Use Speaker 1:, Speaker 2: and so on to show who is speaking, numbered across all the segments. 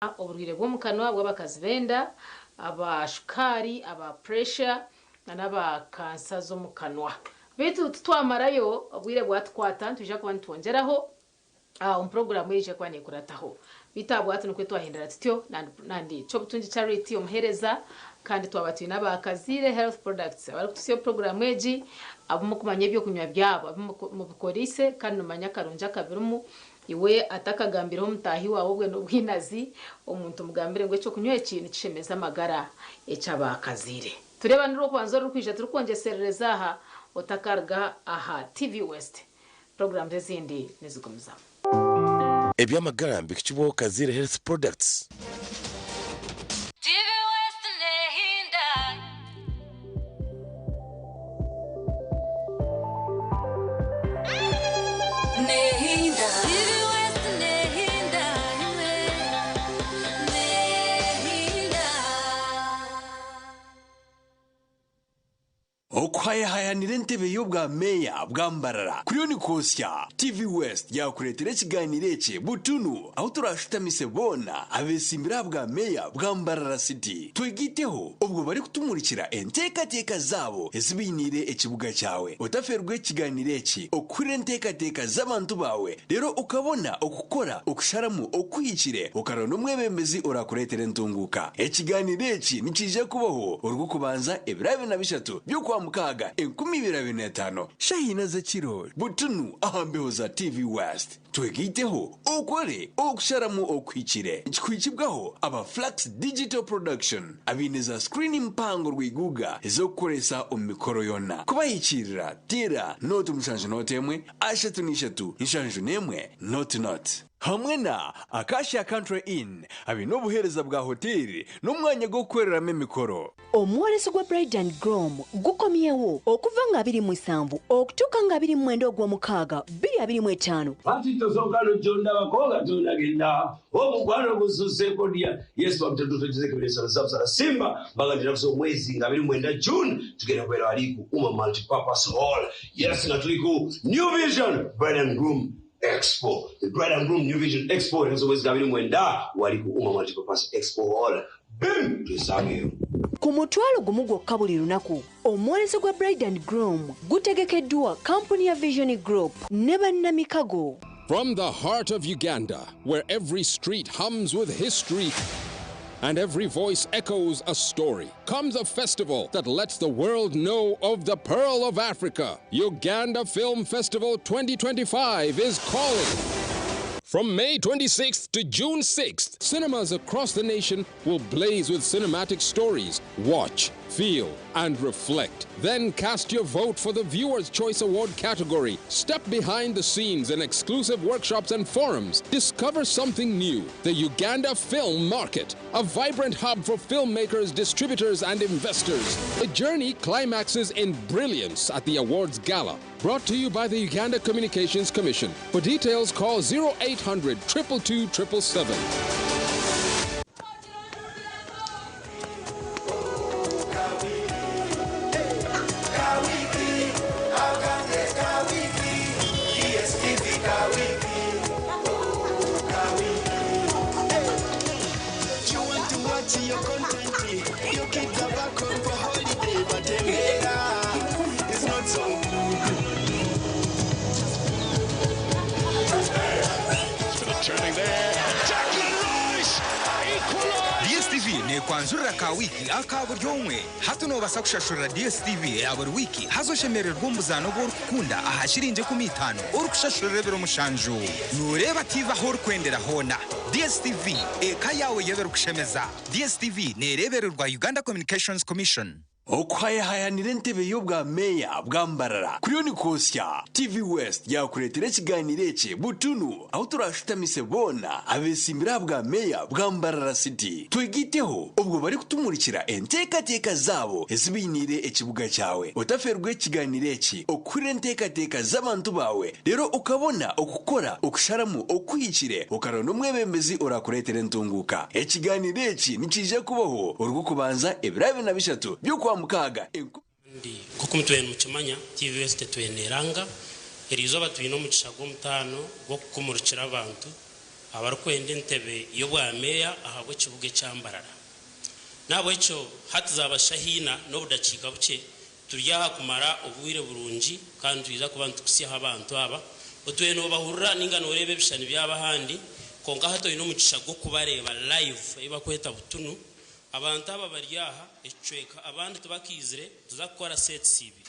Speaker 1: Oburwire bwo mukanwa bw'abakazi benda abashukari aba pressure n'aba kansa zo mukanwa bitu twamarayo obwire bwatwata tuje kuba ntwongeraho program yije kwa nekurataho bitabwa ati nukwe twahindura tutyo nandi cyo butunji charity omuhereza kandi twabatuye n'abakazire health products abari kutusiyo program eji abumukumanye byo kunywa byabo abimukorise kandi numanya karunja kabirumu iwe atakagambira umutahi wawo bwe n'ubwinazi umuntu mugambire ngo cyo kunywa ikintu kishemeza amagara ecabakazire tureba ndiro kwanzo rukwije turukongeserereza aha otakarga aha TV West program zindi nizigumiza
Speaker 2: ebyamagara mbikichibo Kazire Health Products.
Speaker 3: Okwayahayanire ntebe y'obwa meya bwambarara kuriyo ni kosya TV West yakuretera kiganire cye butunu aho turashitamise bona abesimbira bwa meya bwambarara city twigiteho ubwo bari kutumurikira enteka zabo ezibinire ekibuga cyawe utaferwe kiganire cye okure enteka z'abantu bawe rero ukabona okukora okusharamu okwikire ukarona umwebembezi urakuretera ntunguka ekiganire cye nikije kubaho urwo kubanza ebirabe na bishatu byo kwa mukaga 2025 shahina zakiro butunu ahambeho za TV West twegiteho okore okusharamu okwikire ikikwikibwaho aba Flax Digital Production abineza screen mpango rwiguga ezokoresa omikoro yona kubayikirira tira note mushanje notemwe ashatu nishatu inshanju nemwe not hamwe na Acacia Country Inn abinobuhereza bwa hoteli n'umwanya go kwereramo emikoro
Speaker 4: omwoleso gwa Bride and Groom gukomyewo okuva nga 27 okutuka nga 29 ogw'omukaaga 2025
Speaker 5: ati tozokalo jonda bakoga tunagenda omukwano gususe kodia Yesu amtatuto tuzekebelesa zabsara simba bagadira kuso mwezi nga 29 June tugenda kwera aliku multi-purpose hall yes na tuliku New Vision Bride and Groom Expo. The Bride and Groom New Vision Expo has always gabiru mwenda waliku multi-purpose expo hall. Bim! Tusameyo.
Speaker 4: Kumutwalo gumu gwokka buli lunaku omwoleso gwa Bride and Groom gutegekeddwa kampuni ya Vision Group ne bannamikago.
Speaker 6: From the heart of Uganda, where every street hums with history and every voice echoes a story, comes a festival that lets the world know of the Pearl of Africa. Uganda Film Festival 2025 is calling. From May 26th to June 6th, cinemas across the nation will blaze with cinematic stories. Watch, feel, and reflect. Then cast your vote for the Viewer's Choice Award category. Step behind the scenes in exclusive workshops and forums. Discover something new. The Uganda Film Market, a vibrant hub for filmmakers, distributors, and investors. The journey climaxes in brilliance at the awards gala. Brought to you by the Uganda Communications Commission. For details, call 0800 222 777.
Speaker 7: Kwanzura ka wiki akaburyomwe hatuno basakushashura DSTV aburi wiki hazoshemererwa umuzano go rukunda ahashirinje ku 5 urukushashura rebero mushanju nureba TV aho rukwendera hona DSTV ekayawe yebero kushemeza DSTV nerebererwa Uganda Communications Commission.
Speaker 3: Okwayahayanire ntebe y'obwa meya bwambarara kuriyo ni kosya TV West yakuretera kiganire cye butunu aho turashitamise bona abesimbira bwa meya bwambarara city twigiteho ubwo bari kutumurikira enteka zabo ezibinire ekibuga cyawe utaferwe kiganire cye okure enteka z'abantu bawe rero ukabona okukora okusharamu okwikire ukarona umwebembezi urakuretera ntunguka ekiganire cye nikije kubaho urwo kubanza ebirabe na bishatu byo kwa mukaga
Speaker 8: ndi kuko mutwe mukimanya TV West tweneranga erizo batwino mu kishago mutano go kumurikira abantu abarukwenda entebe yo bwa meya ahabwe kibuge cyambarara nabo echo hatuzabashahina no budacika buke turya kumara ubwire burungi kandi tuiza kubantu kusiha abantu aba otuye no bahurira ningano urebe bishani by'abahandi konka hato ino mucisha go kubareba live iba kweta butunu abantu aba baryaha ecweka abandi tubakizire tuzakora set sibi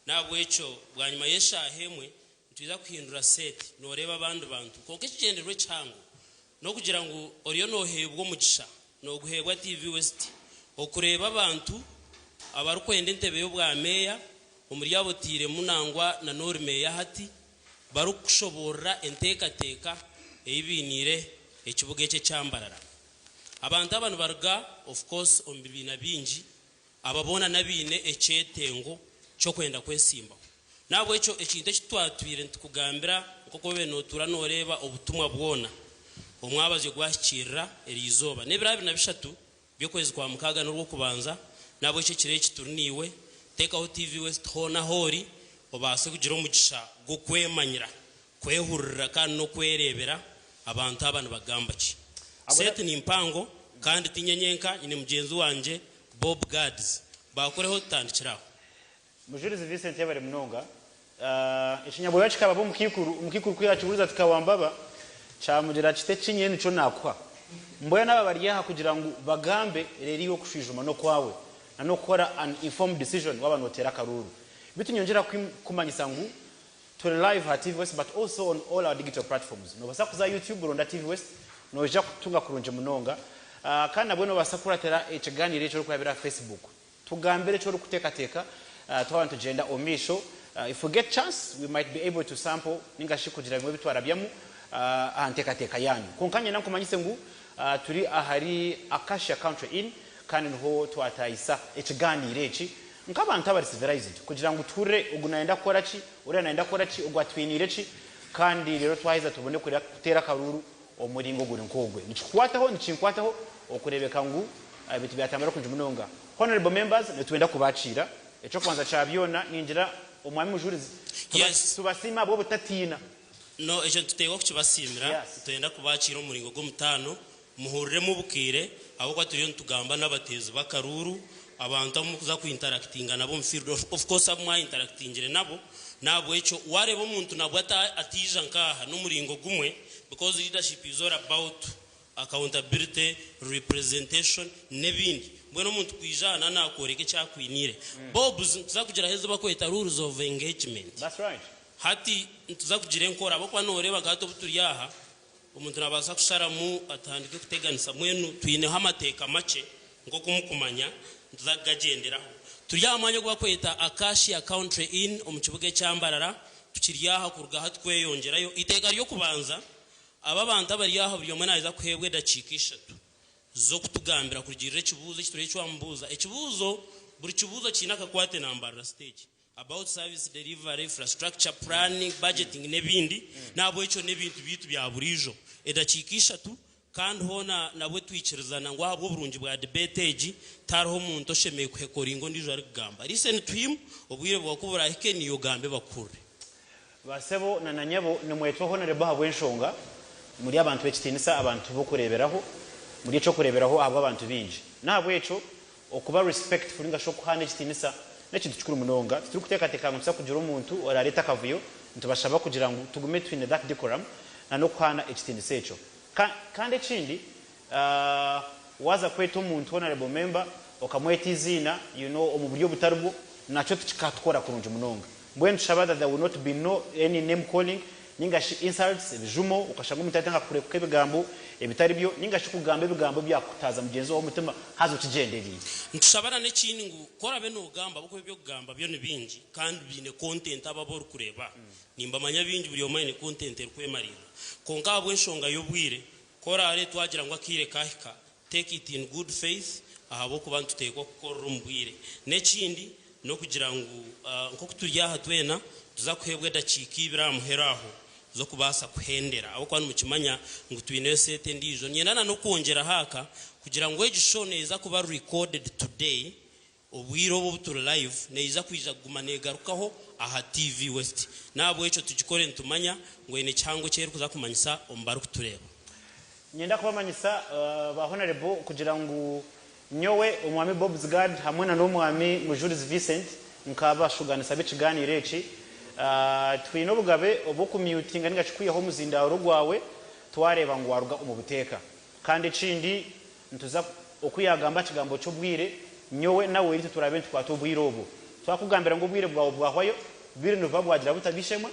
Speaker 8: nabwo echo bwanyuma yeshahemwe tuiza kuhindura set no reba abantu konka ikigenderwe cyango no kugira ngo oriyo no hebwo mugisha no guhebwa TV West okureba abantu abarukwenda entebe yo bwa meya umuryabo tire munangwa na norme ya hati barukushobora entekateka ebinire ekibuge cye cyambarara abantu baruga of course ombibina bingi ababona nabine ecyetengo cyo kwenda kwesimba nabo echo ekintu kitwatwire ntukugambira koko beno turanoreba obutumwa bwona omwabaje gwashikira erizoba nebira binabishatu byo kwezi kwa mukaga n'urwo kubanza nabo icyo kireki turniwe tekaho TV West hona hori obase kugira umugisha go kwemanyira kwehurira kandi no kwerebera abantu abantu bagamba ki set ni impango kandi tinyenyenka nyine mugenzi wanje Bob Guards bakoreho tandikiraho
Speaker 9: mujurizi Vincent yabare munonga ikinyabo yacikaba bo mukikuru kwiyacuriza tukawambaba chamugira kite kinyeni cyo nakwa mboya naba bariyaha kugira ngo bagambe reriyo kushijuma no kwawe na no kora an informed decision wabantu otera karuru bitunyongera kumanyisa ngo to live ha TV West but also on all our digital platforms no basakuza YouTube ronda TV West no ja kutunga kurunje munonga kandi abone basakura tera ekiganire cyo kwabira Facebook tugambere cyo kutekateka twabantu genda omisho if we get chance we might be able to sample ningashi kugira ngo bitwarabyamu antekateka yanyu konkanye nakumanyise ngo turi ahari Acacia Country Inn kandi nho twatayisa ekiganire eki nkabantu abari civilized kugira ngo ture ugunaenda kora ki uri naenda kora ki ugwatwinire ki kandi rero twahiza tubone kutera karuru omuringo guri nkogwe nikinkwataho okurebeka ngo bitu byatambara kunje munonga honorable members netwenda kubacira eco kwanza chabyona ninjira omwami mujurizi tubasima abo butatina
Speaker 8: no ejo tutego kukibasimira tuyenda kubacira umuringo go mutano muhurire mu bukire abo kwaturiyo ntugamba n'abatezi bakaruru abantu amukuza ku interactinga nabo mfield of course amwa interactingire nabo echo warebo umuntu nabo atija nkaha n'umuringo gumwe because leadership is all about accountability representation nebindi mbona umuntu kwijana nakoreke cyakwinire Bob tuzakugira hezo bakweta rules of engagement
Speaker 9: that's right
Speaker 8: hati tuzakugira nkora abo kwa noreba gato buturiyaha umuntu nabaza kusharamu atandike kuteganisa mwenu twine hamateka make ngo kumukumanya tuzagagenderaho turyamanye gwa kweta Acacia Country Inn omukibuge cyambarara tukiriyaha kuruga hatweyongerayo iteka ryo kubanza abantu abariyaha buri mwana iza kwebwe dacikishatu zo kutugambira kugirira kibuzo kiture cyambuza ekibuzo buri kibuzo kinaka kwate nambara stage about service delivery infrastructure planning budgeting nebindi nabo echo nebintu bitu bya burijo edacikishatu kandi hona nabwe twikirizana ngo habwo burungi bwa debate tariho umuntu oshemeye kuhekoringo ndijo ari kugamba listen to him obwire bwa kubura heke niyo gambe bakure
Speaker 9: basebo na nanyabo nimwetwa honorable habwenshonga muri abantu bekitinisa abantu bo kureberaho muri cyo kureberaho abo abantu binji nabwo echo okuba respectful ngasho kuhana ekitinisa nekintu kikuru munonga turi kutekateka ngo kugira umuntu orareta kavuyo ntubashaba kugira ngo tugume twine that decorum na no kuhana ekitinisa echo kandi ekindi waza kweta umuntu honorable member okamweta izina omu buryo butarubwo nacho tukikatwora kurunje munonga mbwen tushaba that there will not be no any name calling ningashi insults ebijumo ukashanga umutatanga kure kukebigambo ebitari byo ningashi kugamba ebigambo byakutaza mugenzi wo mutima hazo kigendereye
Speaker 8: ntushabana n'ekindi ngo kora beno ugamba bako byo kugamba byo nibingi kandi bine content ababor kureba nimba manya bingi buri omanye content erikwemarira konka abwenshonga yobwire kora are twagira ngo akire kahika take it in good faith ahabo kubantu tekwa gukora umbwire n'ekindi no kugira ngo nko kuturyaha twena tuzakuhebwe daciki biramuheraho zo kubasa kuhendera abo kwa numukimanya ngo twine sete ndijo nyendana no kongera haka kugira ngo ejishoneza kuba recorded today obwiro bo butu live neiza kwija kumanegarukaho aha TV West nabo echo tugikore ntumanya ngo ene cyango cyero kuza kumanyisa ombaru kutureba
Speaker 9: nyenda kubamanyisa ba honorable kugira ngo nyowe umwami Bob Zgard hamwe na n'umwami Mujulius Vincent nkaba shuganisa bikiganiro eki twino bugabe obukumyutinga ningachikuyeho muzindaro gwawe twareba ngo waruga umubuteka kandi kindi ntuza okuyagamba kigambo cyo bwire nyowe nawe iri turabe twatubwire obo twakugambira ngo bwire bwawe bwahwayo bwire nuva bwagira butabishemwe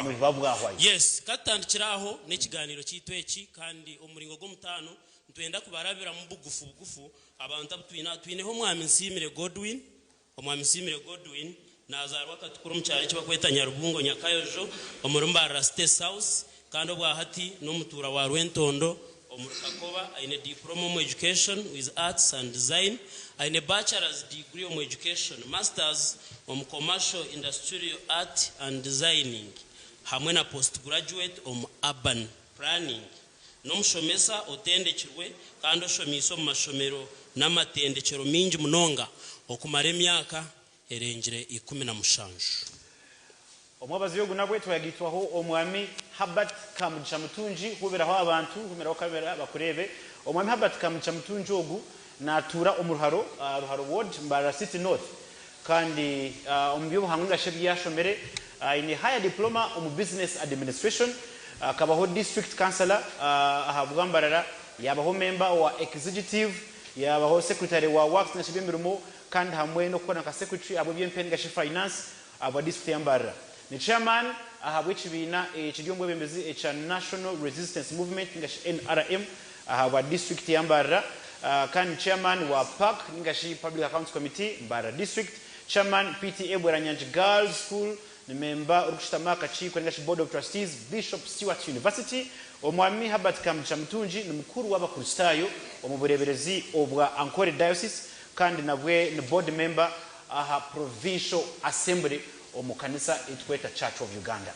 Speaker 9: nuva bwahwayo
Speaker 8: yes katandikiraho n'ikiganiro cyitwe eki kandi umuringo g'omutano ntwenda kubarabira mu bugufu abantu twineho mwami Nsimire Godwin omwami Nsimire Godwin nazarwa katukuru mu cyari kibakweta Nyarubungo Nyakayojo omurumba State House kandi obwahati n'omutura wa Rwentondo Omurkakoba aine diploma in education with arts and design, aine bachelor's degree in education, masters in commercial industrial art and designing, hamwe na postgraduate in urban planning. Nomushomesa otendekirwe kandi oshomiso mu mashomero n'amatendekero mingi munonga okumara emyaka erengire 17.
Speaker 9: Omwabazi yogu nabwe twagitwaho omwami Herbert Kamugisha Mutunji huberaho abantu humeraho kamera bakurebe omwami Herbert Kamugisha Mutunji ogu natura omuruharo ruharo ward Mbara City North kandi omubyo buhangwa shebya shomere in higher diploma on business administration kabaho district councillor ahabwa Mbarara yabaho member wa executive yabaho secretary wa works na shebya kandi hamwe no kubona ka secretary abo byempenga shi finance abo district ya Mbarara ni chairman ahabwe kibina ekiryombwe bembezi echa National Resistance Movement ngashi NRM ahabwa district ya Mbarara kandi chairman wa park ngashi Public Accounts Committee Mbarara district chairman PTA Bweranyanji Girls School ni member urukushitamaka chiko ngashi Board of Trustees Bishop Stewart University omwami Herbert Kamugisha Mutunji ni mukuru w'abakristayo omubureberezi obwa Ankole Diocese kandi nabwe ni board member aha Provincial Assembly omukanisa itweta Church of Uganda.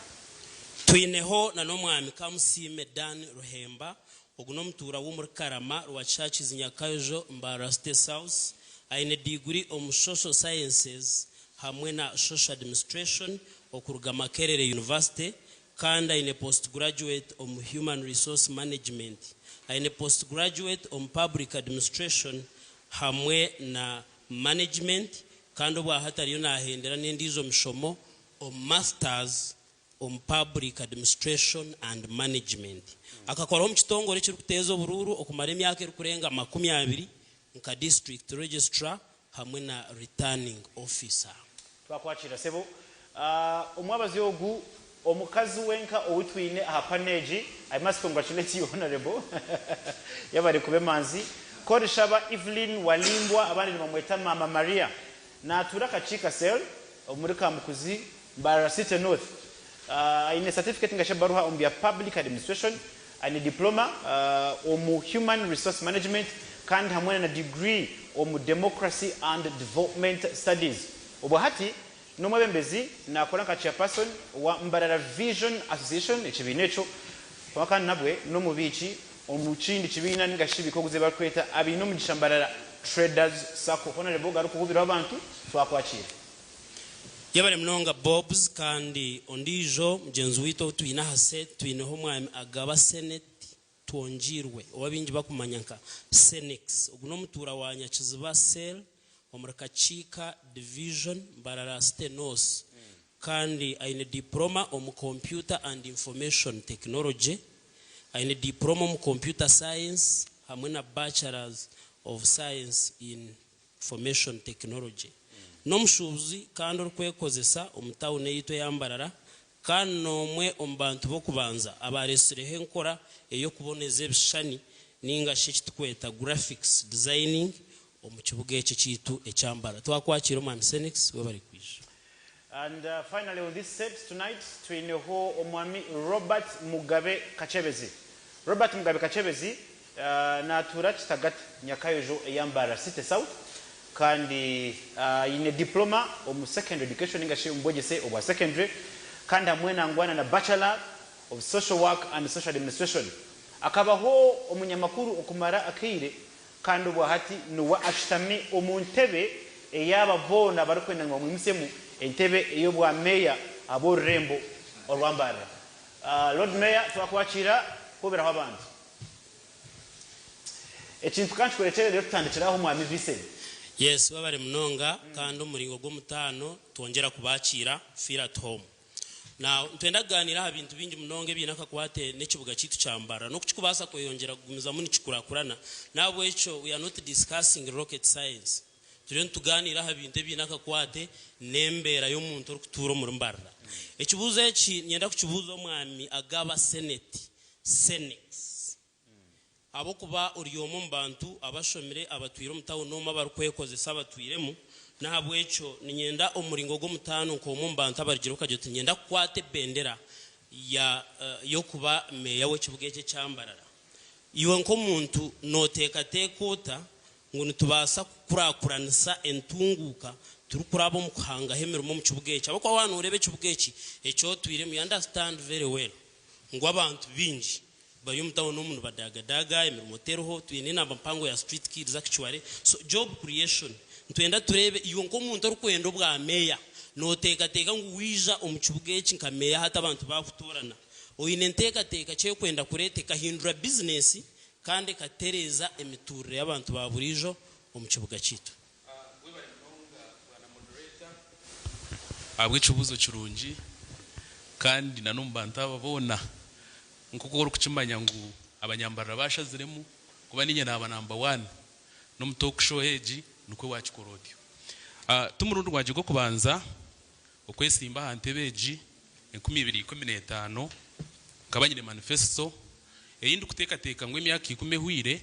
Speaker 8: Twineho na nomwami Kamusime Dan Ruhemba oguno mtura w'umurkarama rwa Church Nyakayojo Mbara State House aine degree on social sciences hamwe na social administration okuruga Makerere University kandi aine postgraduate on human resource management aine postgraduate on public administration hamwe na management kandi obwahatariyo nahendera n'endizo mishomo on masters on public administration and management akakora mu kitongore cyo kutezo bururu okumara emyaka kurenga 20 nka district registrar hamwe na returning officer.
Speaker 9: Twakwakira sebo omwabazi ogu omukazi wenka owitwine aha paneji I must congratulate you honorable yabari kubemanzi Korishaba Evelyn Walimbwa abandi ni bamweta Mama Maria na turaka chika sel omurika mukuzi Mbara City North ine certificate ngashe baruha ombya public administration ine diploma omu human resource management kandi hamwe na degree omu democracy and development studies obahati nomwebembezi na kolanga chairperson wa Mbarara Vision Association ekibinecho wakana nabwe no mubichi omuchindi kibina ningashibiko kuze bakweta abino mu gishambarara traders sako honorable garuko kubira abantu twakwakira
Speaker 8: yabare mnonga Bobs kandi ondijo mjenzi wito twina hase twineho mwami agaba senate twonjirwe obabingi bakumanyanka Senex uguno mutura wa Nyakiziba cell omurkachika division Mbarara Stenos kandi aine diploma on computer and information technology aine diploma on computer science hamwe na bachelors of science in information technology nomushuzi kandi orukwekozesa omutawune yito yambarara kandi nomwe ombantu bokubanza abaresirehe nkora eyo kuboneza ebishani ninga shikitweta graphics designing omukibuga eki kitu ekyambara twakwakira omwami Senex we bari kwisha.
Speaker 9: And finally on this set tonight twineho omwami Robert Mugabe Kachebezi. Robert Mugabe Kachebezi na turachitagat Nyakayojo eyambara City South kandi ine diploma of secondary education ingashi mbogese obwa secondary kandi amwena ngwana na bachelor of social work and social administration akabaho omunyamakuru okumara akire kandi obwahati nuwa ashtami omuntebe eyaba bona barikwenda ngo mwimisemu entebe eyo bwa meya abo rembo olwambara Lord Mayor twakwakira kubera abantu ekintu kanchi kwerekere rero tutandikiraho mwami Vincent.
Speaker 8: Yes, babare munonga kandi umuringo gwo mutano twongera kubakira feel at home. Now twendaganira ibintu bingi munonge binaka kwate nekibuga kitu cyambara no kuchikubasa kweyongera kugumiza muni chikurakurana nabo echo we are not discussing rocket science. Turiyo tuganira ibintu binaka kwate nembera yo muntu uri kuturo mu mbarra. Ekibuzo eki nyenda kukibuzo mwami agaba senate abo kuba uriyomo mbantu abashomire abatwire mutawo noma barukwekozesa abatwiremu nabo echo ninyenda omuringo gwo mutano ko mu mbantu abargiruka gyo tinyenda kwate bendera ya yo kuba meya we kibugeje cyambarara iwe nko muntu noteka tekota ngo nitubasa kurakuranisa entunguka turukurabo mu kuhanga hemeremo mu kibugeje abo kwa wana urebe kibugeje echo twiremu understand very well ngo abantu binji bari mutawo n'umuntu badagadaga emirumotero tuyine namba mpango ya street kids actually so job creation ntwenda turebe iyo nko muntu ari kwenda bwa meya noteka ngo wija omukibugeje nka meya hata abantu bafutorana oyine nteka cyo kwenda kureteka hindura business kandi katereza emiturire y'abantu baburijo omukibuga kitu
Speaker 10: abwe kibuzo kirungi kandi nanumbanta babona nkukugora kuchimanya ngu abanyambara bashaziremu kuba ninye naba number 1 no mutalk show heji nukwe wachikorodiyo tumurundi rwaje go kubanza okwesimba hantebeji 2015 kabanyire manifesto eyindi kuteka ngwe myaka 10 hwire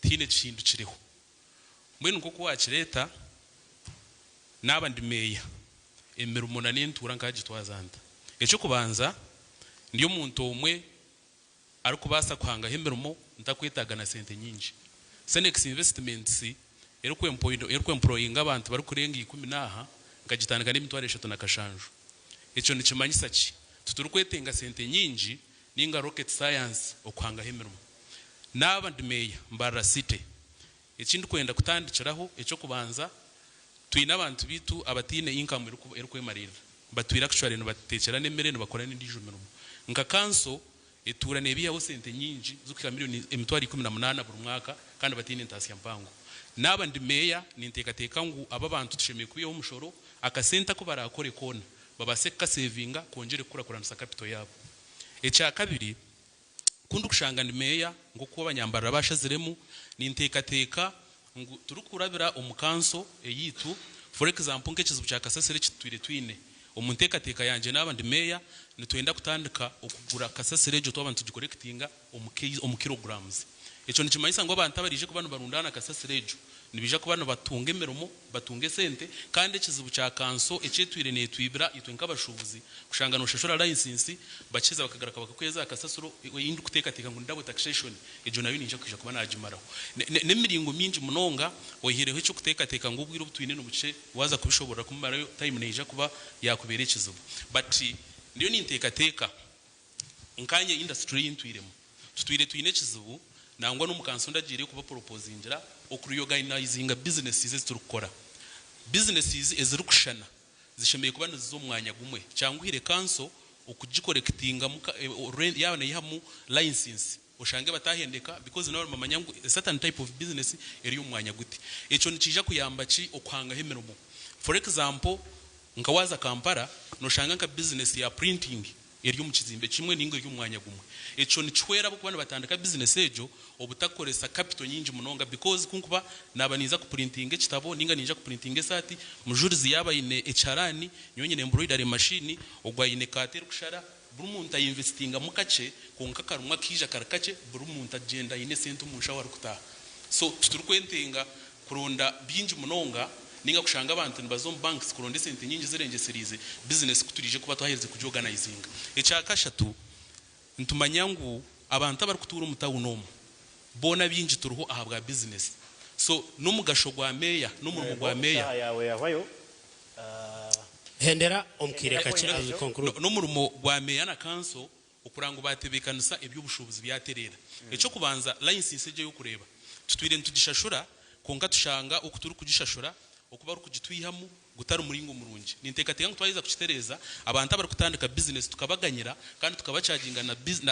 Speaker 10: tine chindu kiriho mbwenu nko kwachireta naba ndimeya emirumona n'entura nkaje twazanta echo kubanza ndiyo muntu omwe ari kubasa kuhanga hemerumo ntakwitaga na sente nyinji Senex investments eri ku employing abantu bari kurenga 10 naha ngagitandika n'imitware 3 na kashanju echo nikimanyisa ki tuturi kwetenga sente nyinji ninga rocket science okuhanga hemerumo naba ndimeya mbara city ekindi kwenda kutandikiraho echo kubanza tuyina abantu bitu abatine income eri kwemarira batwira actually no batekera nemere no bakora n'indije merumo nka kanso etura nebiya sente nyinji zukira miliyoni emitwari 18 buri mwaka kandi batine ntasi mpango naba ndi meya nintekateka ngu aba bantu tushemeye kubiyo umushoro akasenta ko barakore kona babaseka savinga kongere kurakuranisa capital yabo echa kabiri kundu kushanga ndi meya ngo kuba abanyambara bashaziremu nintekateka ngu turukurabira umukanso eyitu for example nkekizu cya kasasere kitwire twine omuntekateka yanje naba ndi meya nitwenda kutandika okugura kasaserejo tw'abantu tugikorectinga omukilograms echo nikimayisa ngo abantu abarije kubano barundana kasaserejo nibija kubano batunge meromo batunge sente kandi ekizibu cya kanso ecetwire netwibira itwenka bashubuzi kushanga no shashora license bakiza bakagaraka bakakweza kasasuro yindi kutekateka ngo ndabo taxation ejo nayo ninje kwisha kubana ajimaraho nemiringo minji munonga oyihereho cyo kutekateka ngo ubwiro butwine no buce waza kubishobora kumara time neja kuba yakubere ekizibu but ndiyo nintekateka nkanye industry yintwiremo tutwire twine kizibu nangwa n'umukanso ndagire kuba proposingira okureorganizinga businesses turukora businesses ezirukushana zishemeye kuba nazo mwanya gumwe cyangwa ihire kanso okugikorectinga yabana yihamu license oshange batahendeka because nawe mamanyangu a certain type of business eri umwanya guti echo nikija kuyamba ki okwanga hemeromo for example nkawaza Kampala no shanga nka business ya printing eri umukizimbe kimwe ningo y'umwanya gumwe echo nichwera bo kubana batandika business ejo obutakoresa capital nyinji munonga because kunkuba nabaniza ku printing kitabo ninga ninja ku printing sati mujurizi yaba ine echarani nyonye ne embroidery machine ogwa ine kater kushara buri muntu investinga mukace konkakarumwa kija karakace buri muntu agenda ine sento munshawara kuta so tuturukwentenga kuronda binji munonga ninga kushanga abantu nibazo banks kuronde sente nyinji zirenge serize business kuturije kuba twaheze kujoganizinga ecyakashatu ntumanyangu abantu abari kutura umutawunomo bona binji turuho ahabwa business so numugasho gwa meya n'umurimo gwa meya
Speaker 9: yawe yabayo
Speaker 8: hendera omkireka kirazi conclude
Speaker 10: n'umurimo gwa meya na kanso okurango batebekanisa eby'ubushobozi byaterera eco kubanza license je yo kureba tutwire ntugishashura konka tushanga okuturu kugishashura okuba ari kugitwihamu gutari umuringo murungi nintekateka ngo twayiza kucitereza abantu abari kutandika business tukabaganyira kandi tukabacaginga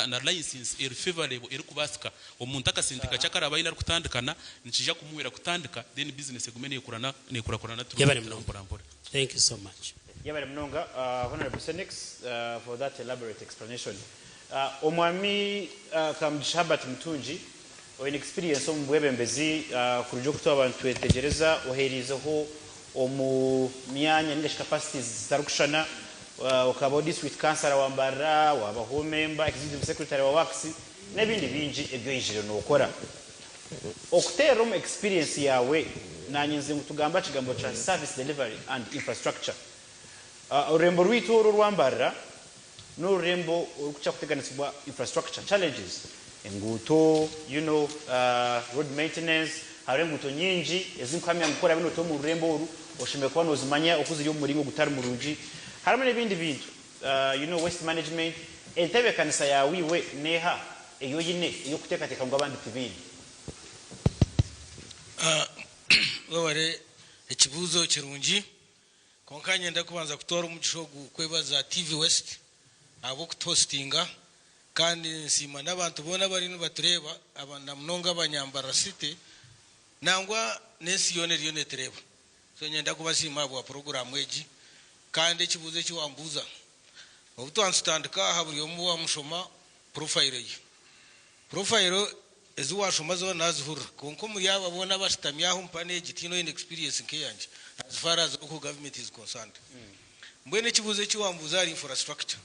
Speaker 10: na license eri favorable eri kubasika omuntu akasindika cyakaraba ina kutandikana nikija kumuhera kutandika then business egumene nekurakurana
Speaker 8: turi. Thank you so much.
Speaker 9: Yabare mnonga Honorable Senix for that elaborate explanation. Omwami Kamshabat Mtunji in experience omubwebembezi kurujo kutoa abantu etegereza oherizeho omu myanya n'indesh capacities zitarukushana ukaba district councillor wa Mbarara waba home member executive secretary wa Works n'ebindi bingi ebyo yijire n'okora okutera mu experience yawe nanyinze ngutugamba kigambo cha service delivery and infrastructure urembo rwito rwa Mbarara n'urembo urukucha kuteganisibwa infrastructure challenges enguto road maintenance harenguto nyingi ezinkwamya gukora bino to mu rurembo oru oshime kwa nozimanya okuziri umuringo gutari murungi harimo nebindi bintu waste management entebe kanisa ya wiwe neha eyo yine iyo kutekateka ngo abandi tibindi
Speaker 11: wabare ekibuzo kirungi konkanye ndakubanza kutora umugishogu kwebaza TV West abo kutostinga kandi nsima n'abantu bona bari batureba abana mnonga abanyambara city nangwa nesiyone riyone tereba so nyenda kubashima abo program eji kandi kibuze kiwambuza obuto anstandika haburiyo mu wa mushoma profile ezo washoma zo nazihura konko muri aba bona bashitamyaho mpane gitino in experience nkeyanje as far as the government is concerned mbwene kibuze kiwambuza ari infrastructure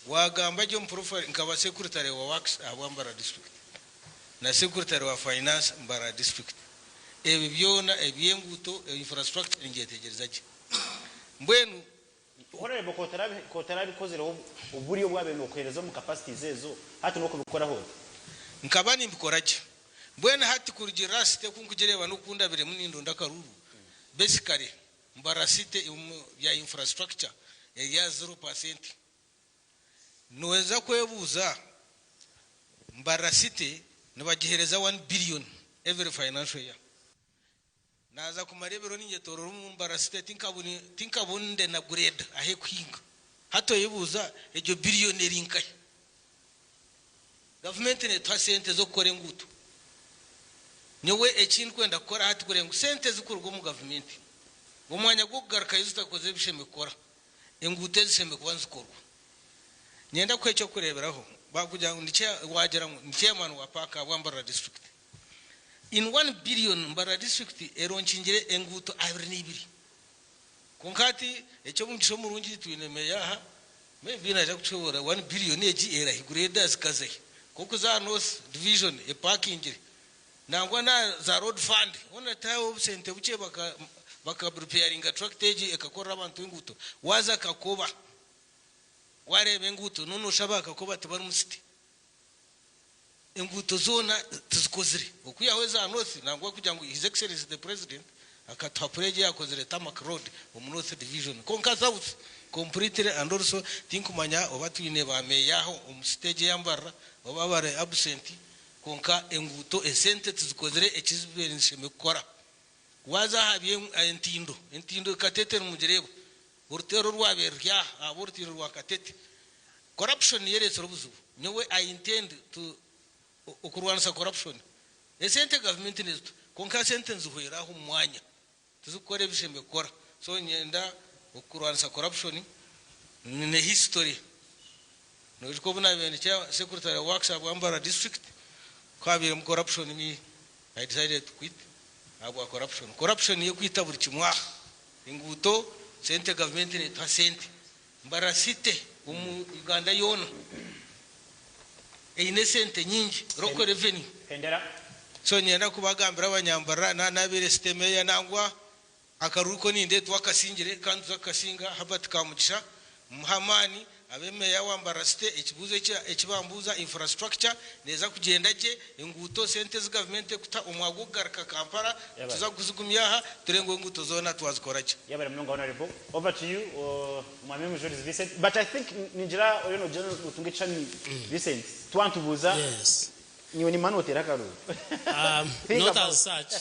Speaker 11: wagamba jo profile nkaba secretary wa Works abambara district na secretary wa finance Mbara district ebi byona ebyenguto infrastructure ngetegerezaje mbwenu
Speaker 9: horebo kotarabi kozero uburiyo bwabe no kwereza mu capacities ezo hati no kubikora hote
Speaker 11: nkabani mbikoraje mbwenu hati kurugira site kunkugereba no kunda bire munindo ndakaruru basically Mbara city ya infrastructure ya 0%. Nweza kwebuza Mbara city nabagihereza 1 billion every financial year. Naza kumarebero ninje tororo mu Mbara city tinkabunde na grade ahe kwinga. Hato yibuza ejo billionaire inkai. Government ne twa sente zo kore ngutu. Nyewe ekintu kwenda kora hati kore ngu sente zikurwa mu government. Umwanya gwo kugaruka yuzuta koze bisheme kora. Engute zisheme kubanza korwa. Nyenda kwecho kureberaho bakugira ngo ndiche wagera ngo chairman wa Park wa Mbara district in 1 billion Mbara district eronchingire enguto abiri nibiri konkati echo mungisho murungi twinemeya maybe naje kuchobora 1 billion eji era higredas kaze koko za north division e parking nangwa na za road fund ona tayo sente buche baka preparing a track eji ekakora abantu enguto waza kakoba warebe nguto nono shabaka ko batibari musiti enguto zona tuzikozire okuyaweza north nangwa kujya ngo his excellency the president akatwapureje yakozire Tamak road mu north division konka south completely and also tinkumanya obatwine bameyaho umustage yambara babare absent konka enguto esente tuzikozire ekizibenshe mekora waza habye entindo katete mujerebo urtero rwaberya aburtiro rwakatete corruption yeretse rubuzu nyewe I intend to okurwanisa corruption esente government nesto konka sentence huira hu mwanya tuzukore bishembe kora so nyenda okurwanisa corruption ne history no jiko buna bene cha secretary of Works of Mbara district kwabire mu corruption ni I decided to quit abo corruption yekwita buri kimwa inguto sente government ne twa sente Mbara city Uganda yona ine sente nyingi roko revenue
Speaker 9: endera
Speaker 11: so nyenda kubagambira abanyambara nabire system ya nangwa akaruko ninde twakasingire kandi twakasinga habat kamugisha muhamani abemeya wa Mbara city ekibuze ekibambuza infrastructure neza kugendaje inguto sente z government kuta umwago garaka Kampala tuza kuzugumyaha turengo inguto zona twazikoraje
Speaker 9: yabare mnonga honorable over to you mwami Mujuri Vincent but I think ninjira general utungichani Vincent twantubuza
Speaker 8: yes
Speaker 9: niwe ni manotera karu
Speaker 8: not as such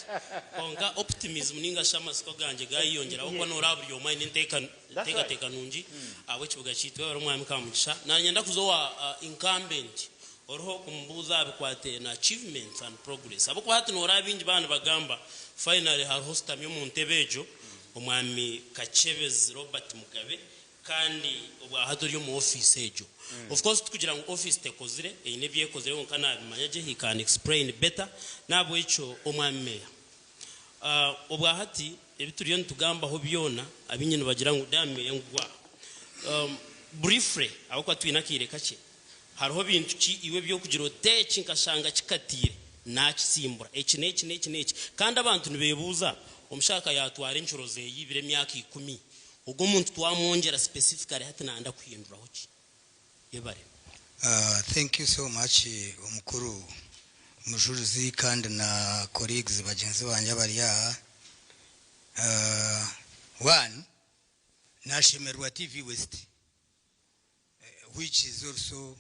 Speaker 8: onga optimism ninga shama siko ganje gayiyongera uko norabyo mine teka nungi abo kibuga kitwe bari umwami kamugisha nanyenda kuzowa incumbent oroho kumbuza abikwate na achievements and progress abo kwa hati norabingi bana bagamba finally har hostam yo Montebejo umwami Kachebez Robert Mugabe kandi ubwa hatori yo mu office ejo of course tukugira ngo office tekozire ine byekozire ngo kana bimanyaje he can explain better nabo ico umwami meya ubwa hati ebituriyo ntugamba ho byona abinyine bagira ngo dame ngwa briefly abo kwa twinakire kake hariho bintu ki iwe byo kugira oteki nkashanga kikatire nakisimbura iki kandi abantu nibebuza umushaka yatwara inshuro ze yibire myaka 10 ubwo umuntu twamwongera specifically hati nanda kwihindura hoki yebare
Speaker 12: thank you so much umukuru mujuruzi kandi na colleagues bagenzi banje bari ya one nashemerwa TV West which is also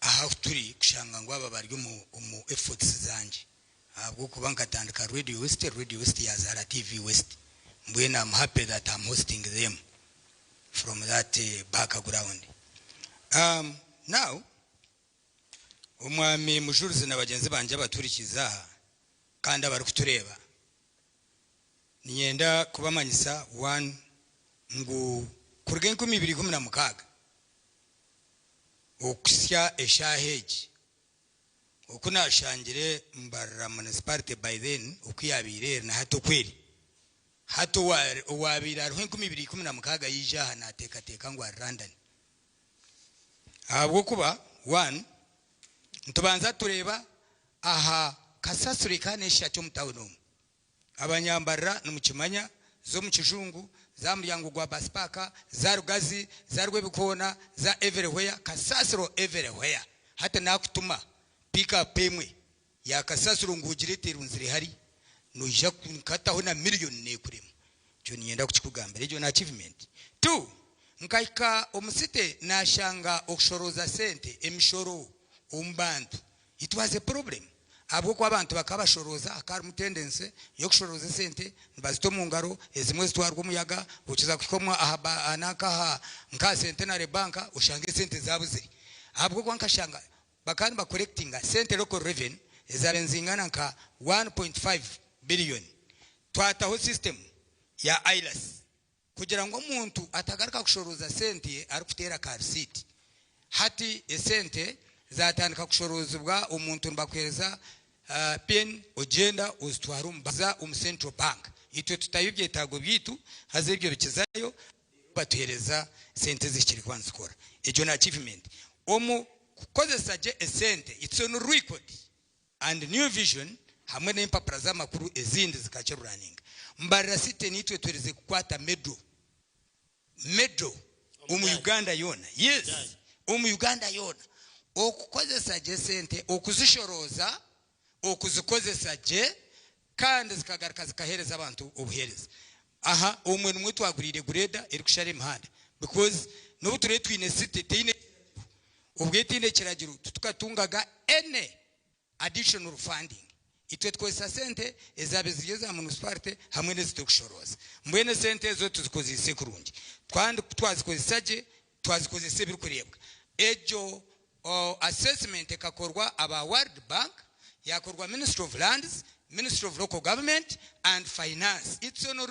Speaker 12: aha turi kushanga ngo aba bari mu efforts zanje abwo kubanka tandika Radio West yazara TV West mbwena I'm happy that I'm hosting them from that background. Now umwami mujuruzi nabagenzi banje baturikiza kandi abari kutureba nienda kubamanyisa one ngo kurgen 2016 okusya eshaheji okunashangire mbarra municipality by then okuyabire na hato kweli hato wabira 2016 yija na teka ngo London abwo kuba one ntubanza tureba aha kasasure kanesha cyo mutawuno abanyambarra numukimanya zo mukijungu za muryango gwa Baspaka za Rugazi za Rwebikona za everywhere kasasiro everywhere hata nakutuma pick up pemwe ya kasasiro ngugirete runzire hari nujya kunkataho na million nekurema cyo nyenda kukigambira ejo na achievement 2 nkaika omusite nashanga okushoroza sente emishoro umbantu it was a problem abo kwa abantu bakabashoroza akari mutendense yo kushoroza sente bazito mu ngaro ezimwe zitwarwa umuyaga ukiza kukomwa ahaba anaka nka centenary banka ushange sente zabuze abo kwa nkashanga bakandi ba collecting sente local revenue ezabenzingana nka 1.5 billion twataho system ya ILAS kugira ngo umuntu atagaruka kushoroza sente ari kutera ka receipt hati esente zatandika kushorozwa umuntu mbakwereza pen ogenda uzitwarumbaza Central Bank itwe tutayibye tago bitu haze ibyo bikizayo batuhereza sente zikiri kwanzikora ejo na achievement omu kukozesa je esente it's on record and new vision hamwe n'impapuro z'amakuru ezindi zikache running mbarra site nitwe twereze kukwata medro Uganda yona yes Uganda yona okukozesa je sente okuzishoroza okuzikozesa je kandi zikagaruka zikahereza abantu obuhereza aha umwe numwe twagurire greda eri kushara imhanda because no buture twine site teine ubwetine kiragiru tukatungaga ene additional funding itwe twesa sente ezabe zigeza mu municipality hamwe n'ezitokushoroza mbwene sente zo tuzikozise kurungi twandi twazikozesa je twazikozese biri kurebwa ejo assessment ekakorwa aba World Bank yakorwa Ministry of Lands, Ministry of Local Government and Finance. It's on a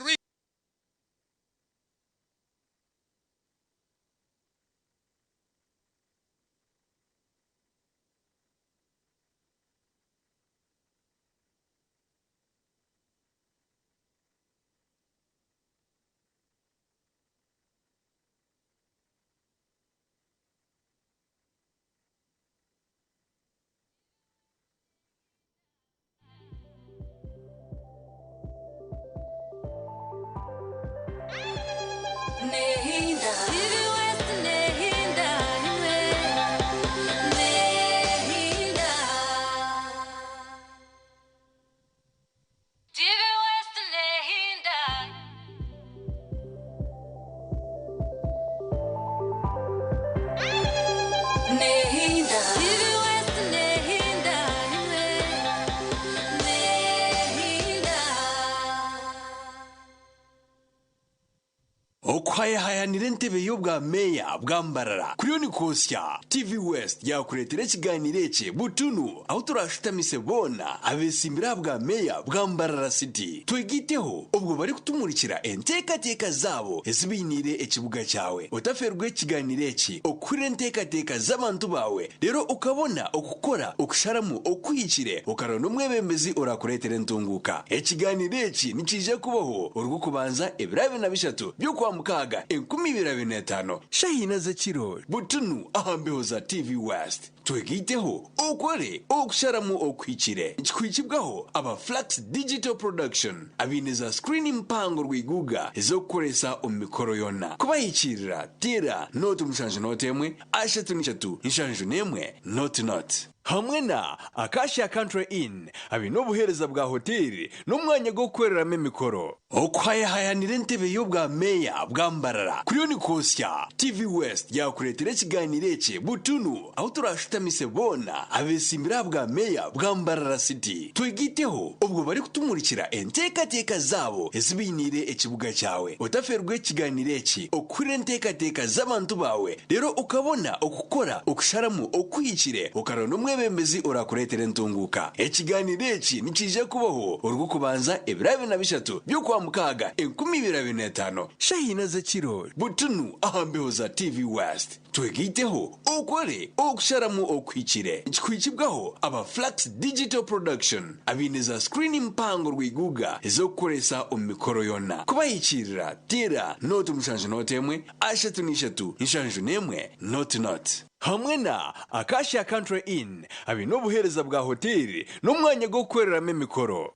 Speaker 3: okwayahayanira entebe y'obwa meya bwambarara kuriyo ni kosya TV West yakuretera ikiganiro eki butunu aho turashutamise bona abesimbira bwa meya bwambarara city twegiteho ubwo bari kutumurikira entekateka zabo ezibinire ekibuga cyawe utaferwe ikiganiro eki okure entekateka z'abantu bawe rero ukabona okukora okusharamu okwikire ukarona umwebembezi urakuretera entunguka ikiganiro eki nikije kubaho urwo kubanza ebirabe na bishatu byo kwa mukaga 2025 shahina zakiro butunu ahambeho za TV West twegiteho okore okusharamu okwikire ikikwikibwaho aba Flax Digital Production abineza screen impango rwiguga ezokoresa omikoro yona kubayikirira tera note umushanje notemwe ashatu nishatu inshanjo nemwe not hamwe na Acacia Country Inn abinobuhereza bwa hoteli n'umwanya go kwereramo imikoro okwayahayanira entebe y'obwa meya bwambarara kuriyo ni kosya TV West yakuretera ikiganiro eki butunu aho turashutamise bona abesimbira bwa meya bwambarara city twegiteho ubwo bari kutumurikira entekateka zabo ezibinire ekibuga cyawe utaferwe ikiganiro eki okure entekateka z'abantu bawe rero ukabona okukora okusharamu okwikire ukarona umwebembezi urakuretera entunguka ikiganiro eki nikije kubaho urwo kubanza ebirabe na bishatu byo kwa mukaga 2025 shahina zakiro butunu ahambeho za TV West twegiteho okore okusharamu okwikire ikikwikibwaho aba Flax Digital Production abineza screen impango rwiguga ezokoresa omikoro yona kubayikirira tera note umushanje notemwe ashatu nishatu inshanjo nemwe not hamwe na Acacia Country Inn abinobuhereza bwa hoteli n'umwanya go kwereramo imikoro.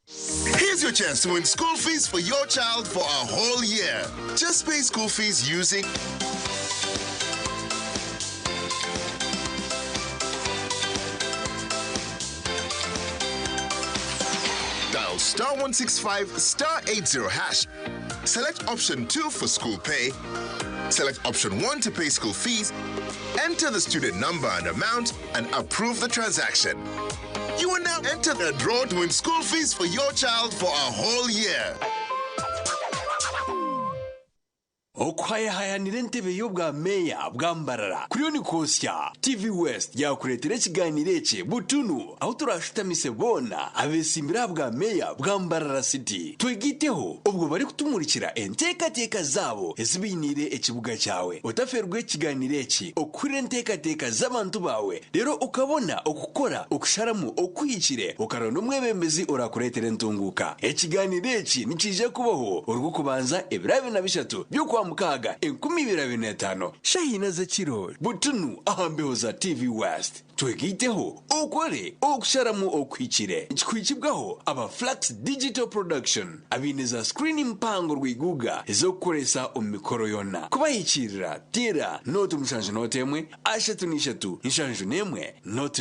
Speaker 13: Here's your chance to win school fees for your child for a whole year. Just pay school fees using dial *165 *80 hash. Select option 2 for school pay. Select option 1 to pay school fees. Enter the student number and amount and approve the transaction. You will now enter the draw to win school fees for your child for a whole year.
Speaker 3: okwayahayanira entebe y'obwa meya bwambarara kuriyo ni kosya TV West yakuretera ikiganiro eki butunu aho turashutamise bona abesimbira bwa meya bwambarara city twegiteho ubwo bari kutumurikira entekateka zabo ezibinire ekibuga cyawe utaferwe ikiganiro eki okure entekateka z'abantu bawe rero ukabona okukora okusharamu okwikire ukarona umwebembezi urakuretera entunguka ikiganiro eki nikije kubaho urwo kubanza ebirabe na bishatu byo kwa mukaga 2025 shahina zakiro butunu ahambeho za TV West twegiteho okore okusharamu okwikire ikikwikibwaho aba Flax Digital Production abineza screen impango rwiguga ezokoresa omikoro yona kubayikirira tera note umushanje notemwe ashatu nishatu inshanjo nemwe not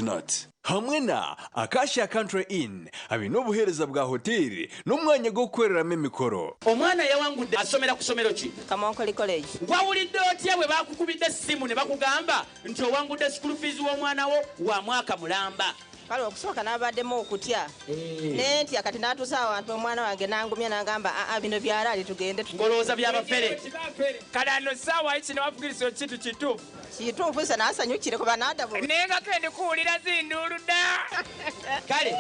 Speaker 3: hamwe na Acacia Country Inn abinobuhereza bwa hoteli n'umwanya go kwereramo imikoro.
Speaker 14: Omwana yawangudde asomera ku somero ki?
Speaker 15: Kamonkoli College.
Speaker 14: Wawulidde otya bwe bakukubidde simu ne bakugamba nti owangudde school fees w'omwana wo wa mwaka mulamba?
Speaker 15: Kale okusooka n'abaddemu okutya nenti akati n'atuusa awantu omwana wange n'angumya n'agamba bino byalaali tugende
Speaker 14: ngolooza byabafere.
Speaker 16: Kale ano ssaawa kino wavugiriza kintu kituufu
Speaker 15: kituufu isa n'asanyukire kuba n'adabu
Speaker 16: naye nga kende kuwulira zinduulu dda.
Speaker 14: Kale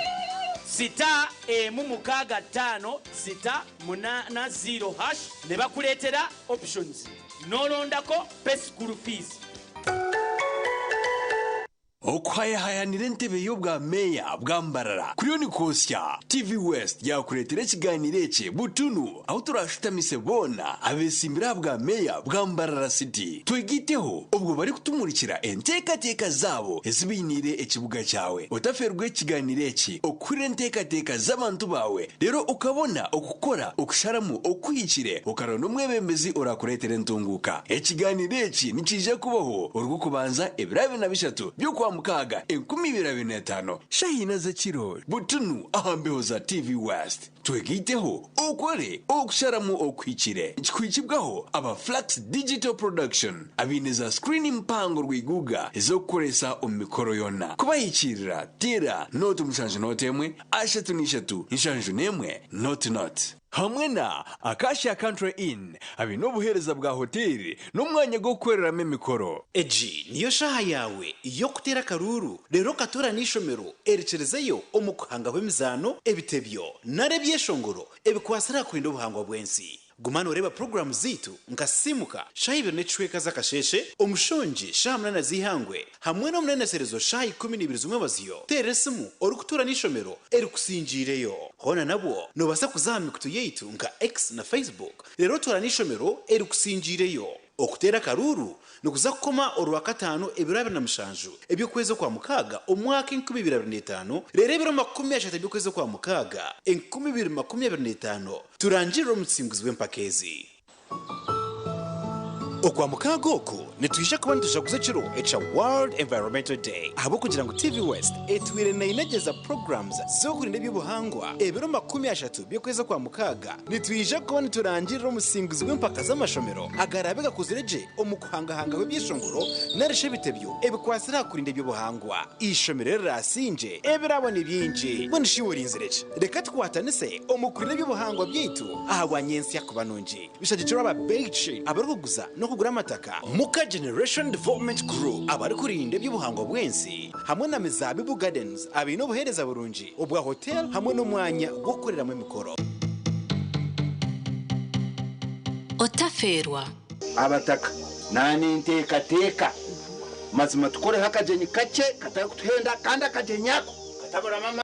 Speaker 14: sita emu mukaaga ttaano sita munaana 0 hash ne bakuleetera options n'olondako pay school fees.
Speaker 3: okwayahayanira entebe y'obwa meya bwambarara kuriyo ni kosya TV West yakuretera ikiganiro eki butunu aho turashutamise bona abesimbira bwa meya bwambarara city twegiteho ubwo bari kutumurikira entekateka zabo ezibinire ekibuga cyawe utaferwe ikiganiro eki okure entekateka z'abantu bawe rero ukabona okukora okusharamu okwikire ukarona umwebembezi urakuretera entunguka ikiganiro eki nikije kubaho urwo kubanza ebirabe na bishatu byo kwa mukaga 2025 shahina zakiro butunu ahambeho za TV West twegiteho okore okusharamu okwikire kikwikibwaho aba Flax Digital Production abineza screen mpango rwiguga ezokukoresa omikoro yona kubayikirira tera note mushanje note emwe ashatu nishatu inshanju nemwe not hamwe na Acacia Country Inn abinobuhereza bwa hoteli n'umwanya go gukoreramo imikoro.
Speaker 17: Eji niyo shaha yawe iyo kutera karuru rero katora nishomero erekerezeyo omukuhanga w'emizano ebitebyo narebye shongoro ebikwasira kurinda ubuhangwa bwensi. Gumana ureba programu zitu nkasimuka shahibe nechweka zakasheshe omushonji shahamna zihangwe hamwe no munene serezo shahi 12 zumwe baziyo teresimu orukutura nishomero erikusinjireyo hona nabwo no basa kuzami kutu yeitu nka X na Facebook rero tora nishomero erikusinjireyo okutera karuru nukuza kukoma oruwa katano ebiro 27 ebyo kwezo kwa mukaga omwaka 2025 rero ebiro 13 ebyo kwezo kwa mukaga 2025 turanjira omutsinguzi w'empakezi okwa mukaga oku nitwisha kuba nitujaguza kiro echa World Environmental Day abo kugira ngo TV West etwire na inageza programs zo kurinda by'ubuhangwa ebiro 30 byo kweza kwa mukaga nitwisha kuba niturangira omusinguzi w'empaka z'amashomero agarabega kuzireje omukuhangahanga w'ibyishongoro narishe bitebyo ebikwasira kurinda by'ubuhangwa ishomero rasinje ebirabona byinji bonishiwori inzireje reka twatanise omukurinde by'ubuhangwa byitu ahagwanyensi yakubanonje bishagiciro aba beach abaruguza no kugura amataka muka Generation Development Group abari kurinda by'ubuhangwa bwensi hamwe na Mizabibu Gardens abino buhereza burunji obwa hotel hamwe n'umwanya go gukoreramo imikoro.
Speaker 18: Otaferwa
Speaker 19: abataka nani nteka mazima tukore hakajenyi kake katakutuhenda kandi akajenyako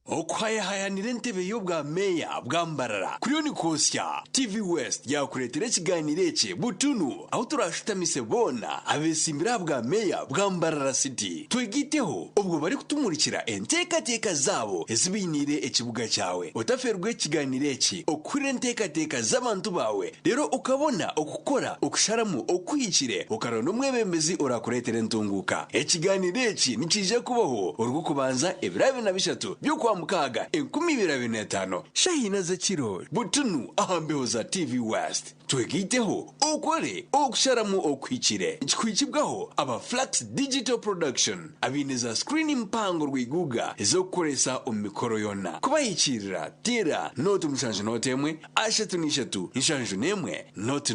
Speaker 3: okwayahayanira entebe y'obwa meya bwambarara kuriyo ni kosya TV West yakuretera ikiganiro eki butunu aho turashutamise bona abesimbira bwa meya bwambarara city twegiteho ubwo bari kutumurikira entekateka zabo ezibinire ekibuga cyawe otaferwe ikiganiro eki okure entekateka z'abantu bawe rero ukabona okukora okusharamu okwikire ukarona umwebembezi orakuretera entunguka ikiganiro eki nikije kubaho urwo kubanza ebirabe na bishatu byukwa mukaga 2025 shahina za kiro butunu ahambeho za TV West twegiteho okore okusharamu okwikire kikwikibwaho aba Flax Digital Production abineza screen mpango rwiguga ezokukoresa omikoro yona kubayikirira tera note mushanje note emwe ashatu nishatu inshanju nemwe not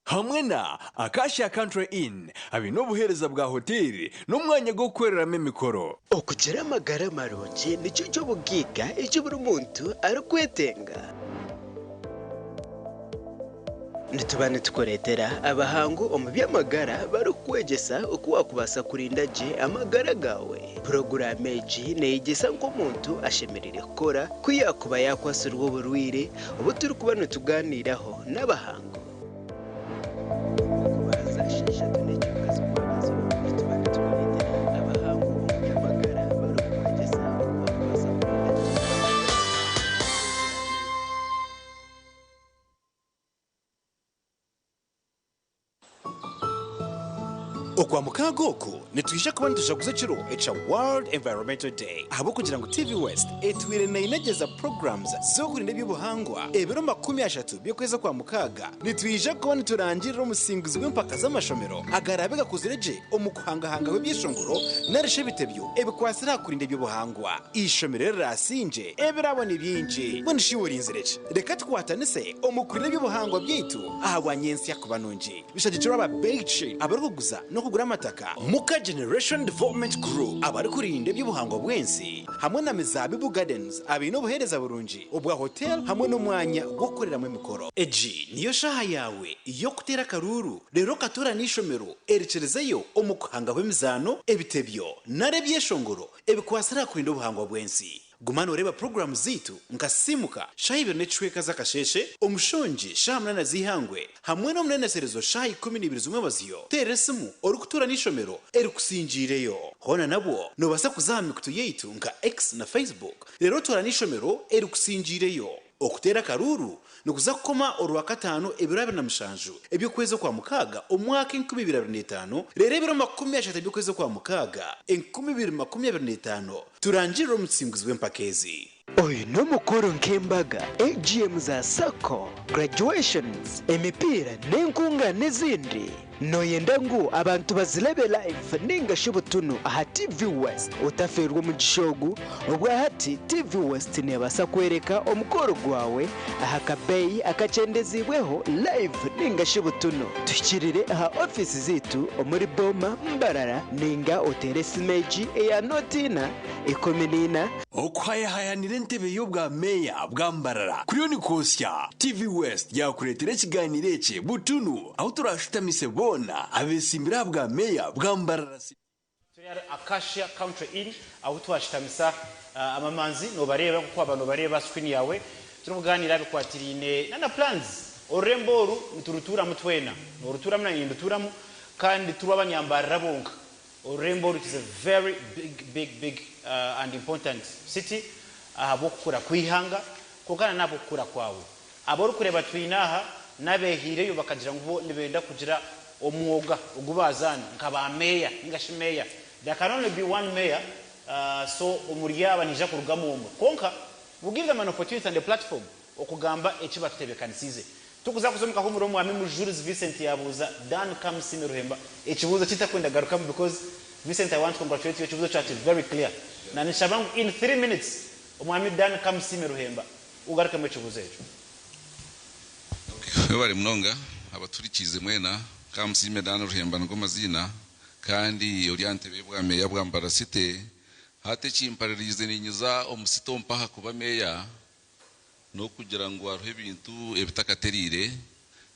Speaker 3: hamwe na Acacia Country Inn abinobuhereza bwa hoteli n'umwanya go gukoreramo imikoro.
Speaker 20: Okugira amagara marungi nicyo cyo bugiga icyo buri muntu ari kwetenga nitubane tukoretera abahangu omu by'amagara bari kwegesa uko wakubasa kurinda je amagara gawe. Program eji neyigesa ngo umuntu ashemerere gukora kuyakuba yakwasirwa uburwire ubu turi kubana tuganiraho n'abahangu
Speaker 17: okwa mukaga oku nitwisha kuba nitujaguza kiro echa World Environmental Day abo kugira ngo TV West etwire na inageza programs zo kurinda by'ubuhangwa ebiro 30 byo kweza kwa mukaga nitwisha kuba niturangira omusinguzi w'empaka z'amashomero agarabega kuzireje omukuhangahanga w'ibyishongoro narishe bitebyo ebikwasira kurinda by'ubuhangwa ishomero rasinje ebirabona byinji bonishiwori inzireje reka twatanise omukurinde by'ubuhangwa byitu ahagwanyensi yakubanonje bishagiciro aba beach abaruguza no kugura amataka muka Generation Development Group abari kurinda by'ubuhangwa bwensi hamwe na Mizabibu Gardens abino buhereza burunji obwa hotel hamwe n'umwanya go gukoreramo imikoro. Eji niyo shaha yawe iyo kutera karuru rero katora nishomero erekerezeyo omukuhanga w'emizano ebitebyo narebye shongoro ebikwasira kurinda ubuhangwa bwensi. Gumana ureba programu zitu nkasimuka shahibe nechweka zakasheshe omushonji shahamna zihangwe hamwe no munene serezo shahi 12 zumwe baziyo teresimu orukutura nishomero erikusinjireyo hona nabwo no basa kuzami kutu yeitu nka X na Facebook rero tora nishomero erikusinjireyo okutera karuru nukuza kukoma oruwa katano ebiro 27 ebyo kwezo kwa mukaga omwaka 2025 rero ebiro 13 ebyo kwezo kwa mukaga 2025 turanjira omutsinguzi w'empakezi.
Speaker 20: oyu n'umukuru nk'embaga AGM za sako graduations emipira n'enkunga n'izindi noyenda ngu abantu bazilebe live ningashi butuno aha TV West utaferwa mu gishogu ubwa hati TV West nebasa kwereka omukoro gwawe aha kabeyi akacendezibweho live ningashi butuno tukirire aha office zitu omuri Boma Mbarara ninga otere simeji eya notina ikominina
Speaker 3: okwayahayanira entebe yo bwa meya bwa Mbarara kuriyo ni kosya TV West yakuretera ikiganiro ece butunu aho turashitamise bona abesimbira bwa meya bwa Mbarara
Speaker 9: turi Acacia Country Inn aho twashitamisa amamanzi no bareba kuko abantu bareba screen yawe turuganira bikwatirine nana plans oremboru nturutura mutwena no rutura mna nduturamu kandi turuba abanyambarara bonka oremboru is a very big and important city ahabokura kwihanga kokana nabo kura kwawe aboro kureba twinaha nabehire yo bakagira ngo nibenda kugira omwoga ogubazana nkaba meya ingashi meya there can only be one mayor so umuriyaba nija kurugamo konka we give them an opportunity and a platform okugamba ekiba tutebekanisize tukuza kuzomuka ko muromo ame mu Jules Vincent yabuza Dan Kamsime Ruhemba ekibuzo kitakwenda garukamu because Vincent, I want to congratulate you. Chibuzo chat is very clear. Na nishabangu in 3 minutes umwami Dan Kamsime Ruhemba ugaruka mu chibuzo ejo.
Speaker 18: Okay, bari mnonga abaturikize mwena Kamsime Dan Ruhemba ngo mazina kandi oriente bebwa meya bwa Mbarara City hate chimparirize ninyiza omusito mpaha kuba meya no kugira ngo aruhe bintu ebitakaterire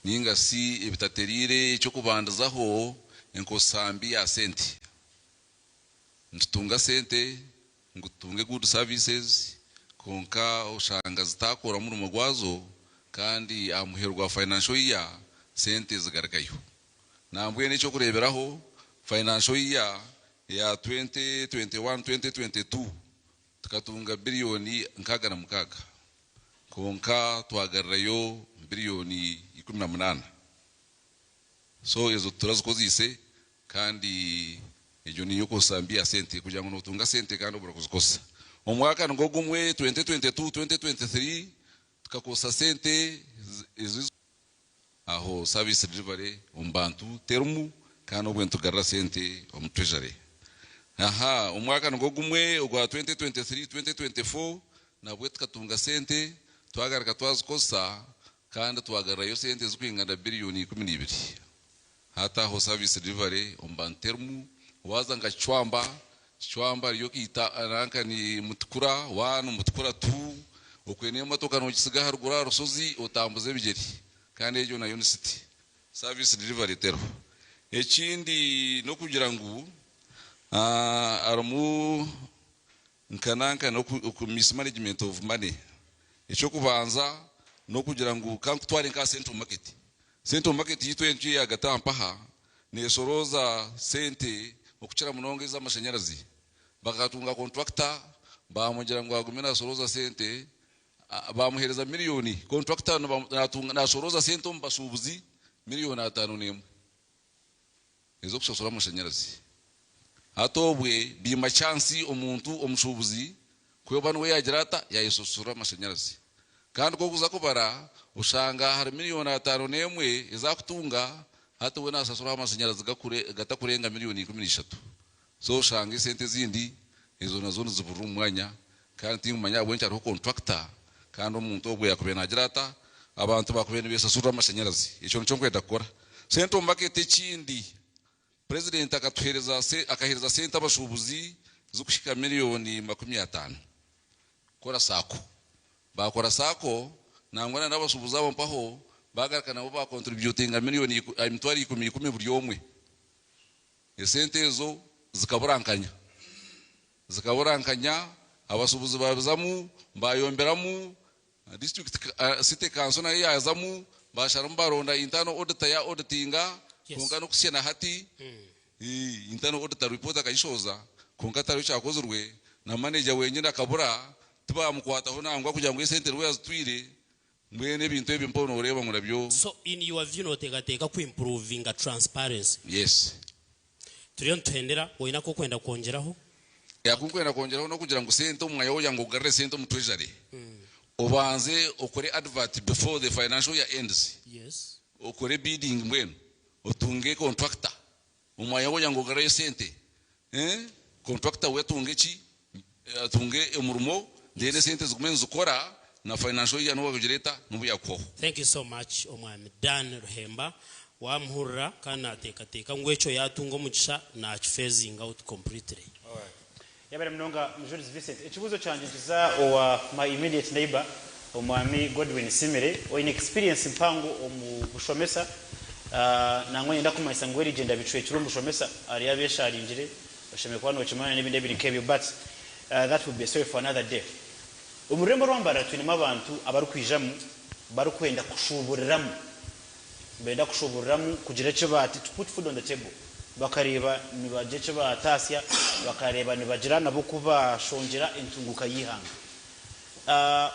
Speaker 18: ninga si ebitaterire cyo kubandazaho enkosambi ya senti ntutunga sente ngutunge good services konka ushanga zitakora muri mugwazo kandi amuherwa financial year sente zigaragayo nambwe n'icyo kureberaho financial year ya 2021 2022 tukatunga billioni nkaga na mukaga konka twagarrayo billioni 18 so ezo turazikozise kandi ejo niyo kosambia sente kugira ngo nutunga sente kandi ubura kuzikosa omwaka ngo gumwe 2022 2023 tukakosa sente ezo aho service delivery umbantu termu kandi ubwentu garra sente omtreasury aha omwaka ngo gumwe ogwa 2023 2024 nabwe tukatunga sente twagaraka twazikosa kandi twagarrayo sente zikwingana billioni 12 hata ho service delivery ombantermu wazanga chwamba yokita aranka ni mutukura wanu mutukura tu okwene motoka no kisiga harugura rusozi otambuze bigeri kandi ejo na Unicity service delivery tero ekindi no kugira ngo aramu nkananka no ku mismanagement of money echo kubanza no kugira ngo kankutware nka Central Market yitwe enchi ya gatampaha nesoroza sente okuchira munongeza amashanyarazi bakatunga contractor bamugira ngo agumena soroza sente bamuhereza miliyoni contractor natunga nasoroza sente ombasubuzi miliyoni 5 nemu ezo kusosora amashanyarazi atobwe bima chance omuntu omushubuzi kuyoba nwe yagirata yayisosora amashanyarazi kandi ko kuza kubara ushanga hari miliyoni 5 nemwe izakutunga hata we nasasura amashanyarazi gatakurenga miliyoni 13 so ushanga sente zindi izo nazo ziburu umwanya kandi tingumanya bwencha ro contractor kandi umuntu obwe yakubena agirata abantu bakubena besasura amashanyarazi ico nico kwenda gukora Central Market ekindi president akahereza sente abashubuzi zukushika miliyoni 50 kora sako bakora sako nangwana n'abashubuza abo mpaho bagaraka nabo ba contributinga miliyoni imitwari 10 buri yomwe esente ezo zikaburankanya abashubuzi babizamu bayomberamu district city council nayo yazamu basharam baronda internal auditor ya auditinga kungano kushena hati internal auditor report akayishoza kungataro cyakozurwe na manager wenyine akabura tuba mukwataho nangwa kugira ngo isente rwe yazitwire mwene bintu ebimpono ureba murabyo.
Speaker 8: So in your view notegateka ku improving transparency.
Speaker 18: Yes.
Speaker 8: Turiyo ntendera woina ko kwenda kongeraho
Speaker 18: yakunkwenda kongeraho no kugira ngo sente umwanya wo yango garre sente mu treasury obanze okore advert before the financial year ends.
Speaker 8: Yes.
Speaker 18: Okore bidding mbwenu otunge contractor umwanya wo yango garre sente contractor wetunge chi atunge umurimo ndene sente zigumenza zikora na financial year no wagireta nubuyakoho.
Speaker 8: Thank you so much omwami Dan Ruhemba wamhurra kana teka ngwecho yatungo mugisha na phasing out completely.
Speaker 9: Alright. Yabere mnonga Jules Vincent ekibuzo cyanje kiza owa my immediate neighbor omwami Godwin Simere oine experience mpango omu bushomesa nangwe nda kumaisa ngweri genda bitwe kirumbu bushomesa ari yabesha arinjire basheme kwano chimana n'ibinde biri kebyo but that would be a story for another day. Umurembo rwambara twinima abantu abarukwijamu barukwenda kushuburiramu benda kushuburiramu kugira cyo bati to put food on the table bakareba nibaje cyo batasya bakareba nibagira nabo kuba shongera intunguka yihanga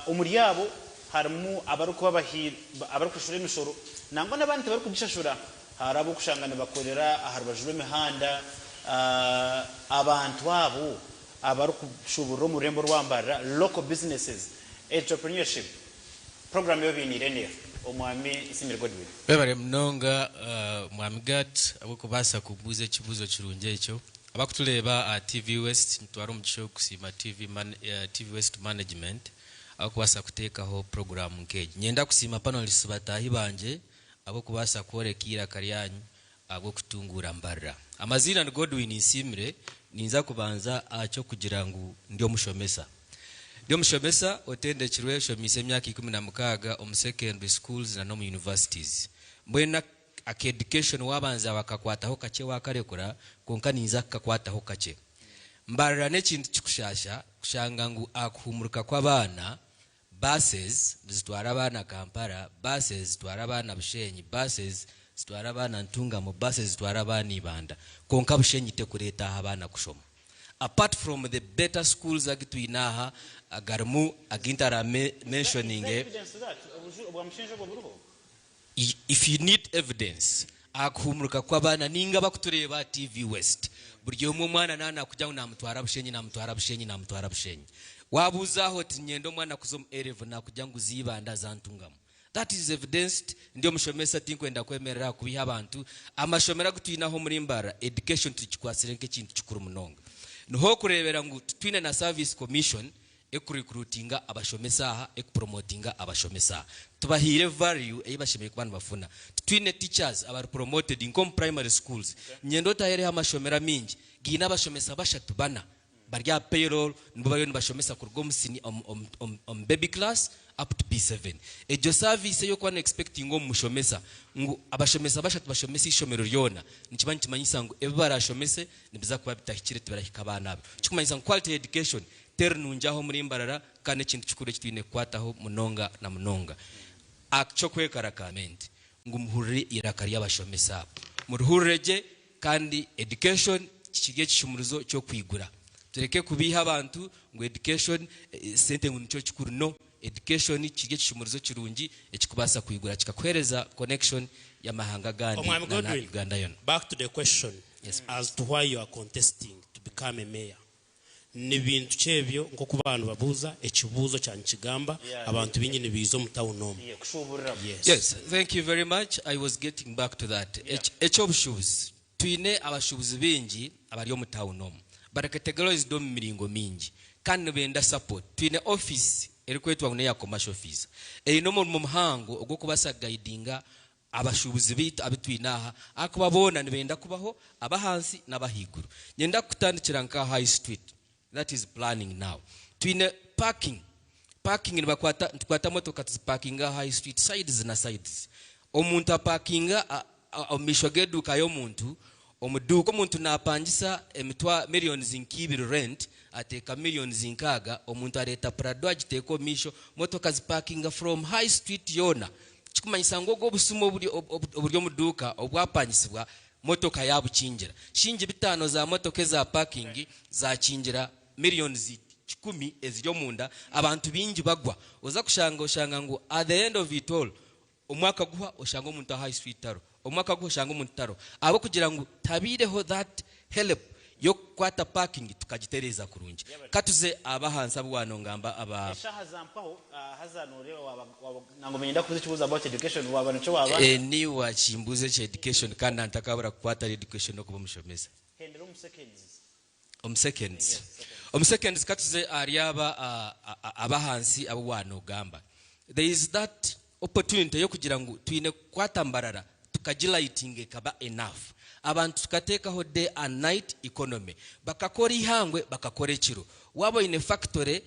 Speaker 9: umuri yabo harimo abarukuba bahira abarukushura imisoro nangwa nabandi barukugishashura harabo kushangana bakorera aharubajwe imihanda abantu abo abarukushubura umurembo rwambara local businesses entrepreneurship program yo binirene omwami Simere Godwin
Speaker 21: bebare mnonga mwami gat abo kubasa kubuza kibuzo kirunje ekyo abakutuleba TV West ntwaro mukisho kusima TV West management abo kubasa kutekaho program nkeje nyenda kusima panelists batahi banje abo kubasa korekira karyanyu abo kutungura mbarra amazina ni Godwin Simere ninza kubanza acho kugira ngo ndio mushomesa otendekirwe shomise myaka 16 omu secondary schools na no mu universities mbwena education wabanza bakakwataho kache wakarekura konka ninza kakwataho kache mbarara nekintu kikushasha kushanga ngo akuhumuruka kw'abana buses zitwara abana Kampala buses zitwara abana Bushenyi buses zitwara abana Ntungamo buses zitwara abana Ibanda konka Bushenyi tekureta abana kushoma apart from the better schools agitwinaha agarmu agintara mentioning if you need evidence akuhumuruka kw'abana ninga bakutureba TV West buryo umwana nana kujya namutwara Bushenyi wabuzaho tinyendo mwana kuzo 11 na kujya ngo zibanda za Ntungamo that is evidenced ndio mushomesa tinkwenda kwemerera kubiha abantu amashomera gutwinaho muri mbara education tukikwasirenke kintu kikuru munonga niho kurebera ngo twine na service commission ekurecruitinga abashomesa ekupromotinga abashomesa tubahire value eyibashemeye kubana bafuna twine teachers abari promoted in primary schools nyendo tahere amashomera mingi gina abashomesa bashatu bana barya payroll nibo bayo nibashomesa kurgo musini baby class up to B7 ejo service yo kwa expecting ngo mushomesa ngo abashomesa bashatu bashomesa ishomero ryona nikibanyi kimanyisa ngo ebara shomese nibiza kuba bitahikire tibarahika abana abo kikumanyisa ngo quality education ternunjaho muri mbarara kane kintu kikure kitwine kwataho munonga na munonga akcho kwekarakamenti ngo muhurire irakari y'abashomesa muruhureje kandi education kikige kishumuruzo cyo kwigura tureke kubiha abantu ngo education sente ngo nico kikuru no education kige kishumuruzo kirungi ekikubasa kwigura kikakwereza connection ya mahanga gandi na Uganda yon.
Speaker 8: Back to the question, yes, as to why you are contesting to become a mayor. Nibintu chebyo nko kubantu babuza ekibuzo cyane kigamba abantu binyine bizo mu town no.
Speaker 21: Yes, thank you very much. I was getting back to that. Echobushubuzi twine abashubuzi bingi abari mu town no. Baracategorize do miringo mingi kandi benda support twine office erikwetwa ne ya commercial office no mu muhango ogwo kubasa guidinga abashubuzi bita abitwinaha akubabona nibenda kubaho abahansi nabahiguru nyenda kutandikira nka high street that is planning now twine parking nibakwata motoka tuziparkinga high street sides na sides omuntu aparkinga omishogedu kayo muntu omuduko muntu napangisa emitwa millions nkibiri rent ateka millions nkaga omuntu areta Prado agiteko misho motoka ziparkinga from high street yona chikumanyisa ngo obusumo oburyo muduka obwapanyisibwa motoka yabukingira shinje bitano za motoka za parking za kingira millions 10 eziryo munda abantu bingi bagwa oza kushanga ngo at the end of it all omwaka guha oshanga omuntu high street taro omwaka guha oshanga omuntu taro abo kugira ngo tabireho that help yo kwata parking tukagitereza kurungi katuze abahansa bwano ngamba aba
Speaker 9: eshaha zampaho hazanure nango menyenda kuzikibuza about education waba nico waba
Speaker 21: ni wachimbuze cha education kandi ntakabura kukwata education no kuba mushomeza
Speaker 9: hendero seconds
Speaker 21: seconds katuze ariaba abahansi abo bwano gamba there is that opportunity yo kugira ngo tuine kwatambarara tukagilighting kaba enough abantu tukatekaho day and night economy bakakora ihangwe bakakora ekiro wabo in a factory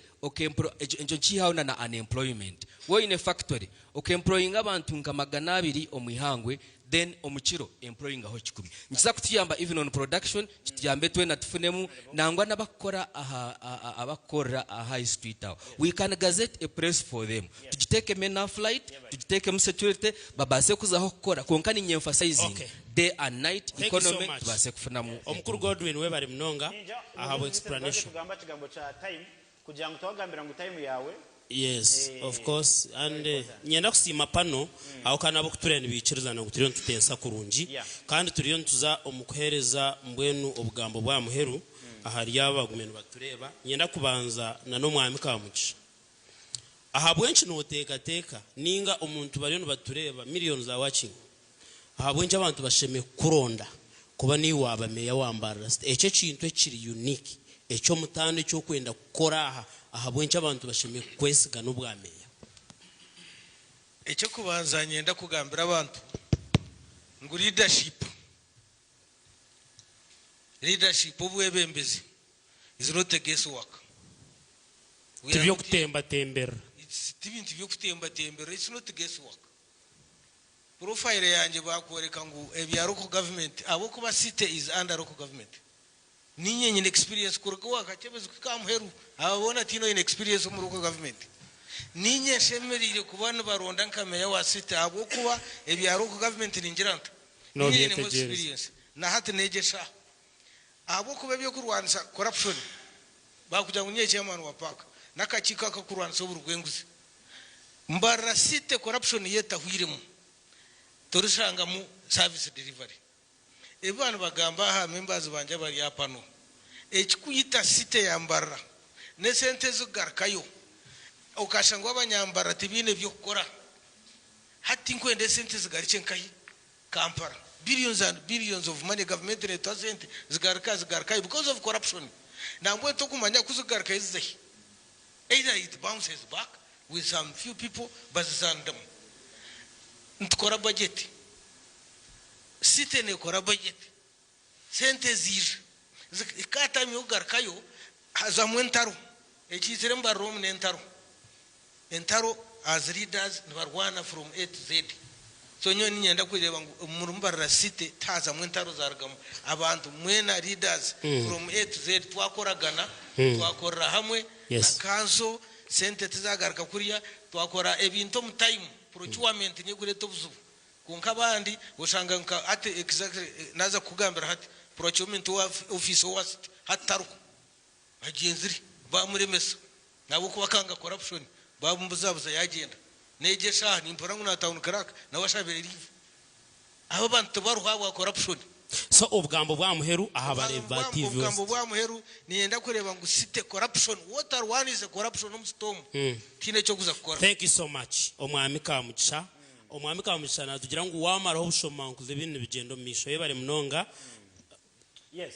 Speaker 21: enjo nchihauna na unemployment wo in a factory employing abantu nka 200 omwihangwe then omukiro employing aho 10 nkiza kutiyamba even on production kitiyambe twena tufunemu nangwa nabakora abakora a high street aho we can gazette a press for them tujiteke mena flight tujiteke security babase kuzaho gukora konka ni emphasizing day and night economy tubase kufunamu
Speaker 8: omukuru Godwin we bari mnonga ahabo explanation
Speaker 9: tugamba kigambo cha time kugira ngo twagambira ngo time yawe.
Speaker 8: Yes, of course. And nyenda kusima pano aho kana bokuturena biciriza ngo turiyo tutensa kurungi kandi turiyo tuza omukuhereza mbwenu obugambo bwa muheru ahari yabagumenu batureba nyenda kubanza na no mwami kamuci ahabwenshi no teka ninga omuntu bariyo batureba millions za watching ahabwenshi abantu basheme kuronda kuba ni wabameya wambara eche kintu ekiri unique echo mutande cyo kwenda gukora ahabwenshi abantu bashime kwesiga n'ubwameya
Speaker 11: icyo kubanza nyenda kugambira abantu ngo leadership ubwebembezi is not a guesswork
Speaker 8: tibyo kutemba tembera
Speaker 11: it's not guesswork profile yanjye bakwereka ngo ebyaro ku government abo kuba city is under local government ninye nyine experience kuruko akachebeze kamuheru abona tino in experience mu local government ninye shemerire kubana baronda nkameya wa city abo kuba ebyaro ku government ninjiranta
Speaker 8: no
Speaker 11: experience na hati nejesha abo kuba byo kurwanisa corruption bakuja ngo nyeke amanu wapaka nakachika ka kurwanisa uburwenguzi mbara city corruption yeta hwirimo turishanga mu service delivery ebana bagamba ha members banje bari yapano ekikuyita city yambara ne sente zugarkayo okashangwa abanyambara tibine byo gukora hati nkwende sente zigarice nkai Kampala billions and billions of money government rate sente zigarkayo because of corruption nambwe to kumanya kuzugarkayo zihi either it bounces back with some few people but them ntukora budget city ne kora budget sente zije zikata myugarkayo hazamwentaro ekizire mbarom nentaro as leaders barwana from A to Z so nyoni nyenda kureba ngo murumbarira city taza mwentaro zaragamo abantu mwena leaders from A to Z twakoragana twakora hamwe na kanso sente tizagaruka kuriya twakora ebintu mu time procurement ni kureta buzubu kunka bandi ushanga nka ate exactly naza kugambira hati procurement office was hataruko agenziri bamuremesa nabo kubakanga corruption babumbuzabuza yagenda negesha ni mpora nguna town crack na washabere rive abo bantu baruhawa corruption
Speaker 8: so obugambo bwa muheru ahabareva TV
Speaker 11: obugambo bwa muheru niyenda kureba ngo cite corruption what are one is a corruption umstom tine cyo kuza gukora.
Speaker 8: Thank you so much omwami kamuca omwami kamuca natugira ngo wamaraho bushomankuze bintu bigendo misho yebare munonga.
Speaker 9: Yes,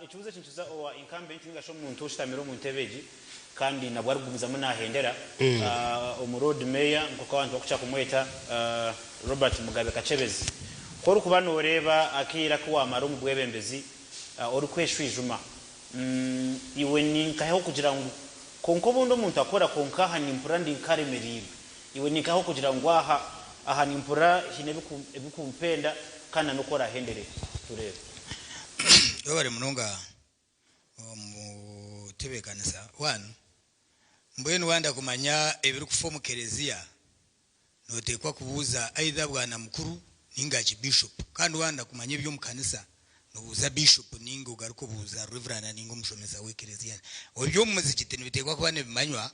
Speaker 9: ikibuze kintuza owa incumbent ningasho umuntu ushitamira mu ntebeji kandi nabwo arugumizamo nahendera road mayor nko abantu bakucha kumweta Robert Mugabe Kachebezi kora kubano oreba akira kuwamara mu bwebembezi ori kweshwijuma iwe ninkaho kugira ngo konko bundo umuntu akora konka hanimpura ndinkaremerire iwe ninkaho kugira ngo aha nimpura hine bikumpenda kana nokora hendere turebe
Speaker 12: yobare munonga mu tebekanisa one mbwenu wanda kumanya ebiri kufomu kerezia notekwa kubuza aidha bwana mukuru ninga bishop kandi wanda kumanya ibyo mu kanisa nobuza bishop ninga ugaruko buza reverend ninga umushomeza wekerezia obyo mu muzikite nibitekwa kubane bimanywa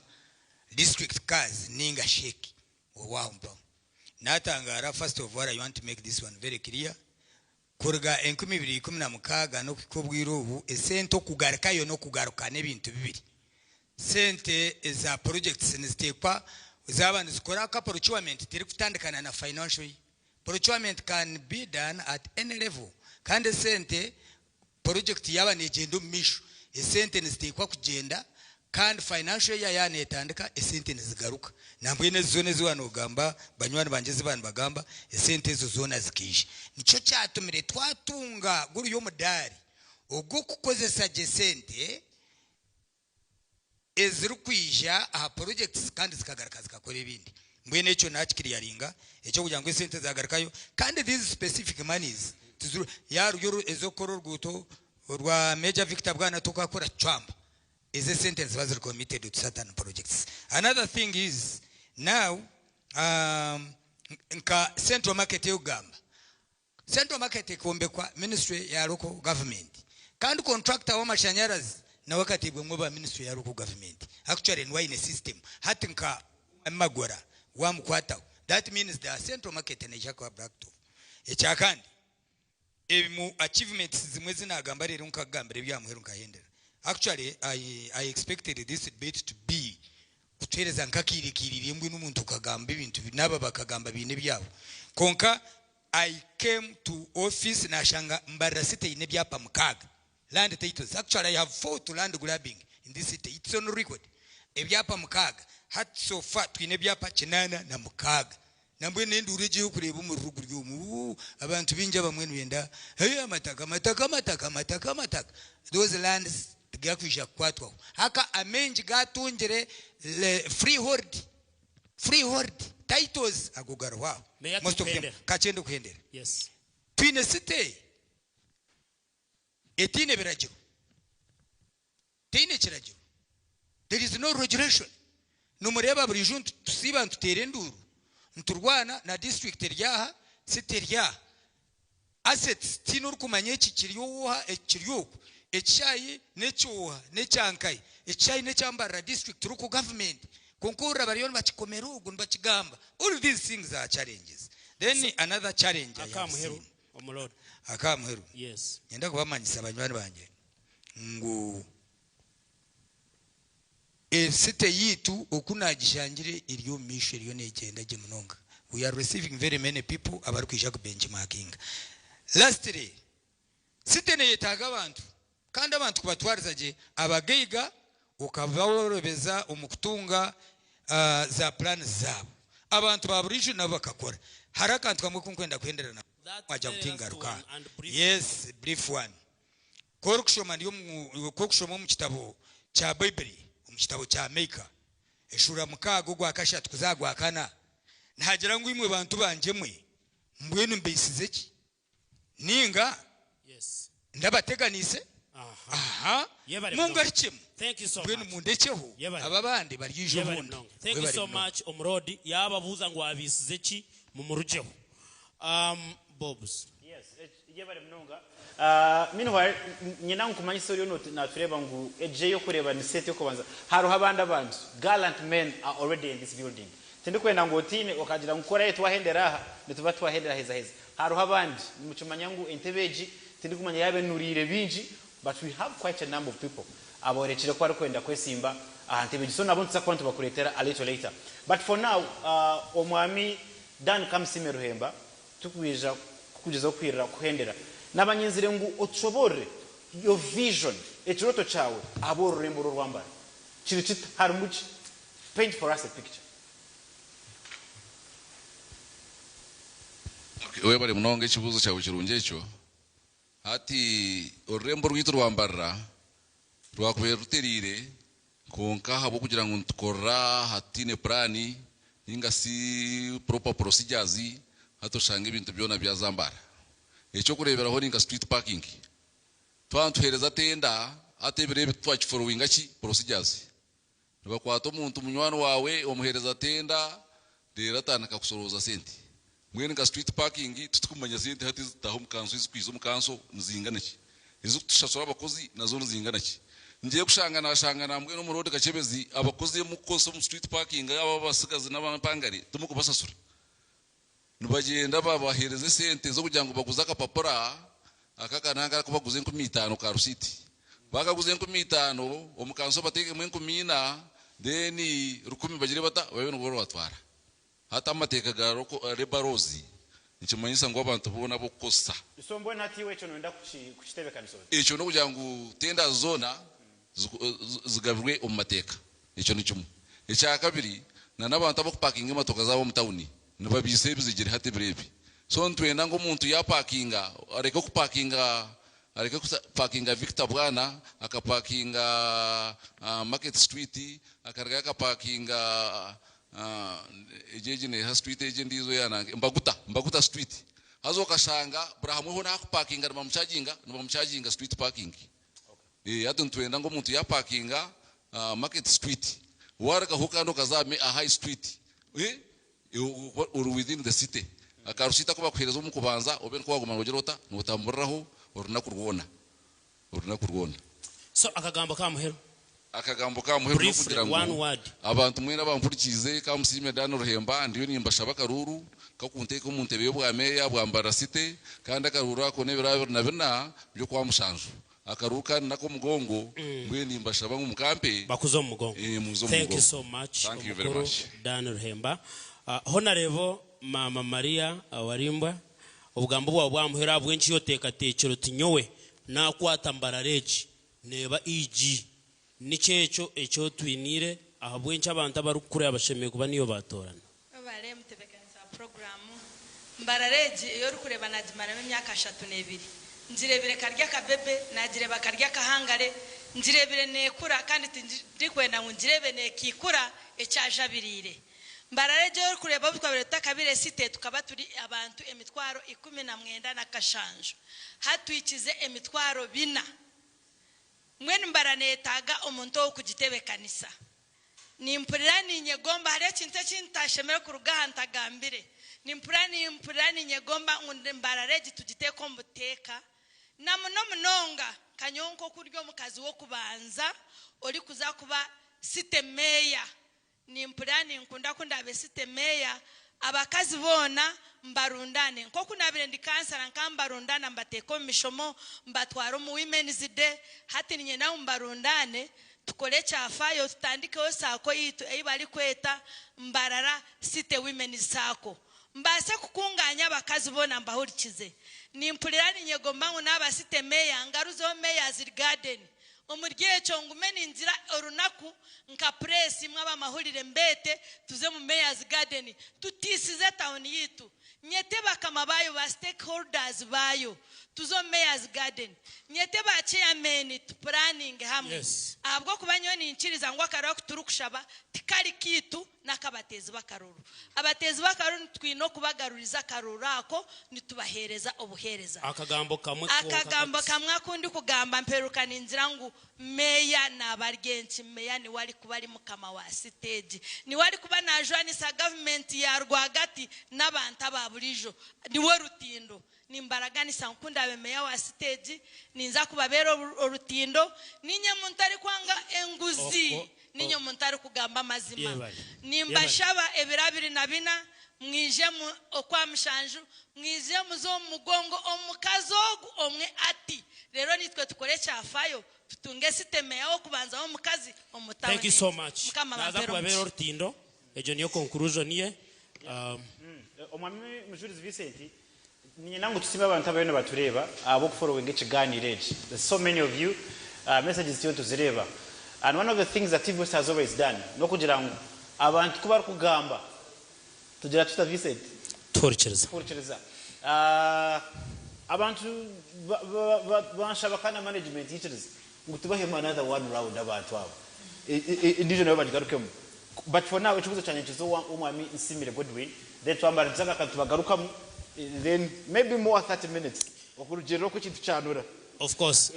Speaker 12: district cars ninga sheki wawumba natangara first of all I want to make this one very clear kurga 2016 no kikobwira ubu esente okugarukayo no kugaruka n'ebintu bibiri sente za projects nizitekwa zabana zikora ka procurement tiri kutandikana na financial procurement can be done at any level kandi sente project yaba negendo misho esente nizitekwa kugenda kandi financial ya yana etandika esente nizigaruka nambwe nezone ziwano gamba banywani banjezi bana bagamba esente zo zona zikije nico cyatumire twatunga guru yo mudari ogwo kukozesa je sente ezirukwisha aha projects kandi zikagaruka zikakora ibindi mbwe neco nakikiriya ringa eco kugira ngo esente zagarukayo kandi these specific monies tuzuru yaru yoro ezokoro rguto rwa Major Victor bwana tukakora chamba is a sentence was committed to certain projects. Another thing is now central market ugamba central market ikombekwa ministry ya local government kandi contractor wa mashanyarazi na wakati bwe ministry ya local government actually in wine system hatinka magora wa mkwata that means the central market na chakwa bracto echakandi ebimu achievements zimwe zinagamba rero nkagambire byamuheru nkahendera. Actually, I expected this debate to be kutereza nkakirikirira mbwe n'umuntu kagamba ibintu naba bakagamba bine byabo konka I came to office na shanga Mbarara city ine byapa mukaga land titles. Actually, I have fought land grabbing in this city. It's on record. Ebyapa mukaga hat so far twine byapa kinana na mukaga nambwe nende ureje yo kureba mu rugo ry'umu abantu binja bamwe nwenda hey amataka those lands gakwisha kwatwa haka amenji gatungire freehold titles agogarwa most of them kachende kuhendera
Speaker 8: yes
Speaker 12: twine city etine birajo tine kirajo there is no regulation no mureba buri juntu tusiba ntutere nduru nturwana na district ryaha city ryaha assets tinur kumanye iki kiryoha ekiryoku echayi nechuha nechankai echayi nechambara district ruko government konkura bariyo bachikomerugo bachigamba. All these things are challenges. Then another challenge
Speaker 8: akamuheru omulord
Speaker 12: akamuheru
Speaker 8: yes
Speaker 12: yenda kubamanyisa abanywani banje ngo site yitu okunagishangire iriyo mishe iriyo negenda je munonga. We are receiving very many people abari kwisha ku benchmarking. Lastly site ne yetaga abantu kandi abantu kubatwariza je abageiga ukabaworobeza umukutunga za plan zabo abantu baburisho nabo bakakora harakantu kamwe kunkwenda kwenderana waje gutingaruka. Yes, brief one. Korukshoma ndiyo korukshoma mu kitabo cha Bible mu kitabo cha Maker eshura mukago gwa kashatu kuzagwa kana ntagira ngo imwe bantu banjemwe mbwenu mbisize ki ninga
Speaker 8: yes
Speaker 12: ndabateganise aha mungu arichemu.
Speaker 8: Thank you so
Speaker 12: much. Mundecheho ababandi barijo bundi.
Speaker 8: Thank you so much omrodi yababuza ngo abisize ki mu murujeho Bobs.
Speaker 9: Yes, yebare mnonga meanwhile nyina nkumanya story no na tureba ngo eje yo kureba ni set yo kubanza haro habanda abantu gallant men are already in this building tindi kwenda ngo tine okagira ngukora yetu wahendera aha nituba twahendera heza haro habandi mucumanya ngo entebeji tindi kumanya yabe nurire binji but we have quite a number of people aborekire ko ari kwenda kwesimba ahantebeji so nabo ntsa kwantu bakuretera a little later but for now omwami Dan Kamsime Ruhemba tukwiza kugeza kwira kuhendera nabanyinzire ngo otsobore your vision ekiroto cyawe aboro rembo rwamba kiri kit harumuki paint for us a picture.
Speaker 18: Wewe bari munonga ikibuzo cyawe kirunge cyo ati urembo rwito rwambarra rwakubera ruterire konka habo kugira ngo ntukora hatine plani ninga si proper procedures hatoshanga ibintu byona byazambara icyo kureberaho ninga street parking twantuhereza tenda atebere twachi following aki procedures bakwato umuntu munywano wawe omuhereza tenda rero atanaka kusoroza sente mwene ka street parking tutukumanya sente hati taho mukanso izikwizo mukanso nzingana ki izo tushashora abakozi nazo nzingana ki ngiye gushangana mbwe no mu road kachebezi abakozi mu koso mu street parking aba basigaze n'abapangari tumuko basasura nubagenda babahereze sente zo kugira ngo baguze akapapura akakananga ko baguze 15 ka rusiti bakaguze 15 omukanso bateke mu 10 then 10 bagire bata babe no batwara hata amateka ga rebarozi nikimanyisa ngo abantu bubona bokosa
Speaker 9: isombo natiwe cyo nenda kuchitebekaniso
Speaker 18: ico no kugira ngo tenda zona zigabwe omumateka ico ni cyumu icya kabiri na nabantu abo parking imotoka zabo mu tawuni nababise bizigire hate brebi so ntwenda ngo umuntu ya parkinga areka ku parkinga Victor Bwana akaparkinga Market Street akarega akaparkinga ejeje ne ha street eje ndizo yana mbaguta street hazo kashanga burahamwe ho na parkinga nabamcharginga street parking ntwenda ngo umuntu ya parkinga Market Street waraka hukando kazame a high street or within the city akarushita kuba kwereza mu kubanza oben ko waguma ngogerota nutamburiraho oruna kurwona
Speaker 8: so akagambo ka muhero
Speaker 18: kugira ngo abantu mwe n'abamfurikize kamusime Daniel Ruhemba ndiyo nimbashaba karuru kakunteka mu ntebe yo bwa meya bwambara city kandi akaruru akone birabirna byo kwa mushanju akaruka nako mugongo mwe nimbashaba mu kampe
Speaker 8: bakuzo mu mugongo thank you so much
Speaker 18: thank you very much
Speaker 8: Daniel Ruhemba honorable mama Maria Awarimbwa ubugambo bwa bwamuhera bwenci yoteka tekero tinyowe nakwatambara reji neba eg nicecho echo twinire aha bwenci abantu abarukure abashemeye kuba niyo batorana
Speaker 1: bale mutebekanisa program mbarareji iyo rukureba najimara mu myaka 32 nzirebere karya kabebe nagireba karya kahangare nzirebere nekura kandi ndikwenda ngo nzirebe nekikura ecyajabirire mbarareje yo kureba butwabireta kabire site tukaba turi abantu emitwaro 19 na kashanjo hatwikize emitwaro bina mwene mbaranetaga omuntu wo kugitebekanisa nimpurani nyegomba hari kintu kintashemera ku rugahanta gambire nimpurani nyegomba ngunde mbarareje tugiteko mbuteka namuno munonga kanyonko kuryo mukazi wo kubanza oli kuza kuba site meya nimpurani nkunda abe site meya abakazi bona mbarundane nko kunabire ndi kansara nkambarundana mbateko mishomo mbatwaro mu women's day hati ninye nawo mbarundane tukole cyafayo tutandikeho sako yitu eyibali kweta mbarara site women's sako mbase kukunganya abakazi bona mbahurikize nimpurani nyegomba ngo nabasite meya ngaruzo mayors garden umuryecho ngumeni inzira orunaku nka press imwe abamahurire mbete tuze mu mayors garden tutisize town yitu nyete bakama bayo ba stakeholders bayo tuzo mayors garden nyete ba chairman to planning hamwe abwo kubanyo ni inchiriza ngo akara kuturukushaba tikari kitu nakabatezi bakaruru abatezi bakaruru twino kubagaruriza karuru ako nitubahereza obuhereza akagambo kamwe akundi kugamba mperuka ninzira ngo meya nabargenci meya ni wali kubali mukama wa stage ni wali kuba na joanisa government ya rwagati n'abantu ababurijo ni we rutindo nimbaraganisa nkunda abe meya wa stage ninza kubabera urutindo ninye muntu ari kwanga enguzi ninye muntu ari kugamba mazima nimbashaba ebirabiri nabina mwije mu okwa mshanju mwije muzo mugongo omukazogu omwe ati rero nitwe tukore cyafayo tutunge siteme yawo kubanza wo mukazi omutawe
Speaker 8: thank you so much naza kubabera urutindo ejo niyo conclusion ye
Speaker 9: omwami mujurizi Vincent ninye nangu tusiba abantu abayone batureba abo kufollowing ekiganiro there's so many of you messages to tuzireba and one of the things that TV has always done no kugira ngo abantu kuba kugamba tugira tuta Vincent torchereza abantu banshaba kana management yichiriza ngo tubahe another one round abantu abo indijo nayo bagigarukemo but for now ikibuzo cyane kizo umwami Nsimire Godwin then twambara nzaka katubagarukamu then maybe more 30 minutes okurugero ko kintu cyanura
Speaker 8: of course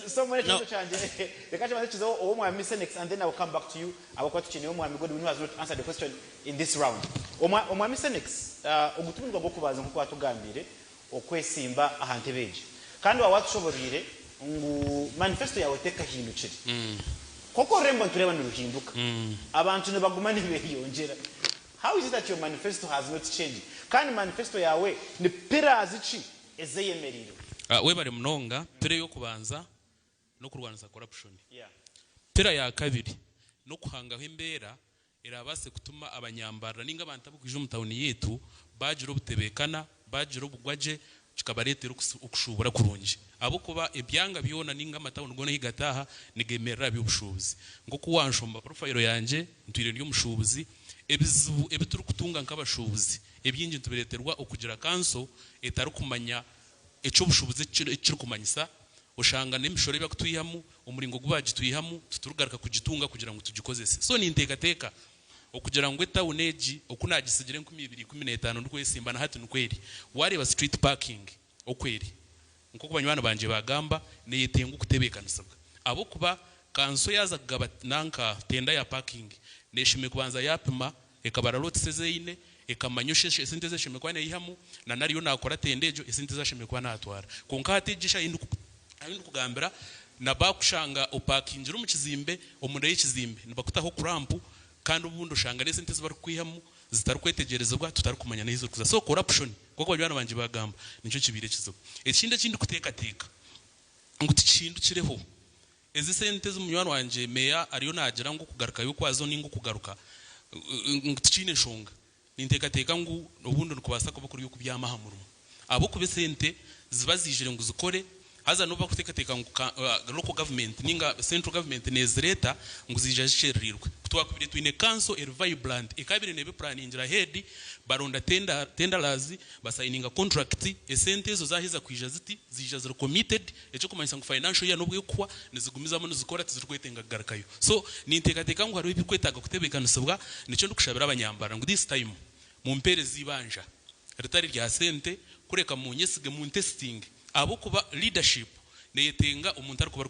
Speaker 9: so much no. The catch message is oh my next and then I will come back to you. I will question you mwami Godwin who has not answered the question in this round. Omwa next ogutumwa gwo kubaza nko atugambire okwesimba ahantebeje. Kandi wawatushoborire ngu manifesto yawe teka hindukire. Koko rembo tureba n'uruhinduka. Abantu ne bagumana ibeyongera. how is it that your manifesto has not changed kandi manifesto yawe ni pillars iki ezeyemerire
Speaker 10: webare mnonga pira yo kubanza no kurwaniza corruption
Speaker 9: yeah
Speaker 10: pira ya kabiri no kuhangaho imbera irabase kutuma abanyambara ninga abantu abukije umutawuni yetu bajiro butebekana bajiro bugwaje kikabaretera ukushubura kurungi abo kuba ebyanga byona ninga amatawuni gone higataha nigemerera by'ubushubuzi ngo kuwanshomba profile yanje ntwire ryo mushubuzi ebizibu ebituru kutunga nk'abashubuzi ebyinji tubireterwa okugira kanso etari kumanya eco bushubuzi cyo kumanyisa ushanga n'imishoro y'akutuyihamu umuringo gubaje tuyihamu tuturugaruka kugitunga kugira ngo tugikozese so ni intekateka okugira ngo etawuneji okunagisigire 2015 ndukwesimba na hati nukweri wareba street parking okweri nko kubanywana banje bagamba neyetenga kutebekanusabwa abo kuba kanso yazagaba nanka tenda ya parking neshime kubanza yapima ekabara lot sezeine ekamanyoshe esente zeshime kwa neyihamu na nariyo nakora tendejo esente zashime kwa natwara konka hategisha indu kugambira na bakushanga opakingira mu kizimbe omunde y'ikizimbe nibakutaho kurampu kandi ubundi ushanga n'esente zibari kwihamu zitari kwetegerezwa tutari kumanya n'izo kuza so corruption kuko bajwana banje bagamba nico kibire kizo ekindi kindi kutekateka ngo tikindu kireho ezi sente z'umunywana wanje meya ariyo nagira ngo kugaruka yo kwazo ningo kugaruka ngtikine shonga nintekateka ngo ubundi nkubasa kuba kuri yo kubyamahamuru abo kubesente ziba zijire ngo zikore haza no bakutekateka local government ninga central government nezreta ngo zija zisherirwe twakubire twine council vibrant ekabire nebe planning ra head baronda tenders basayininga contract esente zo zahiza kwija ziti zija ziri committed eco kumanyisa ngo financial year nobwe kwa nizigumizamo nizikora tizirikwetenga garakayo so nintekateka ngo hariho ibikwetaga kutebekanusabwa nico ndukushabira abanyambara ngo this time mu mpere zibanja ritari rya sente kureka mu nyesige mu testing abo kuba leadership neyetenga umuntu ari kuba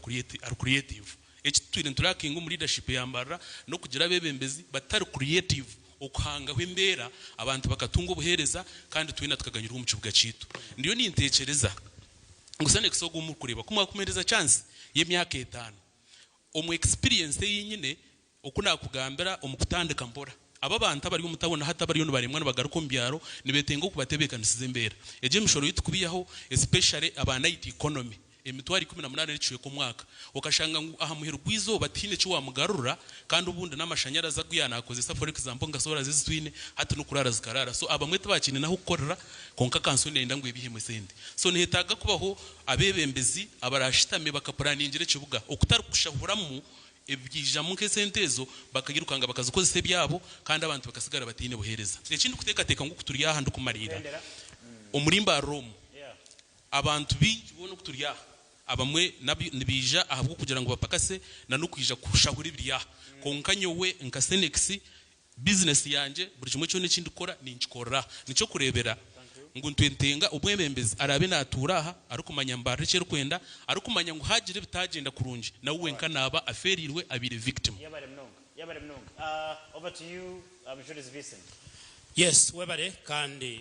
Speaker 10: creative ekitwire nturakinga mu leadership yambara no kugira bebembezi batari creative okuhanga hwembera abantu bakatunga ubuhereza kandi twina tukaganyira mu kibuga citu ndiyo nintekereza ngusane kisogo mu kureba kumwa kumereza chance y'emyaka 5 omu experience yinyine okuna kugambira omukutandika mbora aba bantu bari umutabona hata bari yo baremwa bagaruko mbyaro nibetenga kubatebekanisize mbera eje mishoro yitukubiyaho especially abana IT economy emitwari 18 riciwe ku mwaka ukashanga aha muhero gwizo batine cyo wamugarura kandi ubundi n'amashanyarazi aguyana akoze for example ngasora zizitwine hata no kurara zikarara so abamwete bakine naho ukorera konka kanso nenda ngo ibihemwe sende so nihetaga kubaho abebembezi abarashitame bakaplaningire kibuga okutari kushahuramu ebyija mu kesentezo bakagirukanga bakazikozese byabo kandi abantu bakasigara batine buhereza ekindi kutekateka ngo kuturiya ahandi kumarira umurimba Rome abantu bibona kuturiya abamwe nibija ahabwo kugira ngo bapakase na no kwija kushahura ibiriya konkanyowe nkasenexi business yanje buri kimwe cyo n'ikindi ukora ninchikora nico kurebera ngo ntwentenga ubwembembezi arabe naturaha ari kumanya mbare cyo kwenda ari kumanya ngo hagire bitagenda kurunje na uwenka naba aferirwe abiri victim
Speaker 9: yabare mnonga over to you Julius Vincent.
Speaker 8: Yes webare kandi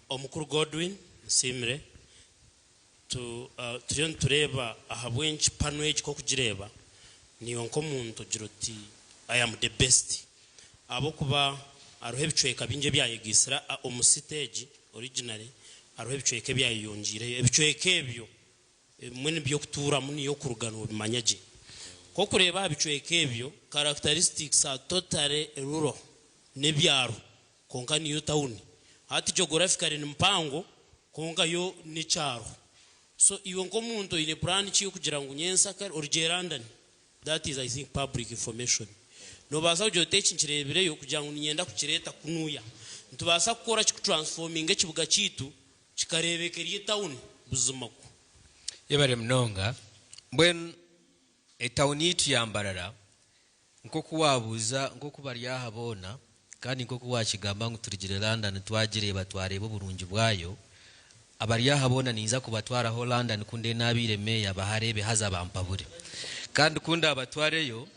Speaker 8: omukuru Godwin Simre turiyo tureba ahabwenchi panwage ko kugireba niyo nko muntu giroti I am the best abo kuba arohe bicweka binje byayegisira omustage originally arohe bicweke byayongire ebicweke ebyo mwene byo kutura muni yo kurugano bimanyaje ko kureba bicweke ebyo characteristics are totally rural nebyaro konka niyo town hati geographically ni mpango konka yo ni cyaro so iyo nko muntu ine plan cyo kugira ngo nyensa kar origerandani that is I think public information no basa ujyo tekinkirebire yo kugira ngo nyenda kukireta kunuya ntubasa gukora cyo transforming ekibuga citu kikarebekeriye town buzumako
Speaker 21: yabare mnonga bwen town yitu yambarara nko kuwabuza nko kubarya habona kandi nko kuwakigamba ngo turigire London twagireba twareba burungi bwayo abariya habona niza kubatwara Holland kunde nabire meya baharebe haza bampabure kandi kunda abatwareyo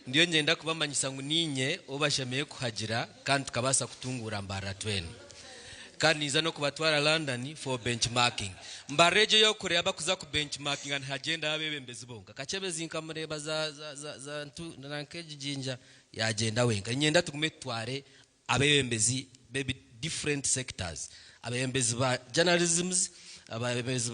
Speaker 21: ndiyo ngenda kubamanyisa ngo ninye obashemeye kuhagira kandi tukabasa kutungura mbara twene kandi niza no kubatwara London for benchmarking mbareje yo kureba kuza ku benchmarking and hagenda abebembezi bonga kachebezi inkamureba za ntu nankeje jinja yagenda wenga nyenda tugume tware abembezi baby different sectors abembezi ba journalisms abembezi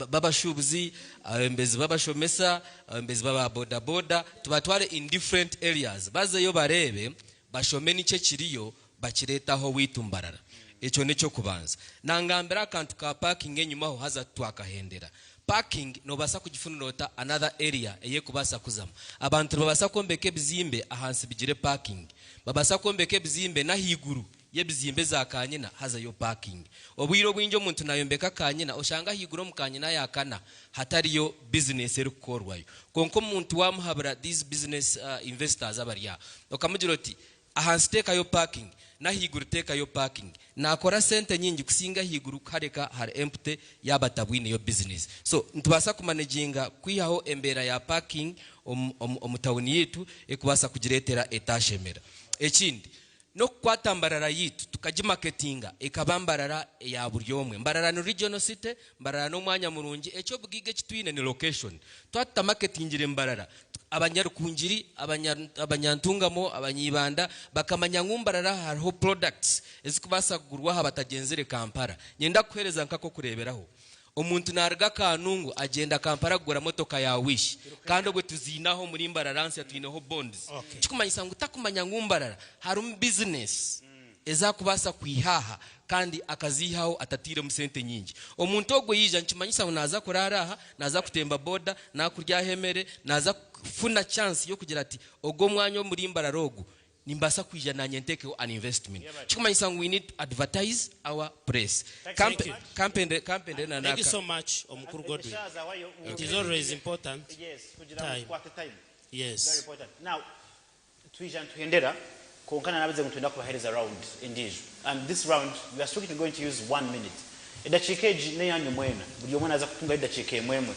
Speaker 21: babashubuzi abembezi babashomesa abembezi baba boda boda tubatware in different areas bazeyo barebe bashome nice kiriyo bakiretaho witumbarara echo necho kubanza nangambera akantu ka parking enyuma ho haza twakahendera parking no basa kugifunirota another area eye kubasa kuzama abantu babasa kombeke bizimbe ahansi bigire parking babasa kombeke bizimbe na higuru yebizimbe za kanyina haza yo parking obwiro bwinjo muntu nayombeka kanyina oshanga higuro mukanyina yakana hatariyo business erukorwayo konko muntu wamuhabara these business investors abariya okamujiroti ahansi teka yo parking na higuru teka yo parking na akora sente nyingi kusinga higuru kareka har empty yabatabwine yo business so ntubasa kumanaginga kwihaho embera ya parking omutawuni yetu ekubasa kugiretera etashemera ekindi no kwatambarara yitu tukajimarketinga ekabambarara ya buryomwe mbarara no regional city mbarara no mwanya murungi echo bugige kitwine ni location twata marketingire mbarara abanyarukunjiri abanyantungamo abanyibanda bakamanya ngumbarara hariho products ezikubasa kugurwa habatagenzere Kampala nyenda kuhereza nkako kureberaho omuntu narga kanungu agenda Kampala kugura motoka ya wish kandi obwe tuzinaho muri mbararanse yatwineho bonds kikumanyisa ngo takumanya ngumbarara hari business eza kubasa kwihaha kandi akazihaho atatire mu sente nyingi omuntu ogwe yija nkimanyisa ngo naza kuraraha naza kutemba boda nakurya hemere naza funa chance yo kugira ati ogo mwanyo muri mbararogo nimbasa kwijana nanye nteke an investment chikumanyisa ngo we need advertise our press campaign na
Speaker 8: thank you so much omukuru Godwin it is always important
Speaker 9: time
Speaker 8: yes
Speaker 9: very important now twijana tuhendera konkana nabize mutunda kubahereza round indeed and this round we are strictly going to use 1 minute edachikeji ne yanyu mwena buri omwana aza kutunga edachike mwemwe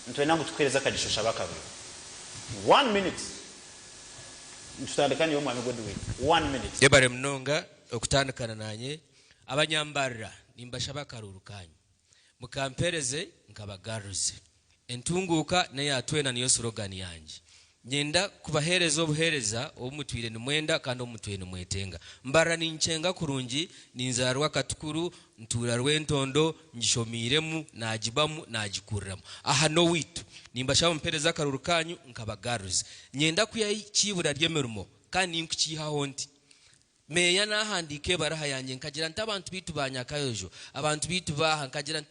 Speaker 9: ntwena ngo tukereza kajishosha bakabiri 1 minute tutandikana yo mwami Godwin 1 minute
Speaker 21: yebare mnonga okutandikana nanye abanyambarra nimbasha bakaruru kanyu mukampereze nkabagaruze entunguka ne yatwena niyo slogan yanje nyenda kubahereza obuhereza omutwire ni mwenda kandi omutwire ni mwetenga mbara ninchenga kurungi ninzarwa katukuru ntura rwentondo njishomiremu najibamu najikurramu aha no witu nimbasha mpereza karuru kanyu nkabagaruze nyenda kuyakibura ryemerumo kandi nkukihaho nti meya nahandike baraha yanjye nkagira ntabantu bitu banyakayojo abantu bitu baha nkagira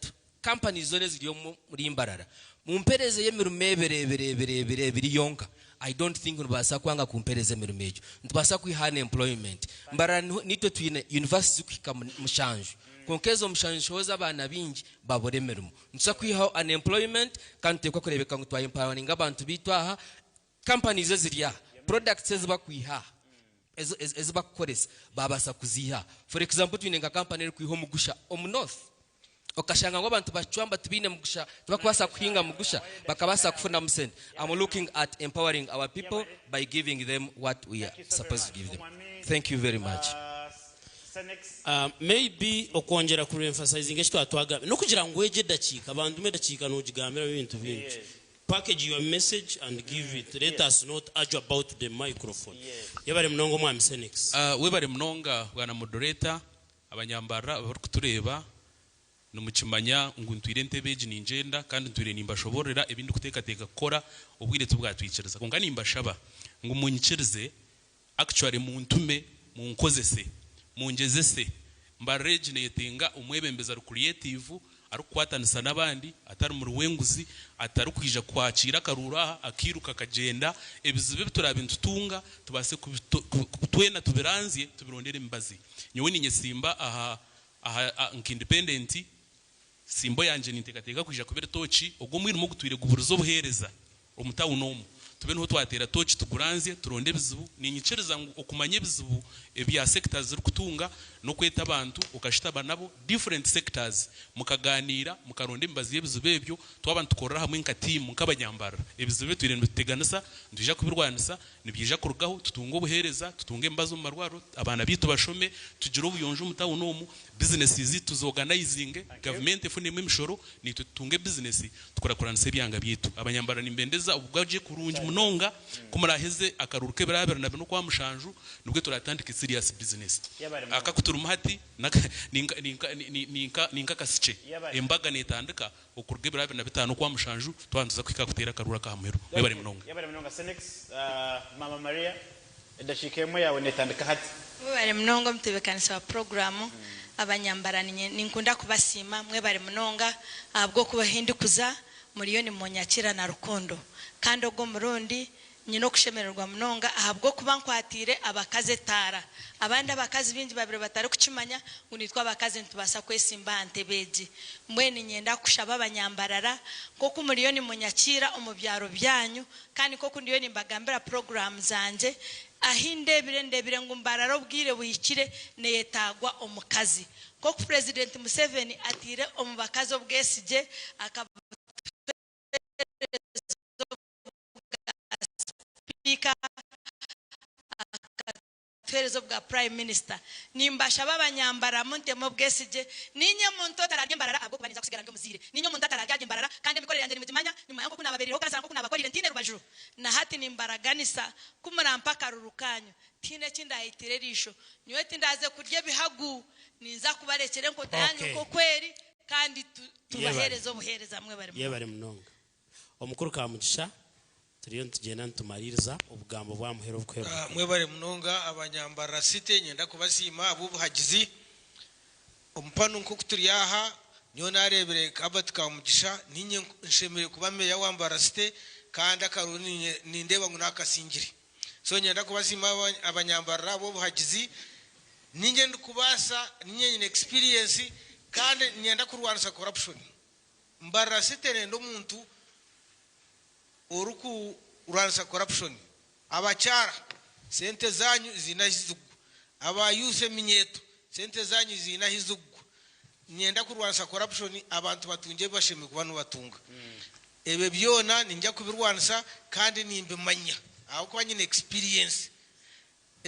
Speaker 21: companies zone ziriyo muri imbarara mumpereze yemerumeberebereberebere biri yonka I don't think nubasa kwanga kumpereze merumejo ntubasa kwihana employment mbara nito twine university kwika mushanju konkezo mushanshoza abana bingi babore merumo ntsa kwihaho unemployment kandi tekwa kurebeka ngo twaye empowering abantu bitwaha companies ziriya products ezibakwiha ezibakukoresa babasa kuziha for example twine nga company eri kwiho mugusha north okashanga ngo abantu bacwamba tubine mugusha tubakubasa kuhinga mugusha bakabasa kufuna musende I'm looking at empowering our people by giving them what we are supposed to give them. Thank you very much.
Speaker 8: Maybe okongera ku emphasizing ekyo atwaga no kugira ngo eje dachika abantu medachika no jigambira ibintu bingi package your message and give it let us not argue about the microphone yebare mnongo mwami Senex
Speaker 10: webare mnonga bwana moderator abanyambara bari kutureba numukimanya ngo ntwire ntebeje ninjenda kandi ntwire nimbashoborera ibindi kutekateka kora ubwire tubwatwicereza konga nimbashaba ngo munyikirize actually muntume munkozese mungezese mbareje netenga umwebembeza creative ari kwatanisa nabandi atari mu ruwenguzi atari kwija kwakira karura akiruka kagenda ebizibe turabintu tunga tubase twena tubiranzie tubirondere imbazi nyewe ninye simba aha independent simbo yanje nintekateka kwija kubera tochi ubwo mwirimo gutwire guburuzo buhereza omutawu nomu tube no twatera tochi tuguranze turonde bizibu ninyicereza ngo okumanye bizibu ebya sectors ziri kutunga no kweta abantu ukashitaba nabo different sectors mukaganira mukaronde imbazi yebizibu ebyo twabantu korora hamwe nka team nk'abanyambara ebizibu twirende tuteganisa ndija kubirwanisa nibyija kurugaho tutunga obuhereza tutunga imbazo mu marwaro abana bitu bashome tugira ubuyonje umutawu nomu business izi tuzoganizing government ifunemo imishoro nitutunge business tukora kuranse byanga byitu abanyambara nimbendeza ubwaje kurungi munonga kumuraheze akaruruke birabera na bino kwa mushanju nubwo turatandika serious business akakuturuma hati ninka kasice embaga netandika okurge birabera na bitano kwa mushanju twanduza kwika kutera karura ka muhero mwebare munonga
Speaker 9: Senex Mama Maria edashikemo yawe netandika hati
Speaker 1: mwebare munonga mutebekanisa program abanyambara ninkunda kubasima mwebare munonga abwo kubahindikuza muri Munyakira na Rukondo kandi ogwo murundi nyino kushemererwa munonga ahabwo kuba nkwatire abakaze tara abandi abakazi bingi babire batari kukimanya unitwa abakazi ntubasa kwesimba antebeji mwene nyenda kushaba abanyambarara koko muri Munyakira umubyaro byanyu kandi koko ndiyo nimbagambira program zanje ndebire ngumbararo bwire buyikire neyetagwa omukazi koko President Museveni atire omubakazi obwesije akaba speaker ferezo bwa prime minister nimbasha babanyambara muntemo bwesije ninye muntu ataragimbarara abwo kubaniza kusigara ngo muzire ninye muntu ataragimbarara kandi bikorera yanjye nimuzimanya nyuma yango kuna babiri hokaza ngo kuna bakorire ntine rubajuru na hati nimbaraganisa kumurampa karurukanyo tine kindahitire risho niwe tindaze kurya bihagu ninza kubarekere ngo tayanyu ko kweri kandi tubaherezo buhereza mwe
Speaker 8: bari munonga omukuru kamugisha turiyo tugenda ntumaririza ubugambo bwa muhero bw'kwera
Speaker 11: mwe bari munonga abanyambara site nyenda kubasima abubuhagizi umpano nko kuturiyaha nyo narebere kabati kamugisha ninye nshemere kuba meya wambara site kandi akaruni nindeba ngo nakasingire so nyenda kubasima abanyambara abubuhagizi ninye ndikubasa ninye experience kandi nyenda kurwanisa corruption mbara site nendo muntu oruku uransa corruption abachara sente zanyu zinahizugu abayuse minyeto sente zanyu zinahizugu nyenda kurwansa corruption abantu batunje basheme kubanu batunga ebe byona ninjya kubirwansa kandi nimbe manya aho kwa nyine experience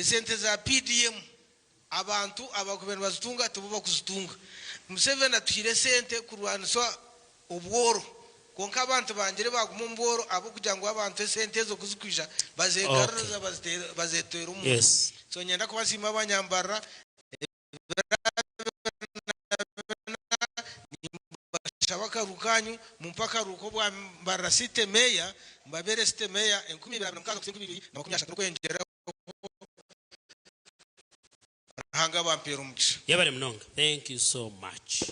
Speaker 11: sente za PDM abantu abakubena bazitunga tububa kuzitunga Museveni atwire sente kurwansa ubworo konka abantu bangire baguma mboro abo kugira ngo abantu sente zo kuzikwisha bazegaruza bazetera umuntu
Speaker 8: yes
Speaker 11: so nyenda kubasima abanyambara bashaka rukanyu mumpaka ruko bwa mbara site meya mbabere site meya 2022 kwengera hanga bampera umugisha
Speaker 8: yabare munonga thank you so much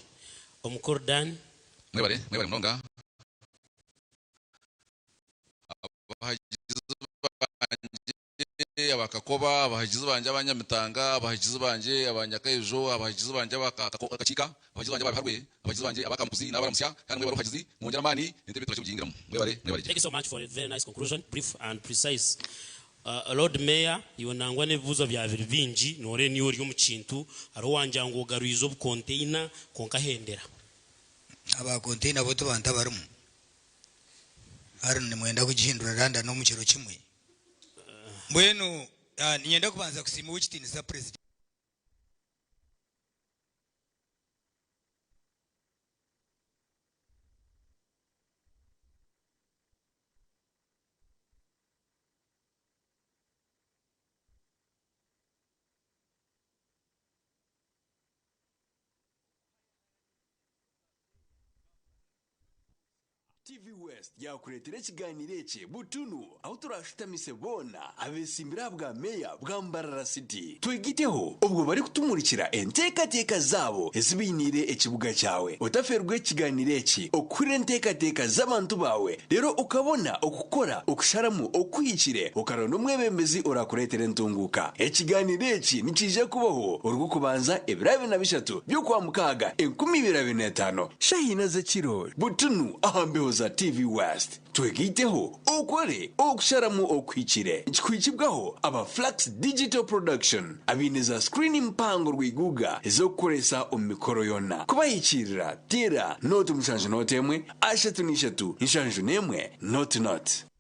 Speaker 8: omukuru Dan
Speaker 18: mwebare munonga abakakoba abahagizi banje abanyamitanga abahagizi banje abanyakayejo abahagizi banje abakakika abahagizi banje abaharwe abahagizi banje abakampuzi n'abaramusya kandi mwe baruhagizi mwongera mani ndebe turacubingiramo mwebare
Speaker 8: thank you so much for a very nice conclusion brief and precise Lord Mayor yonangwa nevuzo bya bingi nore niyo ryo mu kintu aro wanjango garuizo bu container konka hendera
Speaker 12: aba container boto banta barumu arne mwenda kugihindura randa no mu kiro kimwe mbwenu nyenda kubanza kusima wikitini za president
Speaker 3: TV West yakuretera ikiganiro ece butunu aho turashitamise bona abesimbira bwa meya bwa Mbarara City twigiteho ubwo bari kutumurikira entekateka zabo ezibinire ekibuga cyawe utaferwe ikiganiro eci okure entekateka z'abantu bawe rero ukabona okukora okusharamu okwikire ukarona umwebembezi urakuretera entunguka ikiganiro eci nikije kubaho urwo kubanza ibirabe na bishatu byo kwa mukaga 2025 shahina zekiro butunu ahambeho za TV West twegiteho okore okusharamu okwikire ikikwikibwaho aba Flax Digital Production abineza screen impango rwiguga ezokoresa omikoro yona kubayikirira tera note mushanje notemwe ashatu nishatu inshanju nemwe not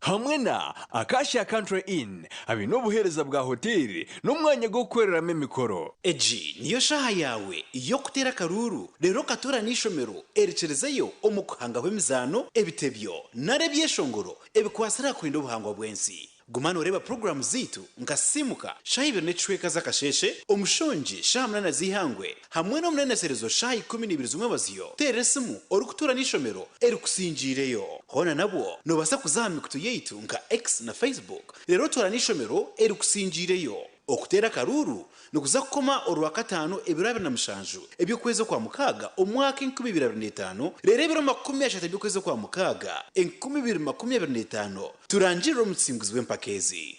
Speaker 3: hamwe na Acacia Country Inn abino buhereza bwa hoteli n'umwanya go kwereramo imikoro
Speaker 17: eji niyo shaha yawe iyo kutera karuru rero katura nishomero erekerezayo omukuhanga w'emizano ebitebyo narebye byeshongoro ebikwasira kurinda ubuhangwa bwensi gumana ureba program zitu ngasimuka shahibere necweka zakasheshe omushonji shahamna zihangwe hamwe no muneneserezo shayi 12 zumwe baziyo teresimu orukutura nishomero erikusinjireyo hona nabwo no basa kuzami kutuyeyitu nga X na Facebook rero tora nishomero erikusinjireyo okutera karuru nukuza kukoma orwa katano ebiro 27 ebyo kwezi kwa mukaga omwaka 2025 rero ebiro 30 ebyo kwezi kwa mukaga 2025 turanjira omutsinguzi w'empakezi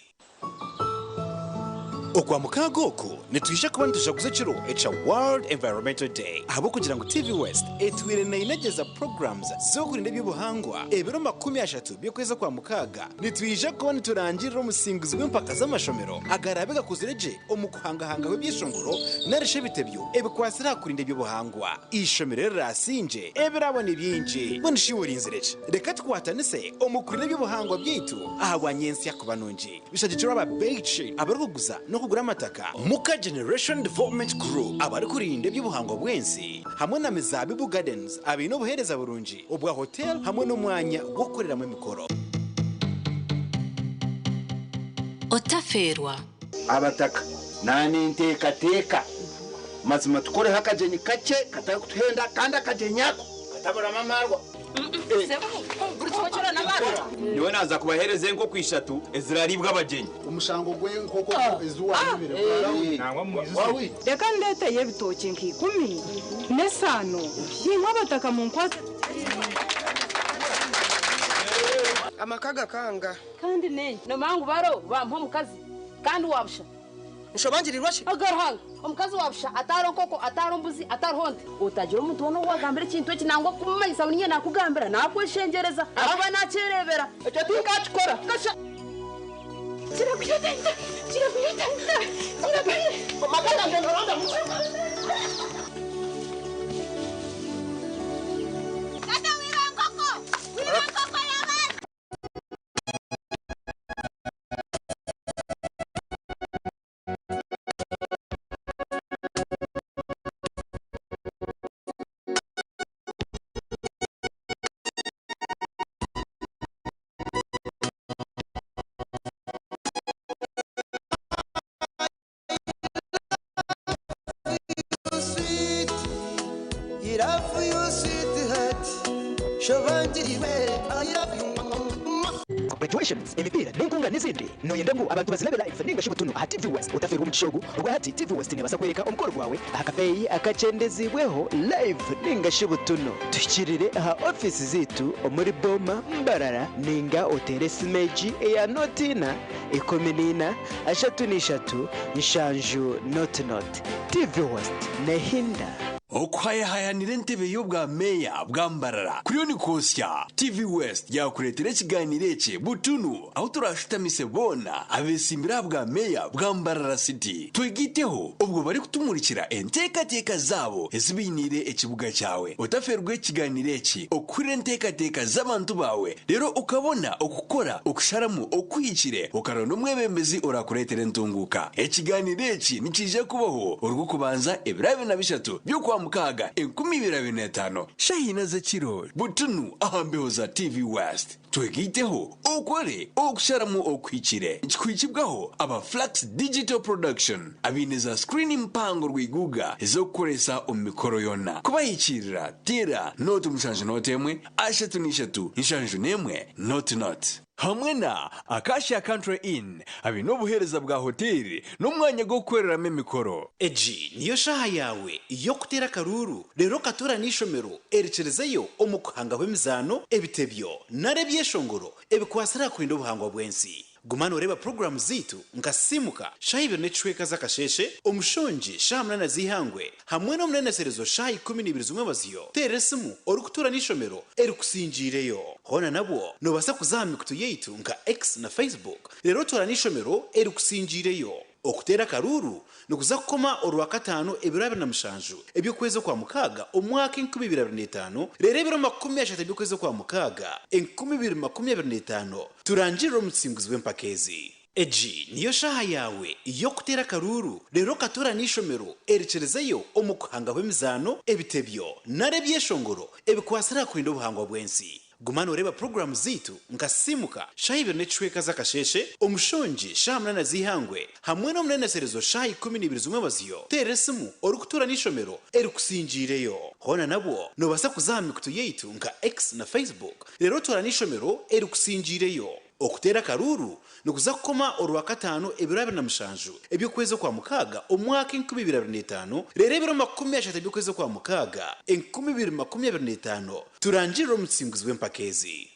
Speaker 17: okwa mukaga oku nitwisha kuba nitujaguza kiro echa World Environmental Day ahabo kugira ngo TV West etwire na inageza programs zo kurinda by'ubuhangwa ebiro 30 byo kweza kwa mukaga nitwisha kuba niturangira umusinguzi w'empaka z'amashomero agarabega kuzireje omukuhangahanga w'ibyishongoro narishe bitebyo ebikwasira kurinda by'ubuhangwa ishomero rasinje ebirabona byinji bonishiwori inzireje reka twatanise omukurinde by'ubuhangwa byitu ahagwanyensi yakubanonje bishagiciro aba beach abaruguza no kugura amataka muka Generation Development Group abari kurinda by'ubuhangwa bwensi hamwe na Mizabibu Gardens abino buhereza burunji obwa hotel hamwe n'umwanya wo gukoreramo imikoro
Speaker 4: otaferwa
Speaker 19: abataka nani ntekateka mazima tukore hakajenyi kake katari kutuhenda kandi akajenyako katabura mamarwa
Speaker 2: niwe naza kubahereze nko kwishatu eziraribwa abagenyi
Speaker 22: umushango gwe nkoko ezuwa nimire
Speaker 2: nangwa muzi
Speaker 23: reka ndete yebitoki nk'ikumi n'esano y'inkabataka mu nkwata
Speaker 24: amakaga kanga
Speaker 23: kandi ne no mangu baro bampa mukazi kandi wabusha
Speaker 24: nshobangirirwa shi
Speaker 23: agarhanga omukazi wabusha ataro nkoko ataro mbuzi ataro honde utagira umuntu wono wagambira ikintu kinangwa kumanyisa bunye nakugambira nakweshengereza aba nacerebera ecyo tinkacikora kasha kirakuyotenda omakaga ngendoronda
Speaker 25: Congratulations, imipira n'inkunga n'izindi noyenda ngo abantu bazirabe live ninga shibutuno aha TV West utafera umugishogo rwa hati TV West nibasa kwereka umukoro gwawe akapeyi akacendezibweho live ninga shibutuno tukirire aha office zitu muri Boma Mbarara ninga otere simeji ya notina ikominina ashatu nishatu nshanju not TV West nehinda
Speaker 3: okwayahayanire ntebe yo bwa meya bwambarara kuriyo ni kosya TV West yakuretera ikiganiro ece butunu aho turashitamise bona abesimbira bwa meya bwambarara city twegiteho ubwo bari kutumurikira entekateka zabo ezibinire ekibuga cyawe utaferwe ikiganiro eci okure entekateka z'abantu bawe rero ukabona okukora okusharamu okwikire ukaronda umwebembezi urakuretera ntunguka ikiganiro eci nikije kubaho urwo kubanza ebirabe na bishatu byo kwa mukaga 2025 shahina zekiro butunu ahambeho za TV West twegiteho okore okusharamu okwikire ikikwikibwaho aba Flax Digital Production abineza screen mpango rwiguga zo kukoresa omikoro yona kubayikirira tera note mushanje notemwe ashatu nishatu inshanju nemwe not hamwe na Acacia Country Inn abino buhereza bwa hoteli n'umwanya go kwereramo imikoro
Speaker 17: eji niyo shaha yawe iyo kutera karuru rero katura nishomero erekerezayo omukuhanga w'emizano ebitebyo narebye shongoro ebikwasira kurinda ubuhangwa bwensi gumana ureba program zitu ngasimuka shahibere necweka zakasheshe omushonji shahamna zihangwe hamwe no muneneserezo shayi 12 zumwe baziyo teresimu orukutura nishomero erikusinjireyo hona nabwo no basa kuzami kutuyeyitu nga X na Facebook rero tora nishomero erikusinjireyo okutera karuru nukuza kukoma orwa katano ebiro 27 ebyo kwezi kwa mukaga omwaka 2025 rero ebiro 30 ebyo kwezi kwa mukaga 2025 turanjira omutsinguzi w'empakezi eji niyo shaha yawe iyo kutera karuru rero katura nishomero erekerezayo omukuhanga w'emizano ebitebyo narebye shongoro ebikwasira kurinda ubuhangwa bwensi gumana ureba program zitu ngasimuka shahi bernechweka zakasheshe umushonji shamana zihangwe hamwe no muneneserezo shahi 12 zumwe baziyo teresimu orukutura nishomero erikusinjireyo hona nabo no basa kuzamikutu yeitu nga X na Facebook rero tora nishomero erikusinjireyo okutera karuru nukuza kukoma orwa katano ebiro 27 ebyo kwezi kwa mukaga omwaka 2025 rero ebiro 30 ebyo kwezi kwa mukaga 2025 turanjira omutsinguzi w'empakezi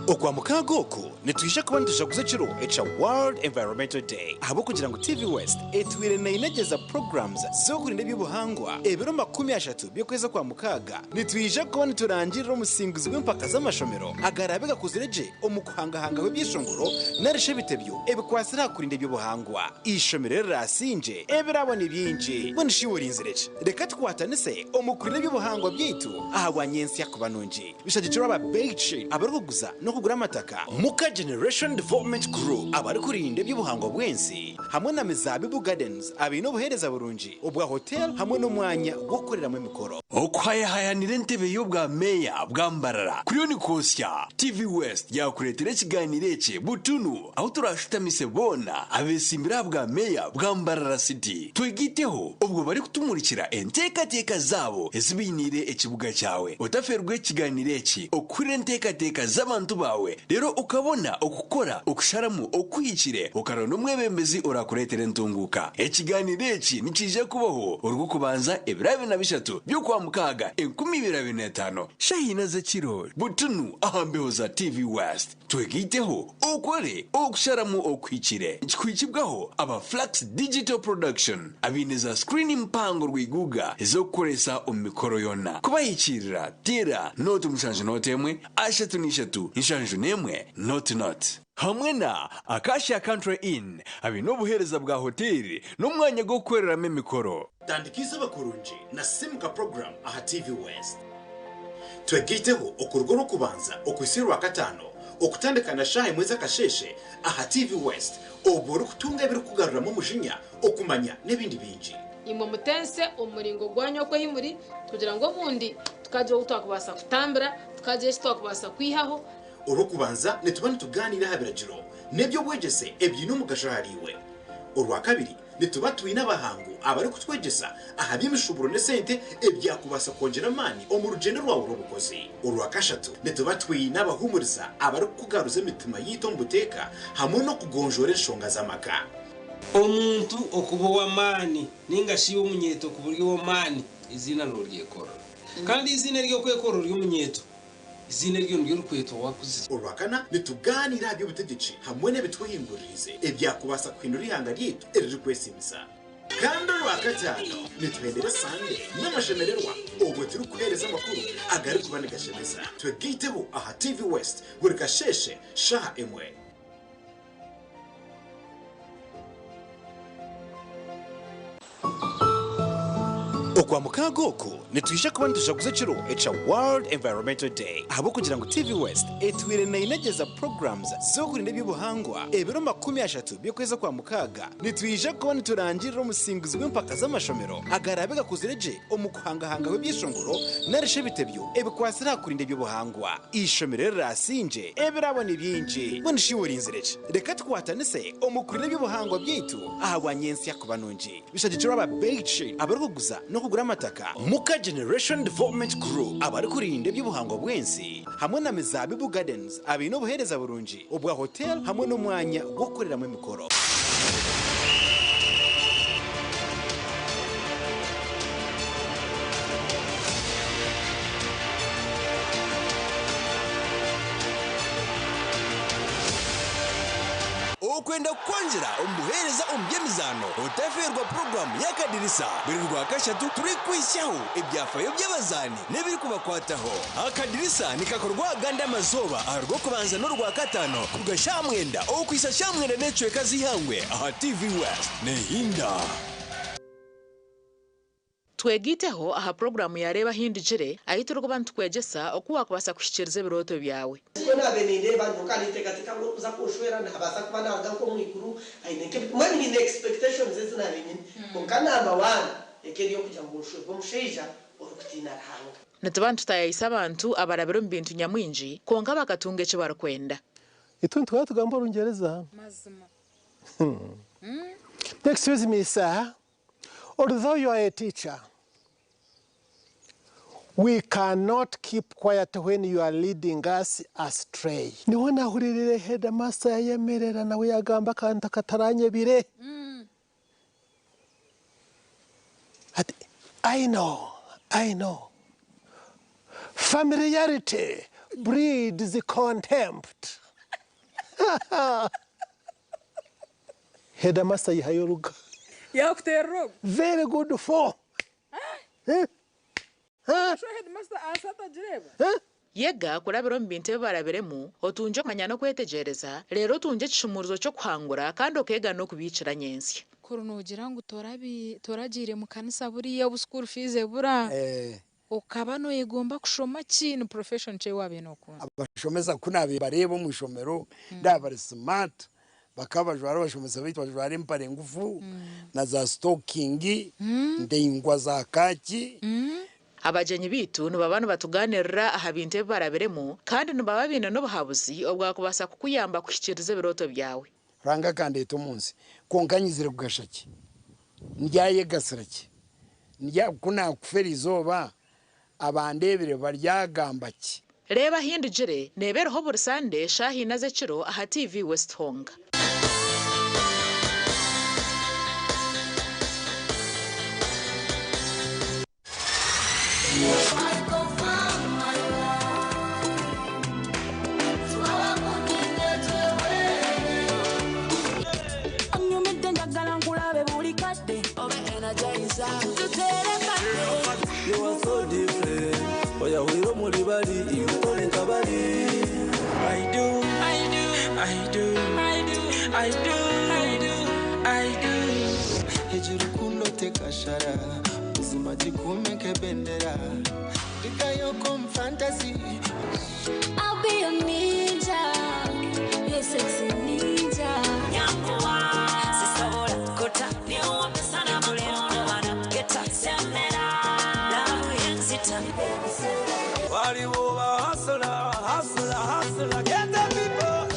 Speaker 17: okwa mukaga oku nitwisha kuba nitujaguza kiro echa World Environmental Day abo kugira ngo TV West etwire na inageza programs zo kurinda by'ubuhangwa ebiro 30 byo kweza kwa mukaga nitwisha kuba niturangira umusinguzi w'empaka z'amashomero agarabega kuzireje omukuhangahanga w'ibyishongoro narishe bitebyo ebikwasira kurinda by'ubuhangwa ishomero rasinje ebirabona ibyinje bonishiwori inzireje reka twatanise omukurinde by'ubuhangwa byitu ahagwanyensi yakubanonje bishagiciro aba beach abaruguza no kugura amataka muka Generation Development Group abari kurinde by'ubuhangwa bwensi hamwe na Mizabibu Gardens abino buhereza burunji ubwa hotel hamwe n'umwanya wo gukoreramo imikoro okwayahayanire ntebe yo bwa meya bwambarara kuri ni kosya TV West yakuretera ikiganiro ece butunu aho turashitamise bona abesimbira bwa meya bwambarara city twegiteho ubwo bari kutumurikira entekateka zabo ezibinire ekibuga cyawe utaferwe ikiganiro eci okuri entekateka z'abantu bawe rero ukabona okukora okusharamu okwikire ukarona umwebembezi urakuretera ntunguka ikiganiro eci nikije kubaho urwo kubanza ebirabe na bishatu byo kwa mukaga 2025 shahina za kiro butunu ahambeho za TV West twegiteho okore okusharamu okwikire ikikwikibwaho aba Flax Digital Production abineza screen impango rwiguga zo gukoresa omikoro yona kubayikirira tera note umushanje notemwe ashatu nishatu inshanjo nemwe not hamwe na Acacia Country Inn abino buhereza bwa hoteli n'umwanya go gukoreramo imikoro tandikisa bakurunji na simuka program aha TV West twegiteho okurgo ro kubanza okwisirwa katano okutandikana shahi mweza kasheshe aha TV West oboro kutunga ibiri kugaruramo umujinya okumanya n'ibindi binji
Speaker 23: imwe mutense umuringo gwanyo ko himuri kugira ngo bundi tukaje utakubasa kutambira tukaje twakubasa kwihaho
Speaker 17: urukubanza nitubane tuganira habiragiro nebyo bwegese ebyino mugashahariwe urwa kabiri nitubatuye n'abahangu abari kutwegesa ahabyimishuburo ne sente ebyakubasa kongera mani omurugendo rwawe urubukozi urwa kashatu nitubatuye n'abahumuriza abari kugaruza imitima yito mbuteka hamwe no kugonjora inshonga z'amaka
Speaker 5: omuntu okubo wa mani ningashiyo umunyeto ku buryo wa mani izina n'uryekora kandi izina ryo kwekora ry'umunyeto izina ryo n'urukweto wakuze
Speaker 17: urwakana nituganira byo butegeci hamwe n'ebitwihingurize ebyakubasa kwindura ihanga ryitu erije kwesimisa kandi urwakatano nitubendera sande n'amashemererwa ubwo turi kuhereza amakuru agari kubanigashemeza twegiteho aha TV West buri kasheshe shaha emwe okwa mukagoku nitwisha kuba nitujaguza kiro echa World Environmental Day abo kugira ngo TV West etwire na inageza programs zo kurinda by'ubuhangwa ebiro 30 byo kweza kwa mukaga nitwisha kuba niturangira umusinguzi w'empaka z'amashomero agarabega kuzireje omukuhangahanga w'ibyishongoro narishe bitebyo ebikwasira kurinda by'ubuhangwa ishomero rasinje ebirabona ibyinje bonishiwori inzireje reka twatanise omukurinde by'ubuhangwa byitu ahagwanyensi yakubanonje bishagiciro aba beach abaruguza no kugura amataka muka Generation Development Group abari kurinde by'ubuhangwa bwensi hamwe na Mizabibu Gardens abino buhereza burunji ubwa hotel hamwe n'umwanya wo gukoreramo imikoro
Speaker 3: okwenda kwanjira umuhereza umbyemizano utaferwa program yakadirisa biri rwa kashatu turi kwishaho ibyafayo by'abazani nebiri kubakwataho akadirisa nikakorwa ganda amazoba arwo kubanza no rwa katano kugashamwenda okwisa shamwenda necwe kazihangwe aha TV West nehinda
Speaker 6: twegiteho aha programu yareba hindijire ahitiro ko bantu kwegesa okuwa kubasa kushikiriza biroto byawe
Speaker 7: nabeninde bantu kandi tekatika ngo kuza kushwera ntabasa kuba naga ko mwikuru ayineke mwani ni expectations ezina binini ko kana aba wana ekeri yo kujya ngo ushwe bomusheja orukutina hanga
Speaker 6: nituba ntutayayisa abantu abarabiro mu bintu nyamwingi konka bakatunga eki barikwenda.
Speaker 13: Itu ntitwaba tugamba Olungereza. Excuse me, sir. Although you are a teacher, we cannot keep quiet when you are leading us astray. Niho nahurire headmaster yayemerera nawe yagamba kanta kataranyebire. I know. Familiarity breeds contempt. Headmaster yihayoruga.
Speaker 14: Yakutero.
Speaker 13: Very good for.
Speaker 14: Headmaster asata jireba.
Speaker 6: Yega kurabiro mu bintu barabiremu otunje kwanya no kwetegereza rero tunje kishumuruzo cyo kwangura kandi okega no kubicira nyensi.
Speaker 14: Kurunogira ngo toragire mu kanisa buriya bu school fees bura. Ukaba no yegomba kushoma kintu profession cye wabe no kunza.
Speaker 15: Abashomeza kunabe barebo mu shomero ndabari smart bakabajwara bashomeza bitwa bajwara impare ngufu na za stocking ndengwa za kaki.
Speaker 6: Abajenyi bitu nuba bantu batuganirira aha bintu barabiremu kandi nuba babina no buhabuzi obwakubasa kukuyamba kushikiriza biroto byawe.
Speaker 15: Ranga kandi etumunsi konkanyizire kugashaki ndyaye gasiraki ndya kuna kufera izoba abandebire baryagamba ki.
Speaker 6: Reba hindujire nebereho buri Sunday shahi naze kiro aha TV West Honga.
Speaker 16: You are so different. Oya wiro muri bari ikore kabari. I do. Hejuru kuno tekashara. Uzima jikumeke bendera. Bikayo kom fantasy.
Speaker 20: I'll be a ninja. You're sexy ninja. Nyamwa. Sisabora kota. Niwa pesana kuleno wana. Geta semera.
Speaker 16: Hustler, get the people.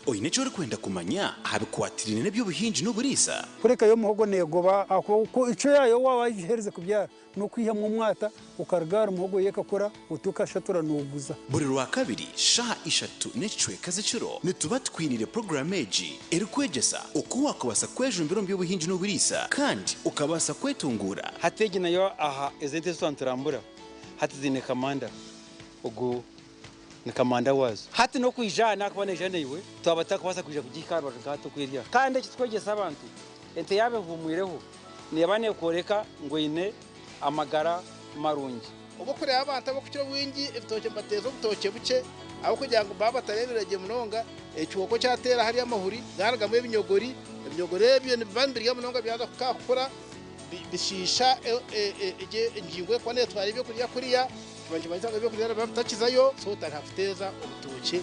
Speaker 17: Oyine cyo kwenda kumanya habikwatirine nebyo buhinji no burisa.
Speaker 13: Kureka yo muhogo negoba ako ico yayo wabayihereze kubyara no kwihamwa umwata ukargara muhogo yekakora utukashatura nuguza.
Speaker 17: Buri rwa kabiri sha ishatu n'icwe kaziciro nituba twinire programmeji erikwegesa okuwa kubasa kwejumbiro mbyo buhinji no burisa kandi ukabasa kwetungura.
Speaker 26: Hatege nayo aha ezente santrambura hatizine kamanda ogo ni kamanda wazo hati no kwijana kubane jane iwe twabata kubasa kuja kugikarwa gato kwirya kandi kitwegesa abantu ente yabe vumuireho niyabane koreka ngo ine amagara marungi
Speaker 27: ubo kure abantu abo kucyo wingi ifitoke mbatezo butoke buke aho kugira ngo baba tarebirage munonga ecyuko cyatera hari amahuri garagamwe ibinyogori byo nibandiriye munonga byaza kukakura bishisha ingingo kwa ne twari byo kurya kuriya banje banzaga byo kurya batakizayo so tarafuteza ubutoke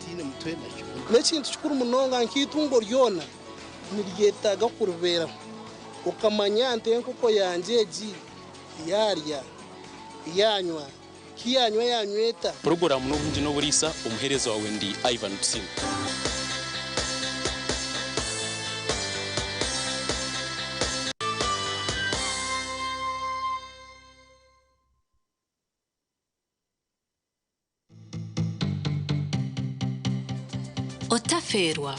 Speaker 27: tine mutwe nacyo n'ekintu cyukuru munonga nkitungo ryona niriyetaga kurubera ukamanya ntenko ko yanje ji yarya yanywa kiyanywa yanyweta
Speaker 28: program no bunji no burisa umuherezo wawe ndi Ivan Tsim.
Speaker 20: Otaferwa.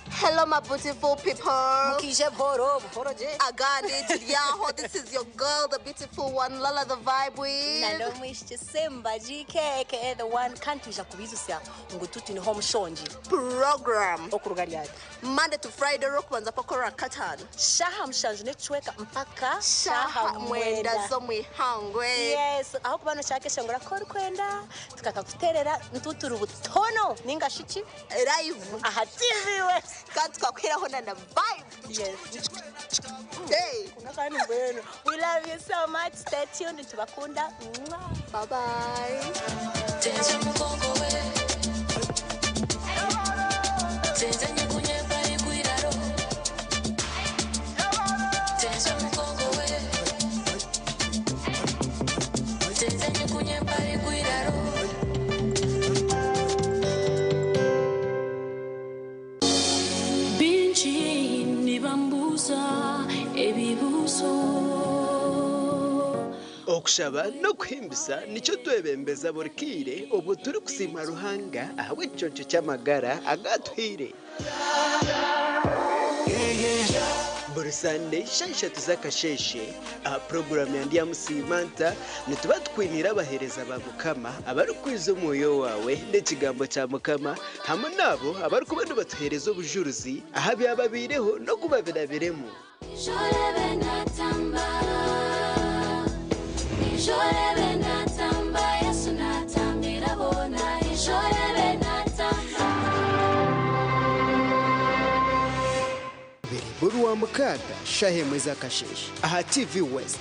Speaker 29: Hello, my beautiful people.
Speaker 20: Mukije bhoro je.
Speaker 29: Agandi Yaho, this is your girl, the beautiful one, Lala the Vibe with.
Speaker 20: Nalomishye Semba GK, the one kantuja kubizusya ngo tuti ni home shonji.
Speaker 29: Program.
Speaker 20: Okurugari yake.
Speaker 29: Monday to Friday rokubanza pakora katano.
Speaker 20: Shaha mshanje nechweka mpaka
Speaker 29: shaha mwenda zo mwihangwe.
Speaker 20: Yes, aho kubano chake shongora kori kwenda tukakakuterera ntuturu butono ninga shiki
Speaker 29: live
Speaker 20: aha TV we
Speaker 29: kandi twakwiraho na vibe.
Speaker 20: Yes.
Speaker 29: Hey,
Speaker 20: ngakani mbeno. We love you so much. Stay tuned to Bakunda.
Speaker 29: Bye bye.
Speaker 20: Tenza mkongo we. Tenza nyakunye bari kuiraro. Tenza mkongo
Speaker 25: okushaba no kuhimbisa nicyo twebembeza burikire ubu turi kusima ruhanga ahawe icyonco cy'amagara agatwire buri Sunday eshatu z'akasheshe aha porogaramu yandi ya Musimanta nituba twinira abahereza ba Mukama abari kwiza umwoyo wawe n'ikigambo cya Mukama hamwe nabo abari kubona batuhereza ubujuruzi aha byababireho no kubabirabiremo buri wa mukaga shahemwe z'akasheshe aha TV West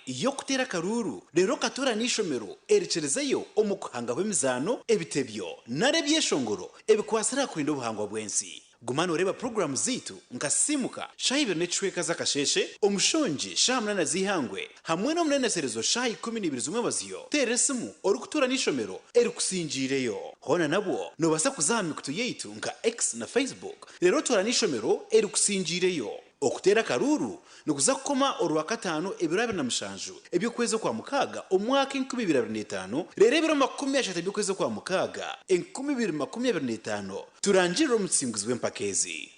Speaker 17: iyo kutera karuru rero katura n'ishomero erekerezayo omukuhanga w'emizano ebitebyo narebye shongoro ebikwasira kurinda ubuhangwa bwensi gumana ureba program zitu nkasimuka shahibere necweka z'akasheshe omushonji shahamna zihangwe hamwe no muneneserezo shahi 12 zumwe baziyo teresimu orukutura n'ishomero erikusinjireyo hona nabo no basa kuzami kutu yetu nka X na Facebook rero tura n'ishomero erikusinjireyo okutera karuru nukuza kukoma oruwa katano ebiro 27 ebyo kwezi kwa mukaga omwaka 2025 rero ebiro 30 ebyo kwezi kwa mukaga 2025 turangirira omutsinguzi w'empakezi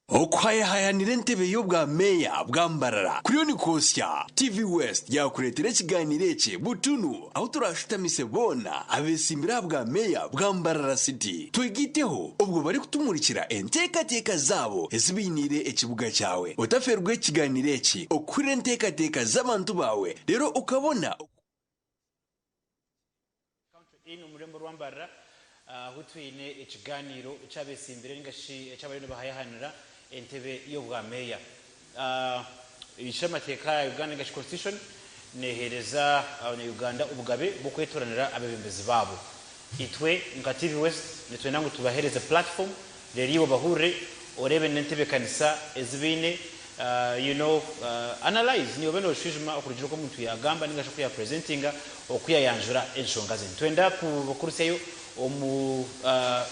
Speaker 3: okwayahayanira entebe y'obwa meya bwambarara kuriyo ni kosya TV West yakuretera ikiganiro eki butunu aho turashitamise bona abesimbira bwa meya bwambarara city twigiteho ubwo bari kutumurikira entekateka zabo ezibinire ekibuga cyawe utaferwe ikiganiro eki okuri entekateka z'abantu bawe rero ukabona
Speaker 1: ino murembo rwambarara hutwine ikiganiro cyabesimbire ngashi cy'abarino bahayahanira entebe y'obwa meya ishamateka ya Uganda ngashi constitution nehereza abanya-Uganda ubugabe bwo kwetoranira abebembezi babo itwe nka TV West nitwe nangu tubahereza platform rero bahure orebe n'entebe kanisa ezibine analyze niyo beno shijima okurujira ko muntu yagamba ningasho kuya presentinga okuyayanjura enshonga zen twenda kubukuruseyo omu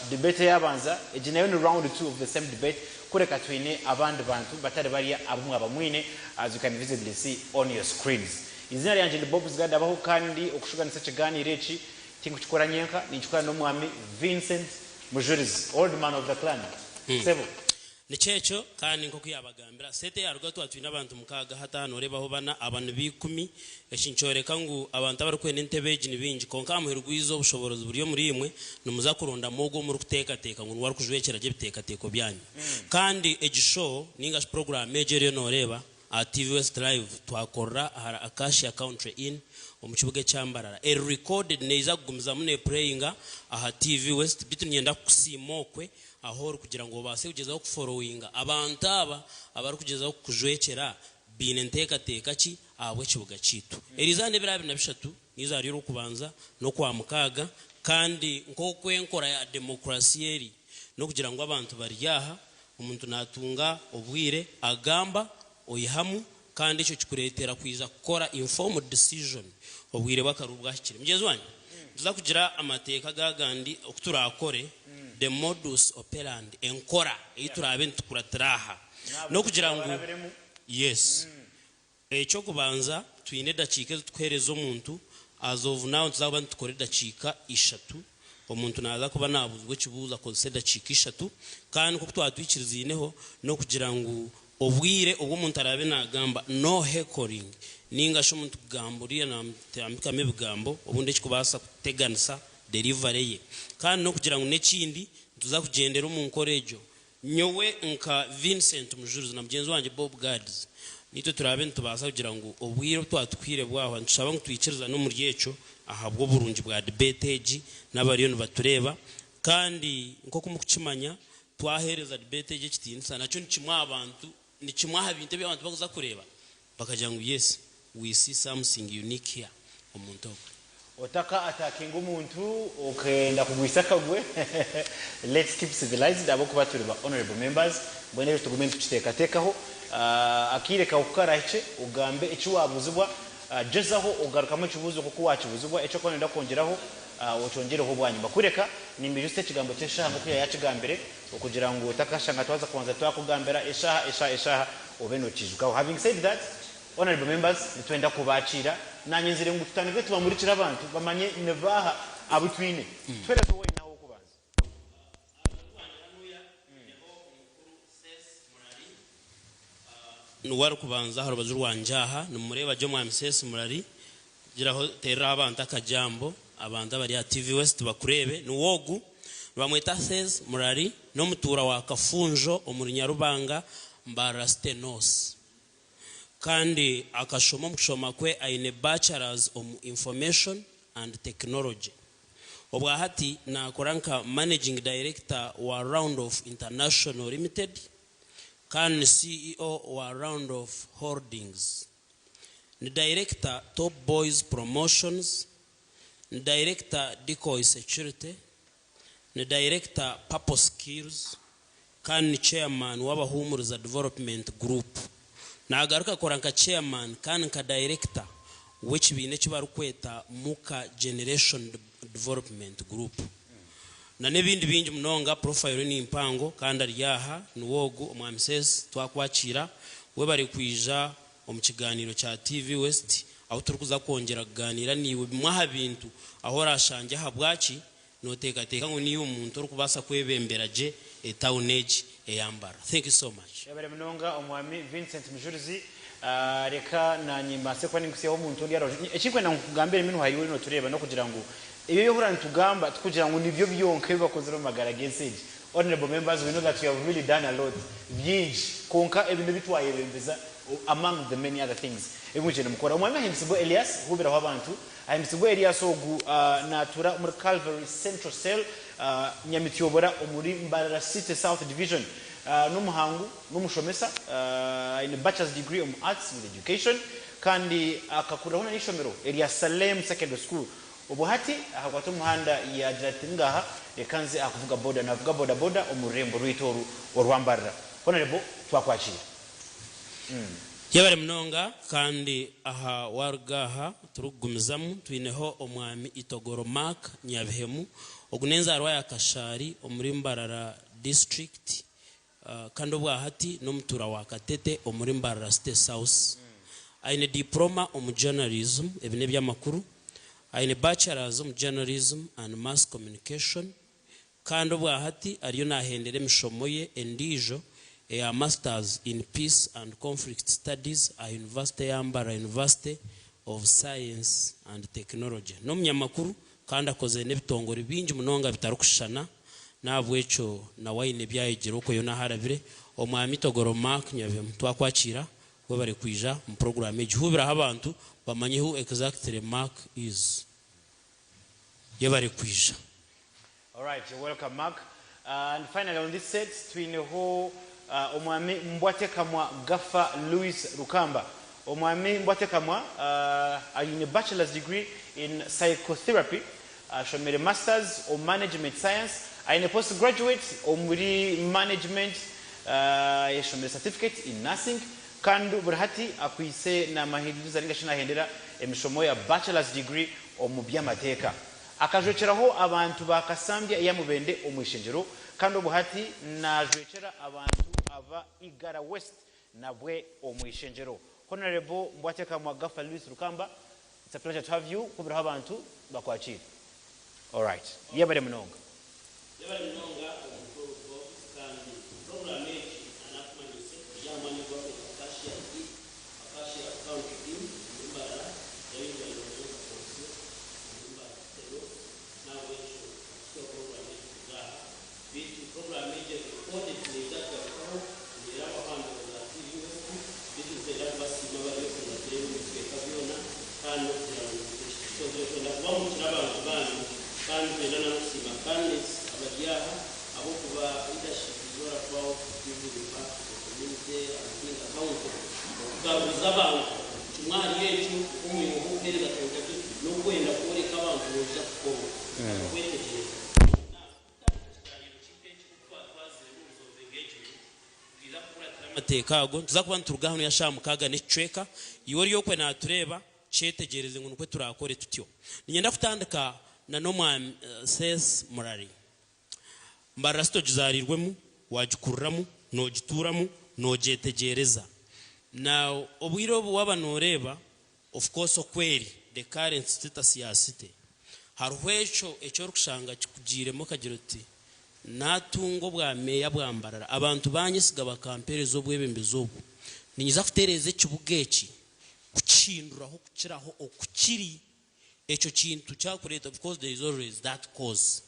Speaker 1: debate yabanza ejinayo ni round 2 of the same debate kureka twine abandi bantu batari bari abumwe abamwine as you can visibly see on your screens izina ryanje ni Bob Zgada abaho kandi okushuganisa kiganiro eki tingu kikoranyenka nichukana no mwami Vincent Mujurizi old man of the clan sebo
Speaker 4: Nichecho kandi nko kuyabagambira sete yaruga twatwina abantu mukaga hatano rebaho bana abantu bikumi eshinchoreka ngo abantu abari kwene ntebe ejini bingi konka amuherugwizo obushoborozi buriyo muri imwe numuza kuronda mogo muri kuteka teka ngo wari kujwekera je biteka teko byanyu kandi egishow ninga program ejeri no reba a TV West Live twakora ara Acacia Country in omukibuga cyambarara recorded neza gumiza mune prayinga aha TV West bitunyenda kusimokwe aho kugira ngo base kugezaho kufollowinga abantu abari kugezaho kujwekera bine nteka teka ki abwe kibuga citu erizane birabe na bishatu niza rero kubanza no kwa mukaga kandi nko kwenkora ya demokrasiyeri no kugira ngo abantu baryaha umuntu natunga obwire agamba oyihamu kandi ico kikuretera kwiza gukora informed decision obwire bakarubwa kire mugezi wanyu tuza kugira amateka gagandi okuturakore the modus operandi enkora iturabe ntukuratraha no kugira ngo yes echo kubanza twine dakika tukwereza omuntu as of now tuzaba ntukore dakika 3 omuntu naza kuba nabuzwe kibuza consider dakika 3 kandi kuko twatwikirizineho no kugira ngo obwire ubwo umuntu arabe nagamba no heckling ninga sho umuntu kugamburiye namtambika mebigambo obundi kikubasa kuteganisa delivery ye kandi no kugira ngo nekindi tuza kugendera mu nkorejo nyowe nka Vincent Mujurizi na mugenzi wanje Bob Guards nito turabe ntubasa kugira ngo obwire twatwire bwaho nshaba ngutwikiriza no muri yeco ahabwo burungi bwa debate n'abariyo batureba kandi nko kumukimanya twahereza debate kitinisa naco nikimwa abantu nikimwa ibintu by'abantu baguza kureba bakagira ngo yes we see something unique here omuntu
Speaker 1: otaka attacking umuntu okenda kugwisa kagwe let's keep civilized abo kuba turi ba honorable members mbone tugumenti kiteka tekaho akire ka ukarahice ugambe icyo wabuzibwa jezaho ugaruka mu kibuzo kuko wakibuzibwa icyo konenda kongeraho ochongereho bwanyuma kureka nimbi juste kigambo cyeshaha ngo kuya yakigambere ukugira ngo utakashanga twaza kubanza twakugambera eshaha obeno kijuka. Having said that, honorable members, nitwenda kubakira nanye nzire ngo tutanike tubamurikira abantu bamanye nevaha abutwine twere wowe naho kubanza.
Speaker 4: Nuwari kubanza harubaje rwanjaha numureba jo mwa MCS murari giraho terra abantu akajambo abantu bari ya TV West bakurebe nuwogu bamweta says murari no mutura wa Kafunjo omuri Nyarubanga mbara stenos kandi akashoma mushoma kwe aine bachelors of information and technology obwa hati na koranka managing director wa Round of International Limited kan CEO wa Round of Holdings ni director Top Boys Promotions ni director Decoy Security ni director Purpose Skills kan ni chairman wa Bahumuriza Development Group na agaruka koranka chairman kan ka director which bine kibarukweta Muka Generation Development Group na nebindi bingi munonga profile ni impango kandi aryaha nuwogu omwamses twakwakira we bari kwija omukiganiro cha TV West aho turukuza kongera kuganira niwe mwaha bintu aho rashanje habwachi noteka teka ngo niyo umuntu urukubasa kwebemberaje etownage eyambara. Thank you so much.
Speaker 1: Yabere munonga omwami Vincent Mujurizi reka na nyimba se kwani kusiya omuntu ndi yaro ekikwe na kugambira minu hayiwe no tureba no kugira ngo iyo yo hurana tugamba tukugira ngo nivyo byonke bakozero magara message. Honorable members, we know that you have really done a lot byinji konka ebintu bitwaye bembeza among the many other things emuje mukora omwami ahimsigo Elias hubira abantu ahimsigo Elias ogu natura muri Calvary Central Cell Nyamitiyobora omuri Mbarara City South Division numuhangu numushomesa in a bachelor's degree of arts with education kandi akakuraho n'ishomero Elias Salem Secondary School obuhati ahakwatu muhanda ya Dratingaha ekanze akuvuga boda navuga boda omurembo rwitoru orwambarira. Honorable twakwakira
Speaker 4: yabare munonga kandi aha wargaha turugumizamu twineho omwami Itogoro Mark Nyabihemu ogunenza arwa ya Kashari omuri Mbarara district kandi obwahati no mutura wa Katete omuri Mbarara State South aine diploma om journalism ebine byamakuru aine bachelors of journalism and mass communication kandi obwahati ariyo nahendere mishomoye endijo a masters in peace and conflict studies at University Yambara University of Science and Technology no munyamakuru kandi akoze nebitongore bingi munonga bitarukushana nabwecho na waine byayegera uko yo naharabire omwami Itogoro Mark Nyabihemu twakwakira we bari kwija mu program y'ihubira abantu bamanye who exactly Mark is yabari kwija.
Speaker 1: All right, you're welcome Mark. And finally on this set twineho omwami Mbwatekamwa Gafa Louis Rukamba. Omwami Mbwatekamwa ayine bachelor's degree in psychotherapy, shomere masters of management science, ayine postgraduate omuri management shomere certificate in nursing kandi burhati akwise na mahinduriza ningashina hendera emishomo ya bachelor's degree omu byamateka akajwekeraho abantu bakasambya yamubende omwishenjero kandi obuhati najwekera abantu ava Igara West nabwe omwishenjero. Honorable Mbwatekamwa Gafa Louis Rukamba, it's a pleasure to have you kubira abantu bakwakira. All right, yabere munonga
Speaker 4: program anakumanise yamani kwa matekago tuzakuba nturugaho yashamukaga ne treka yori yokwe na tureba chetegereze ngo nukwe turakore tutyo. Ninyenda kutandika na no mwami ses murari mbara sitogizarirwemu wagikurramu nogituramo nogetegereza now obwiro bw'abanoreba of course okweri the current status ya city harwecho echo rukushanga kikugiremo kagira uti natungo bwa meya bwambarara abantu banyisiga bakamperezo bwebembezo bwo ninyiza kutereze kibugeki kucinduraho kukiraho okukiri echo kintu cyakureta because there is always that cause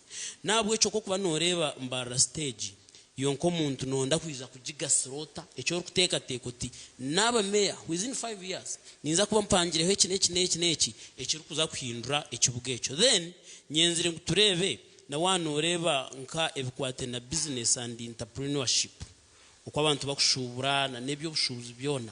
Speaker 4: nabwo echo ko kuba noreba mbara stage yonko muntu nonda kwiza kujigasirota echo rukuteka tekoti naba meya within 5 years ninza kuba mpangireho iki echo rukuza kuhindura ekibugecho then nyenzire nguturebe na wanoreba nka ebikwate na business and entrepreneurship uko abantu bakushubura na nebyo bushubuzi byona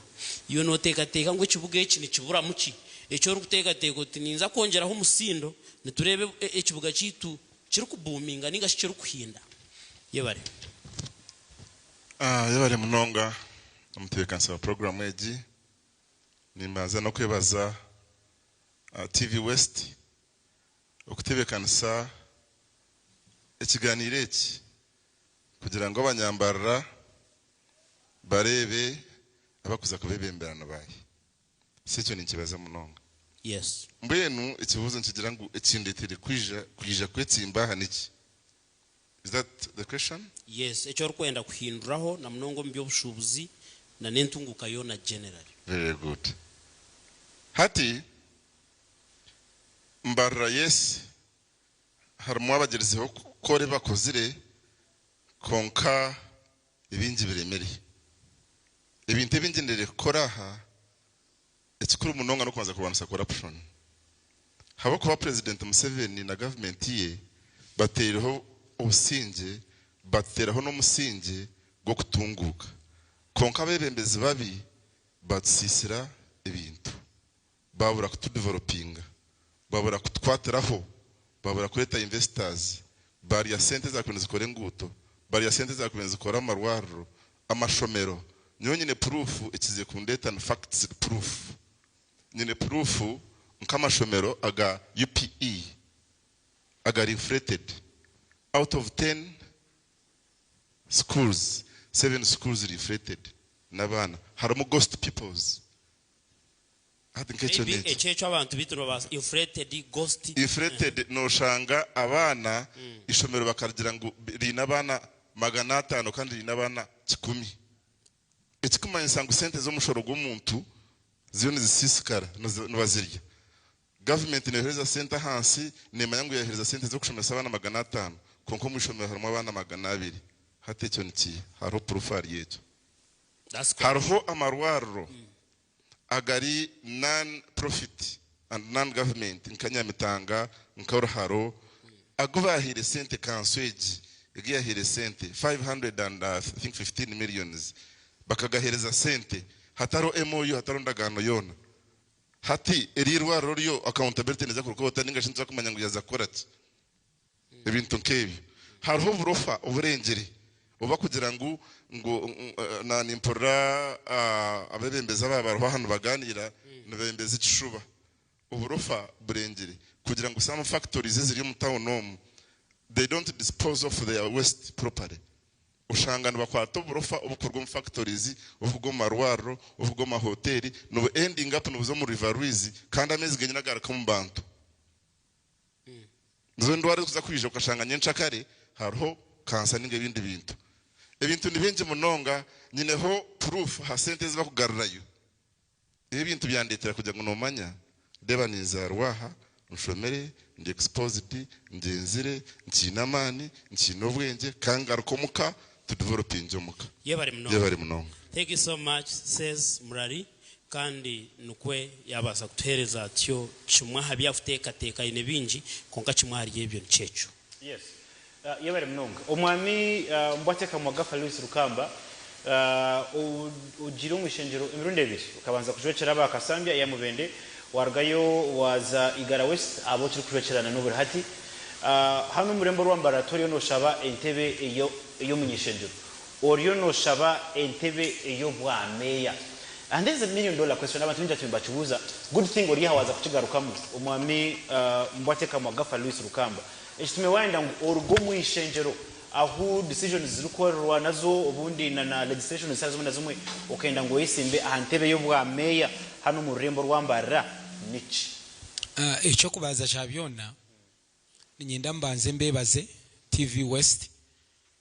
Speaker 4: iyo noteka teka ngo ekibugechi ni kibura muki echo rukuteka tekoti ninza kongeraho umusindo niturebe ekibuga kitu kiri kubuminga ninga kiri kuhinda yebare
Speaker 8: yabare munonga amutekansa program eji nimbaza no kwebaza TV West okutebekanisa ekiganiro eki kugira ngo abanyambarara barebe abakuza kubebemberana bayi secyo ni kibaza munonga
Speaker 4: yes
Speaker 8: mbwenu ikibuzo nkigira ngo ekindetire kwija kwetsimba haniki. Is that the question?
Speaker 4: Yes, echo rukwenda kuhinduraho na mnongo mbyo bushubuzi na nentunguka yona generally.
Speaker 8: Very good. Hati mbarra yes harimo abagerizeho kore bakozire konka ibingi biremere. Ibintu bingendere koraha ekikuru munonga no kubanza kubanisa corruption. Habo kuba President Museveni na government ye batereho obusinge bateraho no musinge go kutunguka konka bebembezi babi batsisira ibintu babura kutudevelopinga babura kutwateraho babura kureta investors bari ya sente za kwenda zikore nguto bari ya sente za kwenda zikora amarwaro amashomero nyonyine proof ikize kundeta and facts proof nyine proof nkamashomero aga UPE aga reflected out of 10 schools 7 schools reflected nabana harimo ghost peoples I think
Speaker 4: echo abantu bituro bas inflated ghost
Speaker 8: inflated no shanga abana ishomero bakagira ngo rina bana 500 kandi rina bana 10 ekikuma insangu sente zo mushoro gw'umuntu ziyo nizisisikara nubazirya government nehereza sente hansi nemanya ngo yahereza sente zo kushomesa abana 500 konko mushomero harimo abana 200 hatecho niki haro profile yecho haro amarwaro agari non profit and non government nkanyamitanga nkaruharo agubahire sente kansweji igiyahire sente 500 and I think 15 millions bakagahereza sente hataro MOU hataro ndagano yona hati erirwaro ryo accountability neza kurukota ningashinzwe kumanya ngo yazakorati ibintu nkebi hariho burofa uburengeri uba kugira ngo na nimpora abebembeza babarwa hano baganira nabembeza icushuba uburofa burengeri kugira ngo some factories ziri mu town home they don't dispose of their waste properly ushangana bakwato uburofa ubukorwa mu factories ubwo marwaro ubwo ma hoteli no ending up no mu River Ruiz kandi amezi genyina garaka mu bantu nzo ndwari kuza kwije ukashanga nyenshakare hariho kansa ninge bindi bintu ebintu nibenje munonga nyineho proof ha sente ziba kugarurayo ibintu byandetera kugira ngo nomanya deba nizarwaha nshomere ndi exposed ndenzire nkinamani nkinobwenge kangarukomuka to develop injomuka
Speaker 4: yebare
Speaker 8: munonga.
Speaker 4: Thank you so much says Murari kandi nukwe yabasa kutereza atyo chimwa habya futeka teka ine binji konka chimwa hari yebyo nchecho.
Speaker 1: Yes. Yebare munonga omwami mbwateka mwagafa Louis Rukamba ujiro mwishenjero imirundi ebiri ukabanza kujwekera bakasambya ya mubende wargayo waza Igara West abo turi kubecerana n'uburi hati hano murembo rwambaratoriyo no shaba entebe iyo munyishenjero oriyo no shaba entebe iyo bwa meya And this is $1 million question abantu njya tumbachubuza good thing ori hawaza kukigarukamu umwami mbwateka mwagafa Louis Rukamba ekitumewaenda orugo mu ishenjero aho decisions zirukorwa nazo obundi na legislation zisazo nazumwe okenda ngo yisimbe ahantebe yo bwa meya hano mu rembo rwambarira nichi
Speaker 2: echo kubaza chabyona ninyenda mbanze mbebaze TV West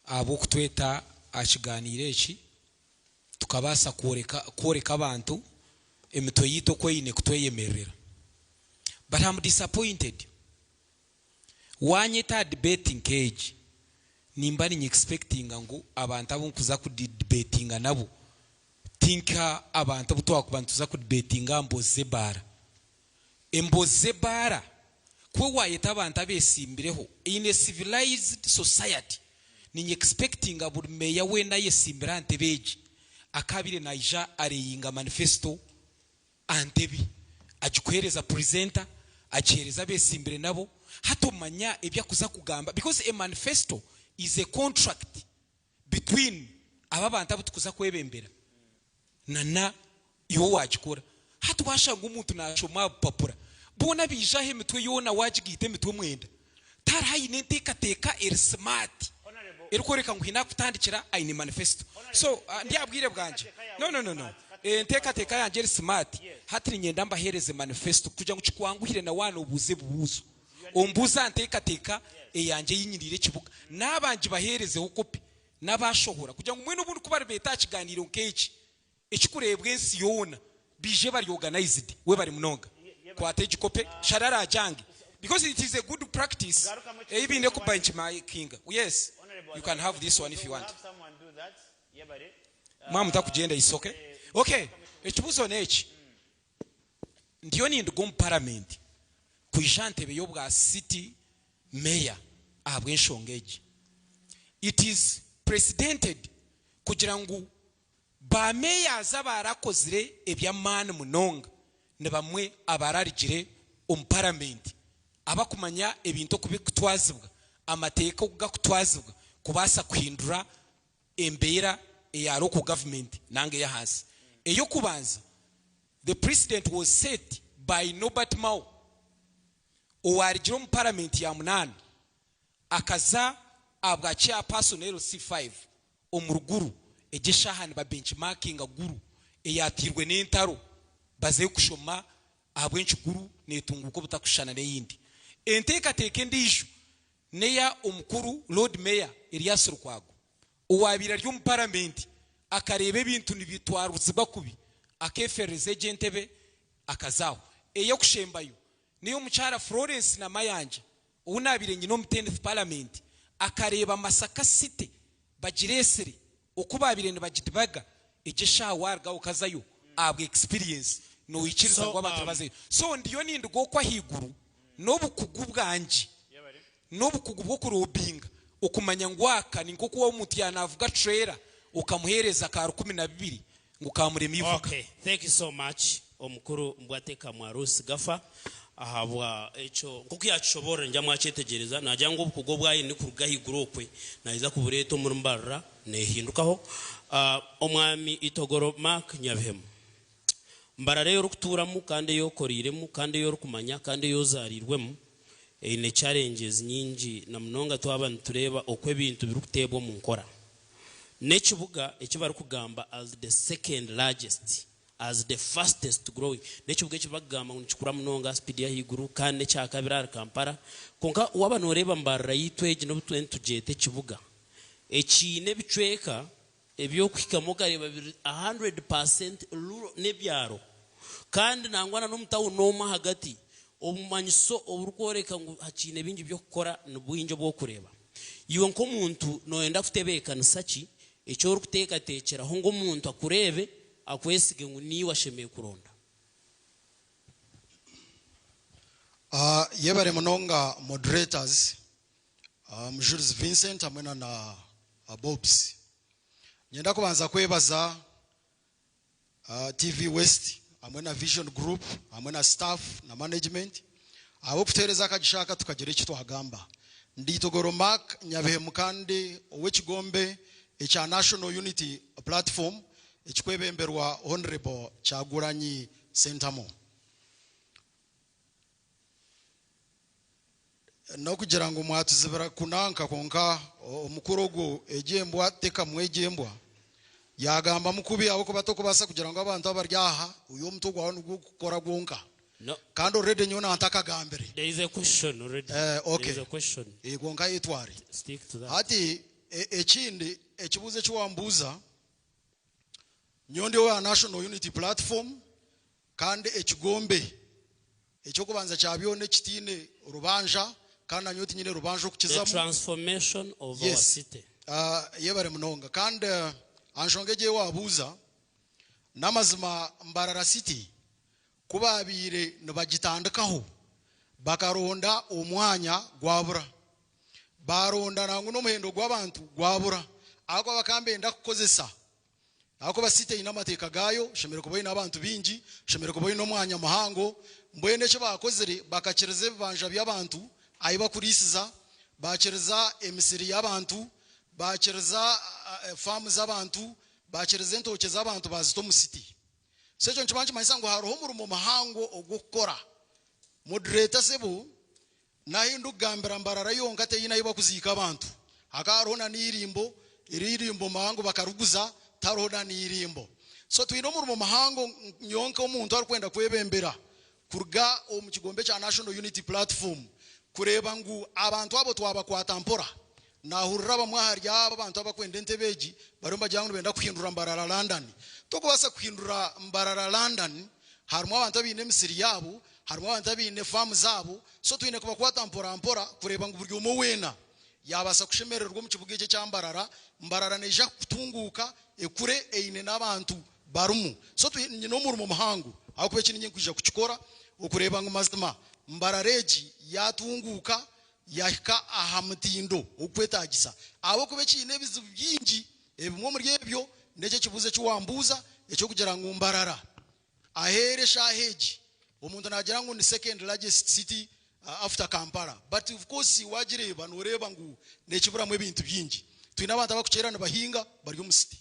Speaker 2: abo kutweta achiganire echi tukabasa koreka abantu emito yito kwine kutweyemerera but I'm disappointed wanyeta debating cage nimba ni expecting ngo abantu abo kuza ku debating nabo tinka abantu butwa kubantu za ku debating amboze bara emboze bara kwe wayeta abantu abesimbireho in a civilized society ni expecting aburi meya wenda yesimbira antebeji akabire naija areyinga manifesto antebi ajikwereza presenter achereza besimbire nabo hatomanya ebyakuza kugamba because a manifesto is a contract between ababantu abutukuza kwebembera nana yo wajikora hatubasha ngumuntu nashoma papura bona bija he mitwe yona wajigite mitwe mwenda tarahine teka smart erukoreka nguhina kutandikira aine manifesto so ndiyabwire bwanje no teka yanje smart hatiri nyenda mbahereze manifesto kuja ngukwanguhire na wana ubuze bubuzo ombuza nteka eyanje yinyirire kibuga nabanje bahereze kopi nabashohora kuja ngo mwene ubundi kubara beta kiganiro nkechi ekikurebwe ensi yona bije bari organized we bari munonga kwate gikope sharara jange because it is a good practice even ne ku benchmarking yes you can have this one if you want mama takugenda isoke okay ekibuzo nechi ndiyo nindugo mu parliament kuishantebe yo bwa city mayor abwe nshongeji it is precedented kugira ngo ba mayors abarakozire ebyamana munonga ne bamwe abararigire parliament abakumanya ebintu kubikutwazibwa amateka kugakutwazibwa kubasa kuhindura embeera eyaro ku government nange ya hasi eyo kubanza the president was set by Norbert Mao owarigire mu parliament ya munana akaza abwa chairperson LC5 omuruguru egishahani ba benchmarking guru eyatirwe n'entaro baze kushoma abwenchi guru netunguko butakushana n'eyindi enteka teke ndishu neya omukuru Lord Mayor Elias Rukwago owabira ryo mu parliament akarebe ibintu nibitwaruzibwa kubi akefereze gentebe akazaho eyo kushembayo niyo muchara Florence na Mayanja unabire nyino mu 10th parliament akareba Masaka City bagiresere okubabire ne bagitibaga egesha warga ukazayo abwe experience no ikiriza ngo abantu baze so ndiyo nindugo kwa higuru nobukugu bwanje nobukugu bwo kurobinga okumanya ngwaka ninko kuwa umuti yanavuga trailer ukamuhereza ka 12 ngo kamurema ivuga.
Speaker 4: Okay, thank you so much omukuru mbwateka mwarusi gafa ahabwa echo kuko yachobora njya mwachetegereza najya ngo bukugo bwayi ni kuruga higuru okwe naiza kubureto murumbarra nehindukaho omwami Itogoro Mark Nyabihemu mbarare yo rukuturamu kandi yo koriremu kandi yo rukumanya kandi yo zarirwemu ine challenges nyingi na mnonga twabantu tureba okwe bintu birukutebwa mu nkora nekibuga ekibari kugamba as the second largest as the fastest growing nekibuga ekibagamba nkikura mnonga speed ya higuru kandi cyakabira Kampala konka wabanoreba mbarra yitweje no 20 jete kibuga ekine bicweka ebyo kwikamo kareba 100% rural nebyaro kandi nangwana no mutawo noma hagati obumanyiso oburukoreka ngo hakine bingi byo gukora n'ubwinjo bwo kureba yiwe nko muntu noenda kutebeka nsaki ecyo rukuteka tekera ho ngo muntu akurebe akwesige ngo ni washemeye kuronda
Speaker 9: yebare munonga moderators Jules Vincent amena na Bobs nyenda kubanza kwebaza TV West amena Vision Group amena staff na management abo kutereza akagishaka tukagera icyo twagamba ndi Itogoro Mark Nyabihemu kandi owekigombe echa National Unity Platform ekikwebemberwa Honorable Kyagulanyi Ssentamu nokugira ngo mwatuzibira kunanka konka omukuru ogwo ejembwa teka mwejembwa yagamba mukubi abo ko batokubasa kugira ngo abantu abaryaha uyo omuntu gwaho nugwo gukora gwonka
Speaker 4: no
Speaker 9: kandi already nyona antakagambere.
Speaker 4: There is a question already.
Speaker 9: Okay.
Speaker 4: There is a question.
Speaker 9: Gwonka yitwari
Speaker 4: Stick to that.
Speaker 9: hati ekindi ekibuze kiwambuza nyondi wa National Unity Platform kandi ekigombe ekyokubanza kyabyone kitine rubanja kandi nyoti nyine rubanja
Speaker 4: The
Speaker 9: okukizamu
Speaker 4: transformation of our city.
Speaker 9: yebare munonga kandi anshongeje wabuza namazima Mbarara City kubabire nibagitandikaho bakaronda omwanya gwabura baronda nangu n'omuhendo gw'abantu gwabura ako bakambenda kukozesa ako basite ina mateka gayo shemere kuboyi n'abantu bingi shemere kuboyi n'omwanya muhango mbwene cyo bakozere bakakireze bibanja by'abantu ayiba kurisiza bakireza emisiri y'abantu bakireza farms z'abantu bakireze entoke z'abantu bazito mu city sejo nchimanchi mayisango haroho murumo muhango ogukora moderator sebo nahindu gambira Mbarara yonka teyina yiba kuzika abantu akarona nirimbo iririmbo mahango bakaruguza tarona nirimbo so twino murumo mahango nyonka omuntu arikwenda kwebembera kurga mu kigombe cha National Unity Platform kureba ngu abantu abo twabakwatampora nahurira bamwahari abantu abakwenda entebeji baromba jangu benda kuhindura Mbarara London tokubasa kuhindura Mbarara London harimo abantu abine misiri yabo harimo abantu abine farm zabo so twine kubakwata mpora kureba ngo buryo mu wena yabasa kushemererwa mu kibuga cye cyambarara Mbarara neja kutunguka ekure eine n'abantu barumu so twine no mu muhango aho kube kinye kwija kukikora ukureba ngo mazima Mbarareji yatunguka yahika ahamutindo ukwetagisa abo kube kine bizu byingi ebimwe muri ebyo ndeke kibuze cyuwambuza ecyo kugira ngo Mbarara ahere shaheji umuntu nagira ngo ni second largest city after Kampala but of course wagireba noreba ngo nekibura mu bintu byingi twina abantu abakucerana bahinga bari mu city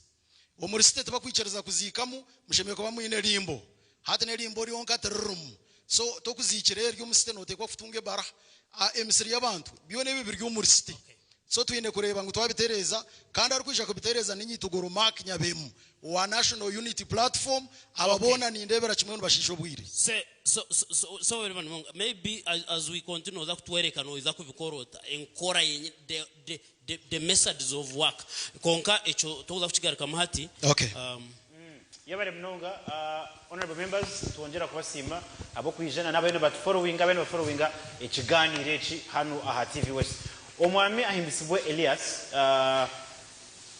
Speaker 9: wo muri city tabakwicereza kuzikamu mushemeye kuba mu ine limbo hata ne limbo ryonka terrum so tokuzikire ryo mu city notekwa futunge bara emisiri y'abantu byone bibiri ryo muri city so twine kureba ngo twabitereza kandi arikwisha kubitereza n'inyitugoro mark nyabemu wa National Unity Platform ababona ni ndebera kimwe n'ubashisho bwire
Speaker 4: so everyone maybe as we continue that twereka no iza kubikorota enkora the methods of work konka echo toza kukigarika mahati
Speaker 9: okay
Speaker 1: yabare mnonga honorable members tuongera kubasima abo kwijana n'abene bat following abene following ekiganiro eki hano aha TV West omwami ahimbisibwe Elias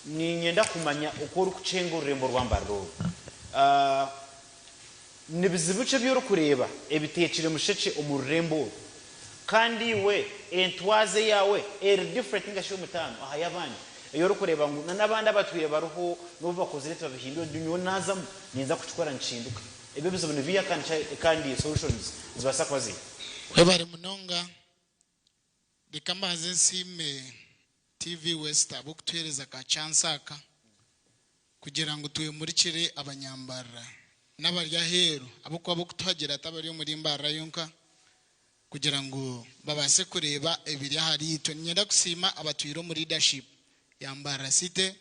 Speaker 1: ni nyenda kumanya ukora kucenga ururembo rwa Mbarara nibizibuce byoro kureba ebitekire mushece umurembo kandi we entwaze yawe different ngasho mutano aha yabandi yoro kureba ngo nabandi abatwire baruho n'uva kozirete babihindo dunyo nazamu ninza kuchukora nshinduka ebe bizobone via kandi solutions zibasa kwazi
Speaker 10: webare munonga bikambaze nsime TV West abukutwereza ka chansaka kugira ngo tuyemurikire abanyambarara n'abarya hero abukwa bukuthagira tabari muri Mbarara yonka kugira ngo babase kureba ebiri hari ito nyenda kusima abatwiro muri leadership ya Mbarara City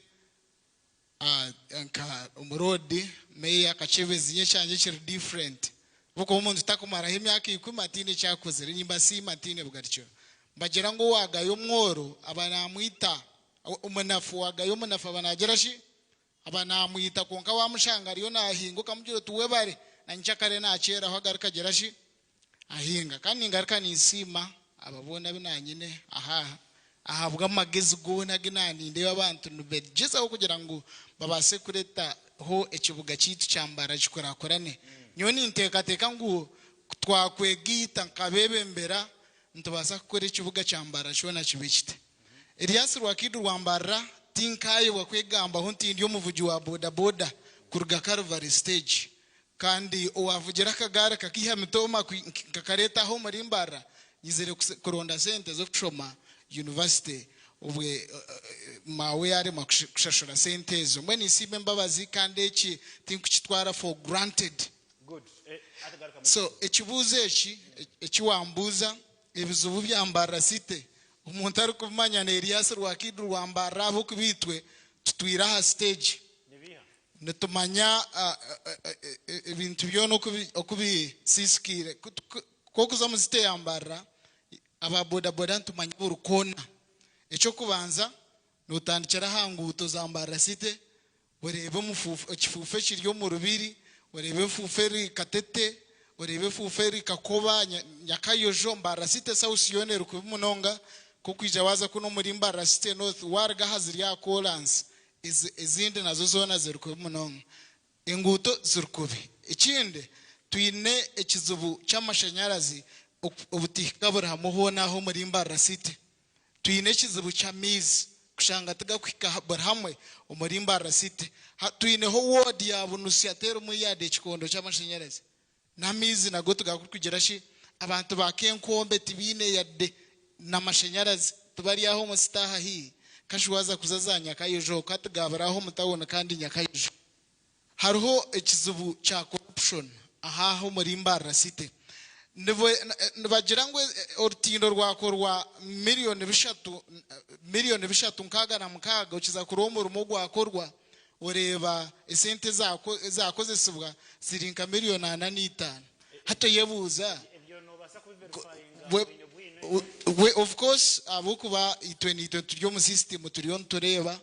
Speaker 10: anka umurodi meya kachebezi nyeshanje kiri different buko umuntu takumara himyaka 10 cyakoze nyimba si matine bugatyo bagira ngo wagayo mworo abanamwita umunafu wagayo munafu abanagerashi abanamwita konka wamushanga ariyo nahinguka mugiro tuwebare na nchakare na chera hagarika gerashi ahinga kandi ngarika nisima ababona binanyine ahabwa amagezi gona ginani ndeyo abantu nubegeza ho kugira ngo babase kureta ho ekibuga kitu cyambara gikorakorane nyoni ntekateka ngo twakwegita nkabebembera ntubasa gukora ikibuga cyambara cyona kibikite Elias Rwakidu rwambara tinkaye wakwegamba ho ntindi yo muvugi wa boda boda kuruga Calvary stage kandi owavugira kagara kakiha mitoma kakareta ho muri Mbarara yizere kuronda sente zo kushoma university ubwe mawe yari makushashura sente ezo mbwe nisibe mbabazi kandi eki tinkukitwara for granted.
Speaker 1: Good.
Speaker 10: So ekibuuzo eki wambuuza ebizibu byambarra site omuntu ari kumanya na Elias Rwakidu rwambarra abo kubitwe tutwira ha stage netumanya ebintu byona okubi sisikire kokuza mu site yambarra aba boda boda ntumanya urukona ekyo kubanza notandikira hanguto zambarra site urebe mufufu ekifufe kiryo mu rubiri urebe fuferi katete urebe fuferi kakoba nyakayojo mbarra site sausi yone rukubimunonga kukwija waza kuno muri mbarra site north warga haziri ya Collins izindi nazo zona zirikubimunonga enguto zirikubi ikindi twine ekizubu cy'amashanyarazi obutika buri hamuhona aho muri mbarra site twine ekizubu cy'amizi kushanga tugakwika buri hamwe muri mbarra site twineho ward ya bunusi atera mu yade ekikondo cy'amashanyarazi n'amizi nago tugakugira shi abantu bakenkombe tibine yadde n'amashanyarazi tubari aho mu sitaha hi kashuwaza kuzazanya kayojo katugabaraho mutabona kandi nyakayojo hariho ekizubu cya corruption aho muri mbarra site nibagira ngo orutindo rwakorwa miliyoni bishatu nkaga na mukaga ukiza kuromba urumo rwakorwa ureba esente zakozesebwa zirinka miliyoni 85 hato yebuza of course abukuba 2022 ryo mu system turiyo tureba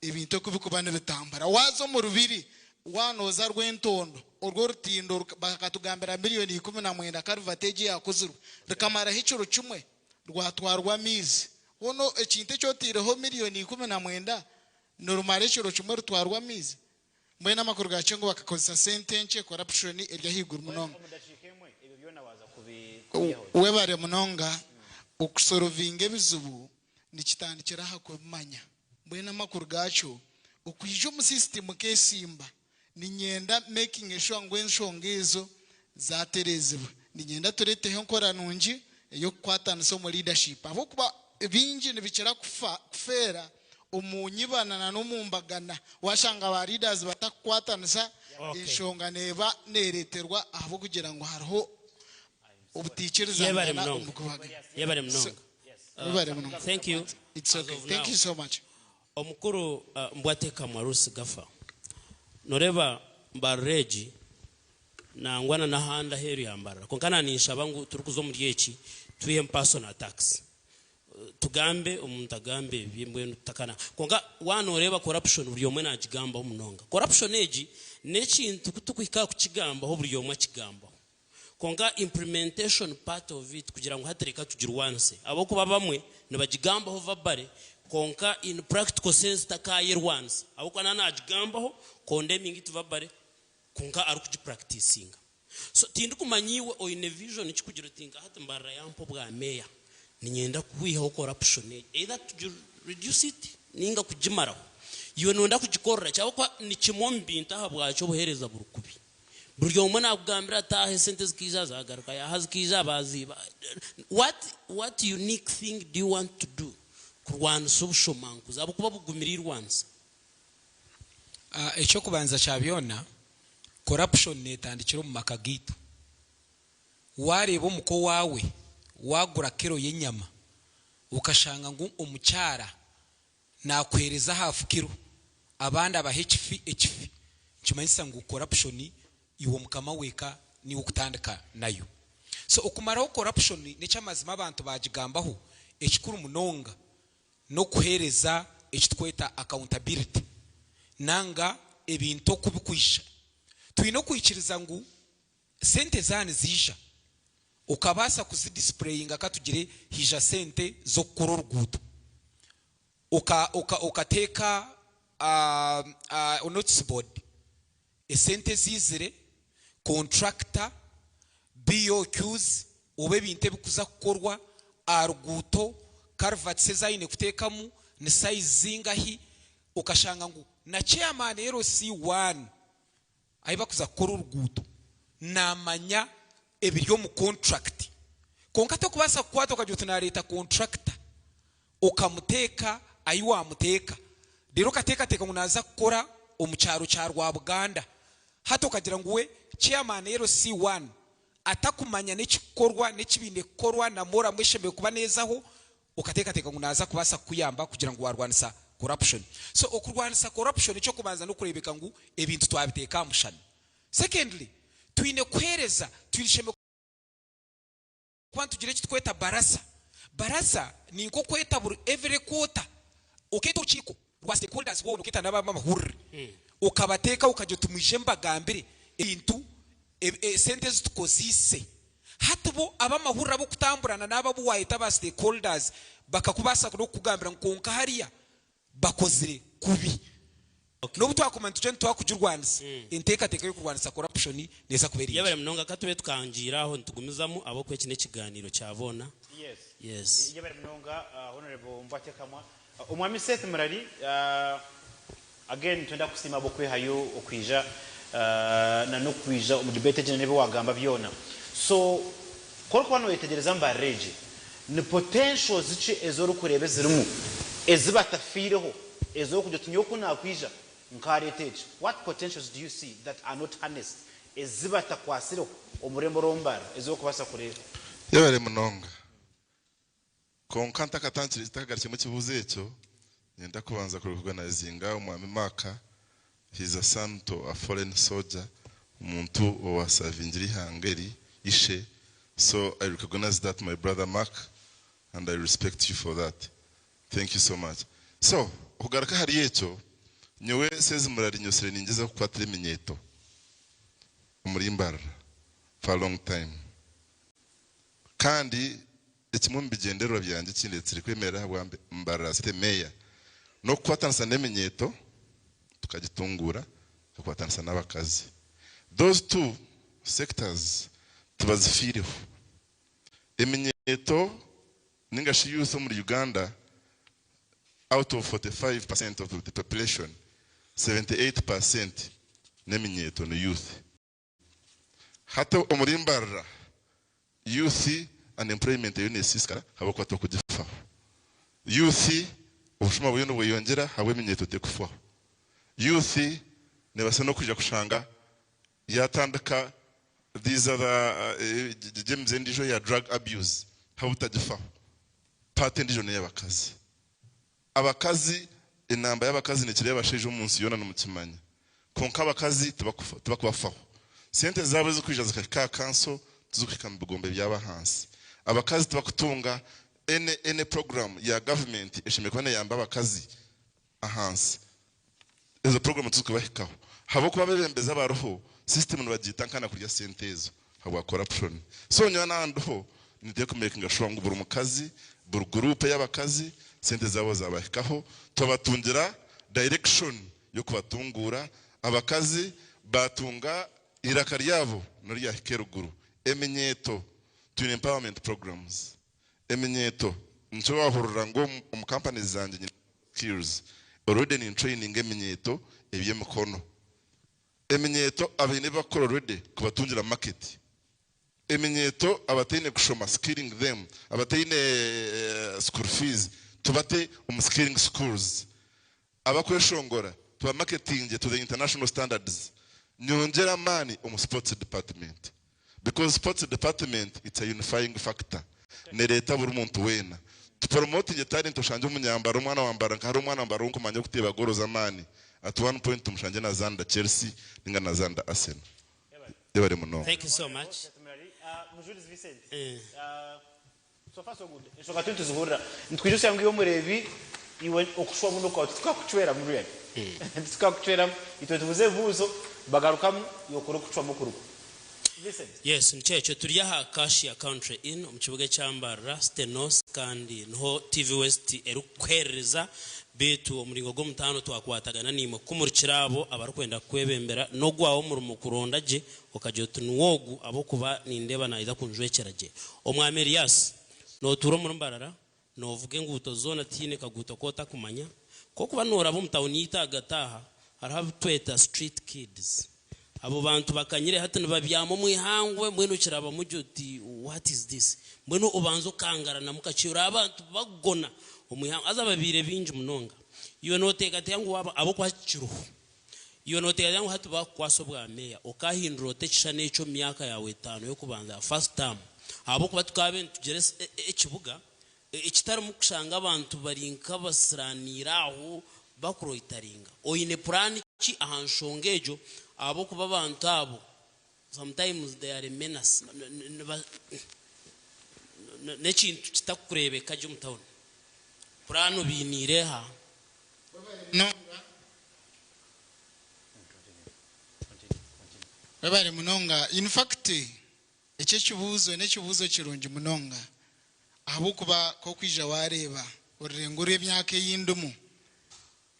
Speaker 10: ibintu kubikuba n'ibitambara wazo mu rubiri wanoza rwentondo urwo rutindo bakatugambira miliyoni 19 karvateji yakozuru rikamara hicuro kimwe rwatwarwa mizi hono ekinte cyo tireho miliyoni 19 normal hicuro kimwe rutwarwa mizi mwe namakuru gace ngo bakakoza sentence corruption irya higuru munonga webare munonga ukusorovinga bizubu nikitandikira hakomanya mwe namakuru gacho ukwijo mu system kesimba ninyenda making sure ngo enshongezo zaterezebwe ninyenda tureteho nkora nungi yo kwatanso mu leadership abo kuba bingi nibikira kufera umunyibana no mumbagana washanga ba leaders batakwatanisa enshonga neba nereterwa abo kugira ngo hariho ubutichiriza
Speaker 4: yebare mnonga thank you.
Speaker 10: It's okay. Thank you so much.
Speaker 4: Omukuru mbwateka mwarusi gafa noreba mbareji na ngwana na handa heri yambara konkana nisha bangu turukuzo muri eki tuye personal tax tugambe umuntu agambe bimbwe nutakana konga wanoreba corruption buri yomwe najigamba umunonga corruption eji nekintu kutukwika ku kigamba ho buri yomwe kigamba konga implementation part of it kugira ngo hatereka tugira once abo kuba bamwe nabagigamba ho vabare konka in practical sense takayer once abo kana najigamba ho condemning it vabare konka ari kugipracticing so tindi kumanyiwe o in vision ikikugira tinga hata mbara yampo bwa meya ninyenda kuwiha corruption either to reduce it ninga kujimaraho iyo nonda kugikorera cyabo kwa ni kimombi ntahabwa cyo buhereza burukubi buryo umwana akugambira tahe sente zikiza zagaruka ya hazikiza baziba what unique thing do you want to do kurwana subshomanku zabo kuba bugumirira once
Speaker 2: ecyo kubanza cyabyona corruption netandikiro mu makagito wareba umuko wawe wagura kiro y'inyama ukashanga ngo umucyara nakwereza hafu kiro abandi aba HF kimanyisa ngo corruption iwo mukama weka ni ukutandika nayo so okumaraho corruption ni cyamazima abantu bagigambaho ekikuru munonga no kuhereza ekitweta accountability nanga ebintu kubikwisha twino kwikiriza ngo sente zane zisha ukabasa kuzidisplaying akatugire hija sente zo kurorgudo ukateka notice board esente zizire contractor BOQs ube binte bikuza kukorwa arguto carvat sezaine kutekamu ni size zingahi ukashanga ngo na chairman ero C1 aiba kuza kororgudo namanya ebiryo mu contract konka to kubasa kwato kajuta na leta contractor ukamuteka ayiwa muteka rero kateka ngo naza gukora umucyaro cya rwa Buganda hato kagira ngo we chairman rero C1 atakumanya n'ikikorwa n'ikibinde korwa na mora mwishembe kuba nezaho ukateka ngo naza kubasa kuyamba kugira ngo warwanisa corruption. So okurwanisa corruption cyo kubanza no kurebeka ngo ebintu twabiteka mushana. Secondly, twine kwereza twisheme kwantu gire kitweta barasa ni nko kweta buri every quarter uketo chiko rwa stakeholders wo ukita naba mahurri ukabateka ukajotumije mbagambire ibintu sentence tukozise hatubo abamahurra bo kutamburana naba buwahita ba stakeholders bakakubasa no kugambira nkonka hariya bakozire kubi no butwakomanta cyo twakujurwanisa inteka yo kurwanisa corruption neza kubera
Speaker 4: yabere mnonga katube tukangira aho ntugumizamo abo kwe kine kiganiro cyabona. Yes
Speaker 1: yabere mnonga honorable Mbate Kamwa umwami Seth Murari again twenda kusima abo kwe hayo okwija na no kwija mu debate je nebe wagamba byona so korko bano yetegereza mbareje ni potential zici ezoro kurebe zirimu ezibatafireho ezo kujya tunyoku nakwija nkareteje. What potentials do you see that are not harnessed ezibatakwasireho omurembo rombara ezo kubasa kureba
Speaker 8: yabere munonga konkanta katanchiri zitakagarike mu kibuze cyo nyenda kubanza kuruganizinga umwami Maka. He's a son to a foreign soldier umuntu wa savingiri hangeri ishe. So I recognize that, my brother Mark, and I respect you for that. Thank you so much. So kugaraka hari yecho nyowe Seth Murari nyosere ningeza kukwatira iminyeto muri Mbarara for a long time kandi ekimwe mbigendero byanje kindi tsiri kwemera habwa Mbarara site meya no kwatansa neminyeto tukagitungura tukwatansa n'abakazi. Those two sectors tubazifireho eminyeto ningashi youth muri Uganda. Out of 45% of the population, 78% neminyeto no youth. Hata omuri Mbarara youth unemployment yonesiskara habakwato kugifaho. Youth ubushuma buyo no buyongera hawe minyeto tekufaho. Youth nebasa no kuja kushanga yatandika these other James Ndijo ya drug abuse habutagifaho. Part ndijo ne yabakazi. Abakazi inamba y'abakazi ne kireba sheje umunsi yona no mukimanya. Konka abakazi tubakubafaho. Sente zabo zo kwija zikaka kanso tuzukika mu bigombe by'abahansi. Abakazi tubakutunga ene program ya government eshimekwane yamba abakazi ahansi. Ezo program tuzukubahikaho. Habo kuba bebembeza baroho system nubagitankana kurya sentezo habwa corruption. So nyana ando ni de kumakinga shongo buri mukazi buri group y'abakazi sente zabo zabahikaho tubatungira direction yo kubatungura abakazi batunga iraka ryabo nuri ya hikeruguru eminyeto to empowerment programs eminyeto ncho wahurura ngo mu companies zanje skills already in training eminyeto ebyemukono eminyeto abine bakora already kubatungira market eminyeto abatine kushoma skilling them abatine school fees tubate skilling schools abakweshongora tuba marketing to the international standards nyongera mani sports department because sports department it's a unifying factor nereta buri muntu wena to promote the talent oshanje umunyambaro umwana wambara nkari umwana wambara unkumanya kuteba goroza mani at one point tumshanje na Zanda Chelsea ninga na Zanda Arsenal yebare muno.
Speaker 4: Thank you so much.
Speaker 1: Mujulis Vincent so far so good eshoka tuntu zuhura ntwije cyangwa iyo murebi iwe okushwa muno kwa tukakuchwera muri yari tukakuchwera itwe tuvuze vuzo bagarukamu yokoro kuchwa mukuru.
Speaker 4: Yes, nchecho turi aha kashi ya country in mu kibuga cy'Ambarara Stenos kandi no TV West erukwereza betu omuringo go mutano twakwatagana nimo kumurikirabo abarukwenda kwebembera no gwawo muri mukurondaje okaje tunuwogu abo kuba nindeba naida kunjwekeraje omwami Elias no turo muri Mbarara no vuge nguto zona tine kaguto kota kumanya ko kuba nora bo mutawuni itagataha haravu tweta street kids abo bantu bakanyire hati nibabyamo mwihangwe mweno kiraba mujuti what is this mweno ubanzo kangara na mukacira abantu bagona omuyango azababire binji munonga iyo notekate yangu waba abo kwa kiruhu iyo notekate yangu hatu bakwasobwa meya okahindura tekisha necho myaka yawe 5 yo kubanza first term abo kuba tukabe tugere ekibuga ekitari mukushanga abantu barinka basiraniraho bakroitaringa oyine plan ki ahanshongejo abo kuba abantu abo sometimes they are a menace nekintu kitakurebeka je mutawona plano binireha
Speaker 10: no babare munonga in fact icyo kibuzo kirungi munonga abo kuba ko kwija wareba urengura imyaka y'indumu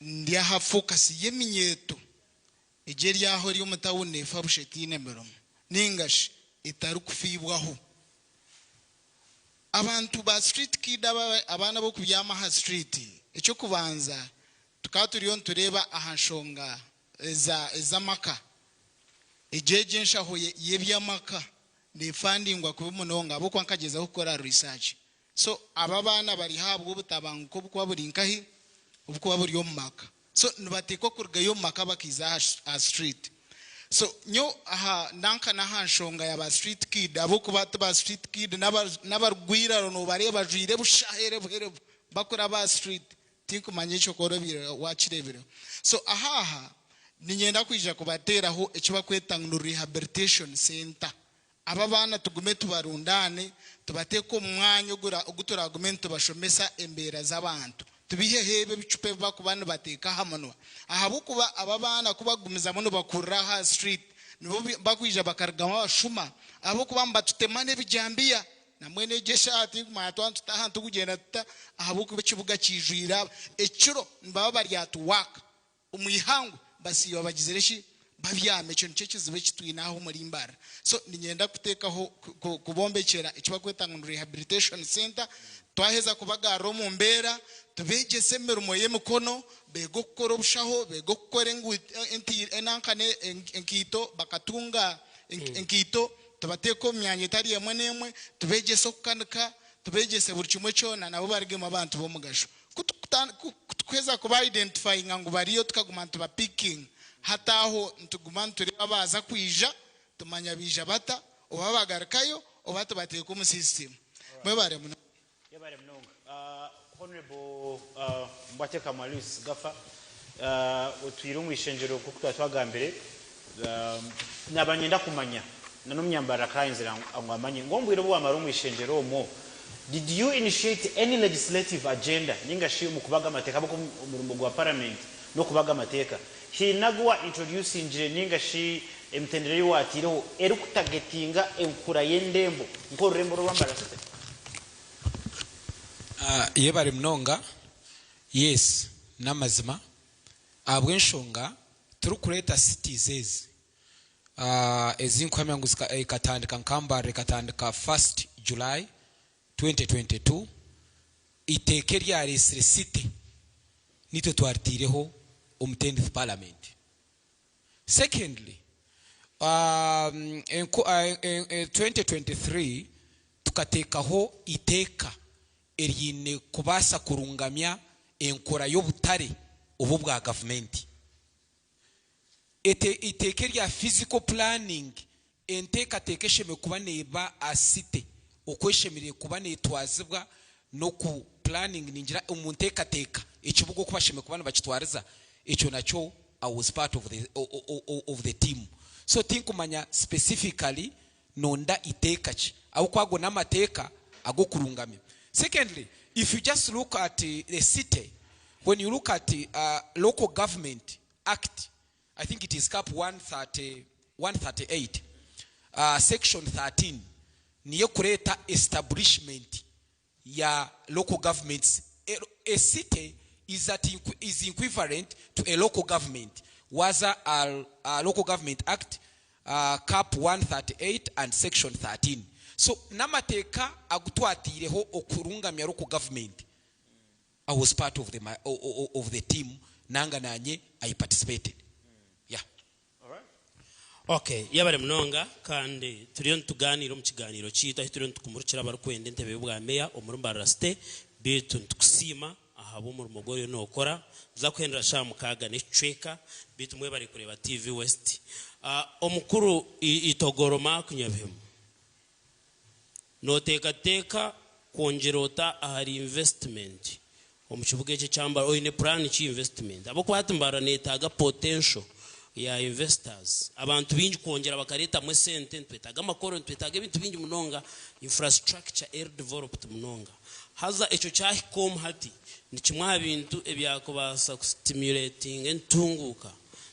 Speaker 10: ndi aha focus yeminyeto igeri yaho ri umutawune fabushetine meromo ningashi itari kufibwaho abantu ba street kid abana bo kubyama ha street icyo kubanza tukaturiyo tureba ahashonga za maka ejeje nshaho yebyamaka ne fundingwa kuba munonga abo kwankageza gukora research so aba bana bari habwo butabanguko bwo burinkahi ubwo buri yo maka so nibateko kurga yo maka bakiza a street so nyo aha nanka na hanshonga ya ba street kid abo kuba ba street kid n'abarwira no bareba jire bushahere buhere bakora ba street tinku manyecho korobira wachirebira so aha ninyenda kwija kubateraho icyo bakwetanga no rehabilitation center aba bana tugume tubarundane tubateko umwanya ugutura argument bashomesa embera z'abantu tubihehebe bicupe bakubana bateka hamanwa ahabu kuba aba bana kubagumiza muno bakura ha street nibo bakwija bakargama bashuma abo kuba mbatutemane bijambia na mwene jesha ati matwantu tahantu kugenda tuta ahabu kuba kibuga kijwira ekiro mbaba bari atuwaka umuyihangu basi babagizereshi babyame cyo nicyo kizibe kitwinaho muri imbara so ninyenda kutekaho kubombekera icyo bakwetanga ngo rehabilitation center twaheza kubagaro mu mbera tubeje semerumo yemukono bego korobushaho bego korengu enankane enkito bakatunga enkito tubateko myanye itari yemwe nemwe tubeje sokanika tubeje se buri kimwe cyona nabo barigemo abantu bo mugasho kweza kuba identifying ngo bariyo tukaguma tuba picking hataho ntuguma tureba baza kwija tumanya bija bata obabagarakayo obato bateka mu system mwebare muno
Speaker 1: yabare mnonga honorable Mbwateka Malus Gafa utwira umwishenjero kuko twagambere nabanyenda kumanya nanumyambara kayinzira angwamanye ngombwira bo amara umwishenjero mo did you initiate any legislative agenda ningashi mu kubaga amateka bako mu rwa parliament no kubaga amateka hinagwa introducing ningashi emtendere watiro erukutagetinga enkura yendembo nkorembo rwambara site
Speaker 2: yebare mnonga yes namazima abwenshonga turukureta cities ezinkwamya ngusika ikatandika nkambare katandika 1st July 2022 iteke rya resire city nito twartireho om 10th parliament. Secondly, 2023 tukatekaho iteka erine kubasa kurungamya enkora y'obutare ubu bwa government. Iteke rya physical planning enteka tekesheme kuba neba asite okweshemire kuba netwazibwa no ku planning ningira umunteka teka ekibugo kubasheme kuba bakitwariza echo nacho I was part of the team. So think umanya specifically nonda itekachi au kwago namateka ago kurungame. Secondly, if you just look at the city, when you look at the local government act, I think it is cap 138 section 13 niyo kureta establishment ya local governments. A city is equivalent to a local government. Was a local government act cap 138 and section 13. So namateka agutwatireho okurungamya local government. I was part of the team nanga nanye I participated. Yeah.
Speaker 4: All right. Okay, yabare mnonga kandi turiyo tuganira mu kiganiro cyita turiyo tukumurukira barakwende ntebe bwa meya omurumba raste bitu tukusima ahabo mu mugore nokora za kwendera sha mukaga n'icweka bitu mwe bari kureba TV West omukuru itogoroma kunyabemu noteka kongerota ahari investment omukibuga cye cyamba oyine plan chi investment abo kwatumbara netaga potential ya investors abantu bingi kongera bakareta mwe sente twetaga makoro twetaga ibintu bingi munonga infrastructure air developed munonga haza echo cyahikom hati ni kimwa bintu ebyakubasa stimulating entunguka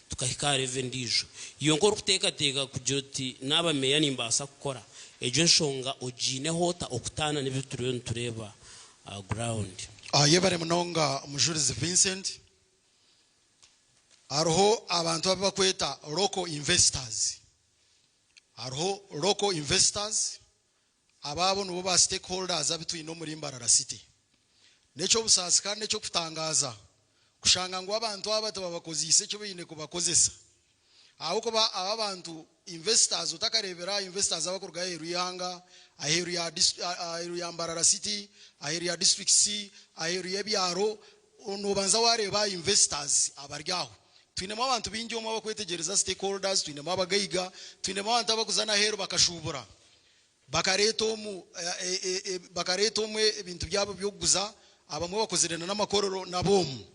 Speaker 4: tukahika revendijo iyo ngoro kuteka kujoti naba meya nimbasa gukora ejo nshonga ojine hota okutana n'ibituriyo ntureba ground
Speaker 9: yebare munonga umujurizi Vincent aroho abantu babakweta local investors ababo nubo ba stakeholders abitwine no muri Mbarara City neco busasi kandi neco kutangaza kushanga ngo abantu abato babakozise cyo bine kubakozesa aho kuba abantu investors utakarebera investors abakurga heru yanga aheru ya Mbarara City aheru ya district C aheru ya byaro unobanza wareba investors abaryaho twinemo abantu bingi mu bakwetegereza stakeholders twinemo abagaiga twinemo abantu abakuzana heru bakashubura bakareto mu ibintu byabo byoguza abamwe bakozerana n'amakororo nabomu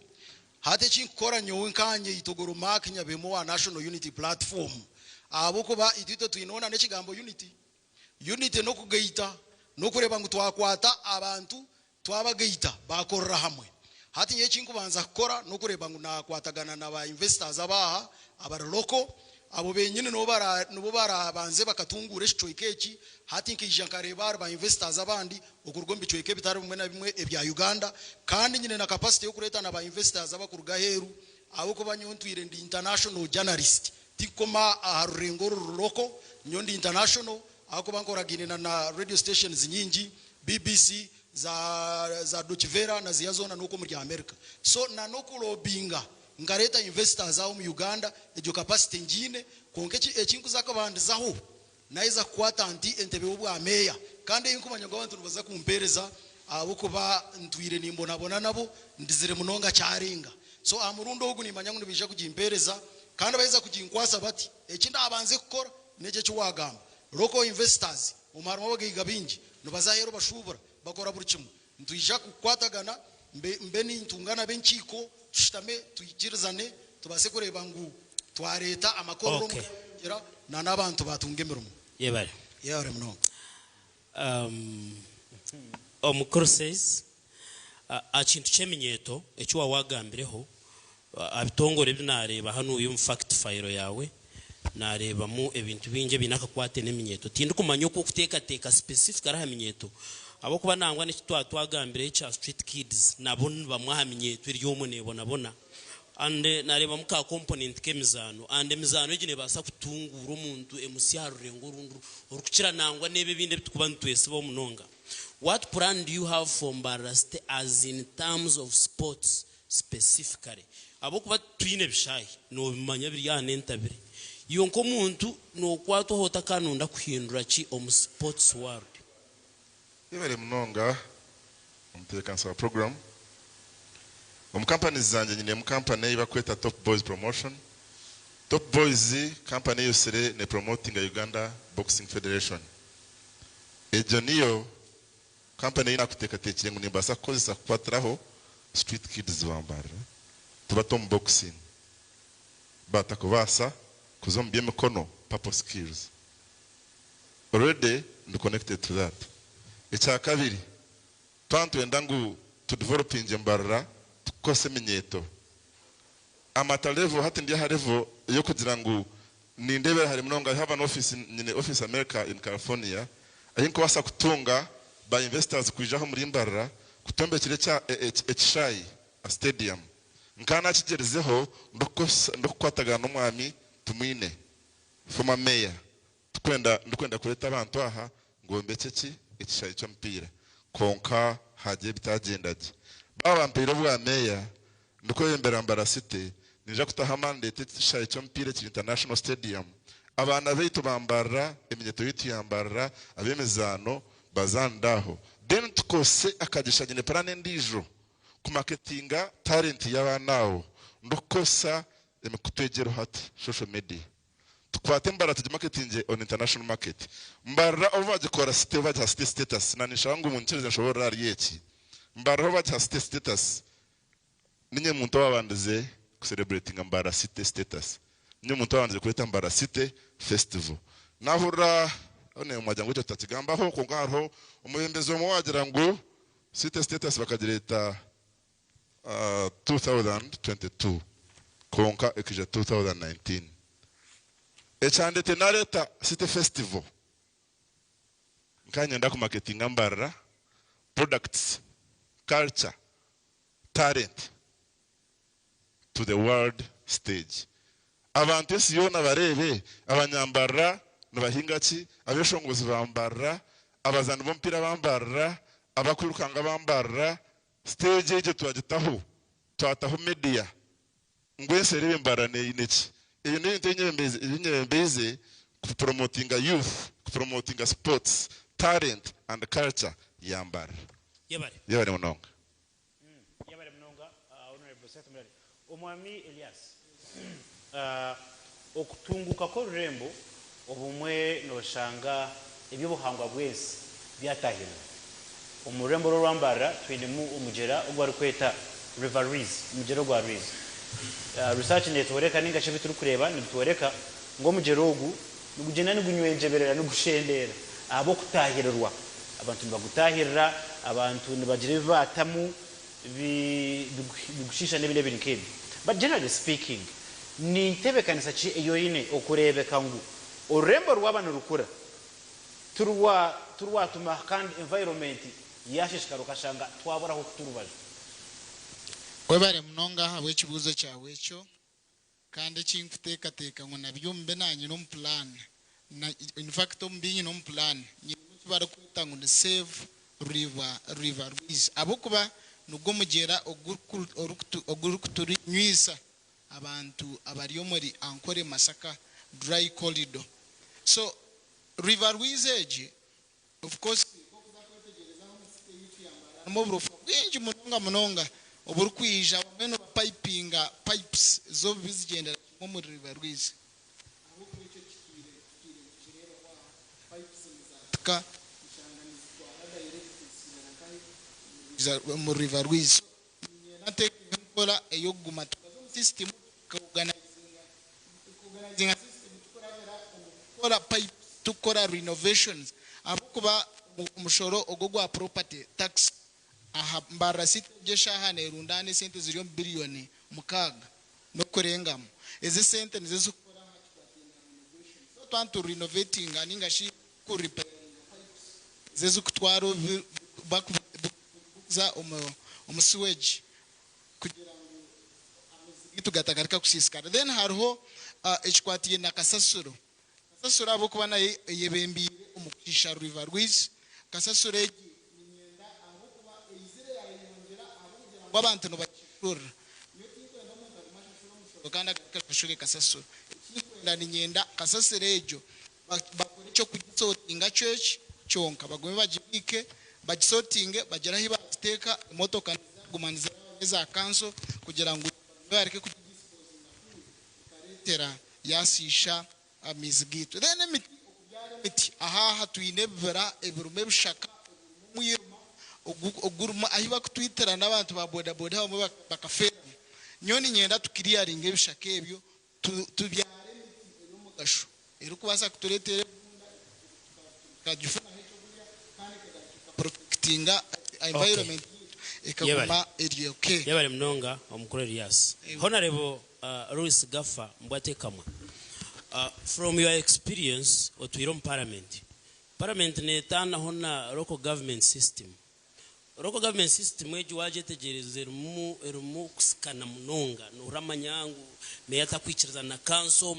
Speaker 9: hate chinkora nyowe nkanye itogoro mark nyabemo wa National Unity Platform abo kuba itito twinona nekigambo unity no kugaita no kureba ngo twakwata abantu twabagaita bakorra hamwe hati nye chinkubanza kukora no kureba ngo nakwatagana n'aba investors abaha abaroloko abo benyine no bara banze bakatungura ekicoikechi hati nkija kareba ba investors abandi okurugombe icoike bitari bimwe na bimwe ebya Uganda kandi nyine na capacity yo kureta na ba investors abakuruga heru abo ko banyontwire ndi international journalist tikoma arurengo loko nyondi international ako bankoragine na radio stations nyingi BBC za Deutsche Welle na ziyazona nuko muri America so na nokulobinga ngareta investors aho mu Uganda ejo capacity ngine konkechi echingu zakabandizaho naiza kwata anti entebe ubwa meya kandi inkumanya ngo abantu baza kumpereza abo kuba ntwire nimbonabona nabo ndizire munonga cyaringa so amurundo ogu nimanya ngo nibija kujimpereza kandi bayiza kujinkwasa bati ekinda abanze gukora neje cyo wagamba local investors umara wabagiga bingi nubazahero bashubura bakora buri kimwe ntwija kukwatagana mbe ni ntungana benkiko tushitame tuyikirizane tubase kureba ngo twareta amakoro mugira na nabantu batungemeramo
Speaker 4: yebare
Speaker 9: muno
Speaker 4: omukuru says akintu cheminyeto ekiwa wagambireho abitongore binareba hano uyu fact file yawe nareba mu ebintu binge binaka kwate neminyeto tindi kumanya uko kuteka specific araha minyeto abo kuba nangwa n'ikitwa twagambire cha street kids nabo bamwahaminyeto iryo munebona ande nareba muka component kemizano ande mizano igine basa kutungura umuntu emusyarure ngurundu urukira nangwa nebe binde bitukuba ntwese bo munonga. What plan do you have for Mbarara City as in terms of sports specifically? Abo kuba twine bishayi no bimanya biri yanentabire iyo nko muntu no kwato hota kanunda kuhindura chi om sports world.
Speaker 8: Ibere munonga umtekansa program companies zanje nyine mu company bakweta Top Boys Promotion. Top Boys company yosere ne promoting Uganda Boxing Federation. Ejo niyo company inakutekateke ngo nimbasa kozesa kwatraho street kids bambara tuba tom boxing batakubasa kuzombye mikono purple skills already connected to that. Echa kabiri twantu endangu to developing Mbarara tukose minyeto amata level hati ndiya level yo kugira ngo nindebe hari munonga have an office nyine office America in California ahinko basa kutunga ba investors kujaho muri Mbarara kutombe kire cha HSI a stadium nkana kigerezeho ndokwataga n'umwami tumwine former mayor tukwenda kureta abantu aha ngo mbekeki HSI cyo mpira konka haje bitagendaje baba mpira bwa mayor ndiko yembera Mbarara City nije kutaha mandate HSI cyo mpira ki international stadium abana beitu bambara eminyeto yitu yambarara abemezano bazandaho then tukose akagisha nyine parane ndijo ku marketinga talent y'abanawo ndokosa emikutegero hati social media tukwate mbara tujye marketing on international market mbara ovagikora site vajya site status nanishangu umuntu nshobora ari yeki mbara vajya site status ninye muntu wabandize ku celebrating mbara site status ninye muntu wabandize kweta mbara site festival nahura one umajyango cyo tatigamba ho ko ngaho umuyembezo mu wagira ngo site status bakagireta 2022 konka ekija 2019 echande tenareta site festival nkanyenda ku marketing ambara products culture talent to the world stage abantu esiyona barebe abanyambara nabahingaki abeshongozi bambara abazana bompira bambara abakwirukanga bambara stage ije twagitaho twataho media ngwese rebe mbarane ineki iyo ni inyembeze ku promoting youth ku promoting sports talent and culture yambara yabare munonga
Speaker 1: honorable settlement omwami Elias okutunguka ko Rurembo obumwe noshanga ebyobuhangwa bwese byatahira omurembo rwambara twinemu umugera ogwari kweta rivalries umugero gwa riz research networeka ninga cyo bituru kureba nitworeka ngo mugero ogu nugugenda nigunywenjeberera nugushendera abo kutahirwa abantu bagutahirira abantu nibagire batamu bigushisha nebile binkebi but generally speaking ni tebe kanisa chi eyo ine okurebeka ngo urembo rw'abantu rukura turwa tuma kandi environment yashishikaro kashanga twabura ho turubaje
Speaker 10: webare munonga habwe kibuzo cyawe cyo kandi kinkuteka teka ngo nabyumbe nanyi no plan na in fact umbinyi no plan nyibara kwita ngo save river is abokuba nubwo mugera ogurukuturi nyisa abantu abariyo muri ankore Masaka dry corridor so river wisage of course mobrufu bingi munonga oburu kwija bameno pipes zo bizigendera mu river wise ka mu river wise nate kola eyoguma system organizing kola pipe tukora renovations abukuba umushoro ogogwa property tax aha mbara site jesha hane rundane sente ziriyo billion mukaga no kurengamo eze sente nizo gukora so twantu renovating aninga shi ku repair zezo kutwaro bakuza umusiweji kugira ngo itugatakarika kusisikara then hariho echikwatiye na kasasuro abo kubana yebembire umukisha river wise kasasuro nyenda aho kuba izire yayongera aho abantu no bakishura kandi akashuri kasasuro ndani nyenda kasaserejo bakore cyo kugisotinga church cyonka bagome bagibike bagisotinge bagera hiba steka imotoka gumaniza za kanso kugira ngo bareke kugispose yasisha amizigito then emiti aha hatwinebera ebirume bishaka muyema oguruma ahiba kutwitera nabantu ba boda boda bamwe bakafera nyoni nyenda tukiriyaringa ebishaka ebyo tubyare emiti y'umugasho ero kubasa kuturetere kajufuna protectinga environment ekaguma eri okay
Speaker 4: yabare mnonga omukuru Elias honorable Louis Gaffa mbwate kamwe from your experience otwiro parliament netana hona local government system ejo waje tegereze rumu kusikana munonga nuramanyangu meyata kwikiriza na kanso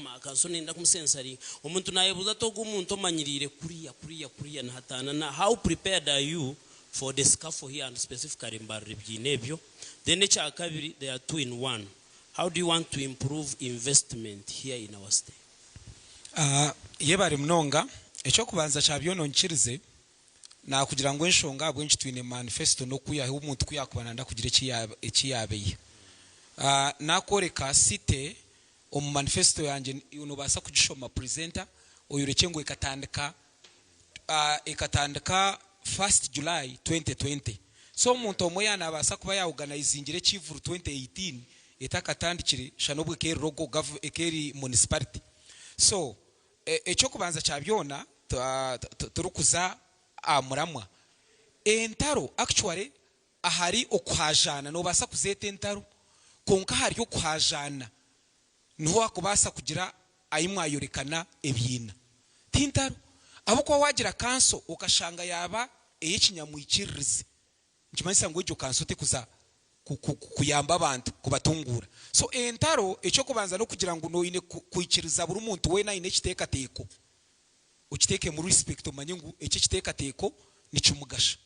Speaker 4: nenda kumsensari umuntu nayebuza togo umuntu omanyirire kuriya na hatana na how prepared are you for the scaffold here and specifically mbarre byinebyo then echa kabiri they are two in one. How do you want to improve investment here in our state?
Speaker 2: Yebare mnonga echo kubanza chabyono nchirize na kugira ngo enshonga bwenshi twine manifesto no kuyaho umuntu kuyakubananda kugira ikiyabeye nakoreka site omu manifesto yanje unobasa kugishoma presenter oyureke ngo ikatandika 1st July 2020 so umuntu omoyana abasa kuba ya organizingire chivuru 2018 etakatandikire shanobwe ke rogo ekeri municipality so echo kubanza chabyona turukuza amuramwa entaro actually ahari okwajana no basa kuzeta entaro konka hari yo kwajana no akubasa kugira ayimwayorekana ebyina tintaro abo kwa wagira kanso ukashanga yaba eyikinyamwikirize nkimanisa ngo ejo kanso tekuza kuyamba abantu kubatungura so entaro echo kubanza no kugira ngo no ine kuikiriza buri muntu we na ine kiteka teko ukiteke mu respect umanye ngo eki kiteka teko nicumugasha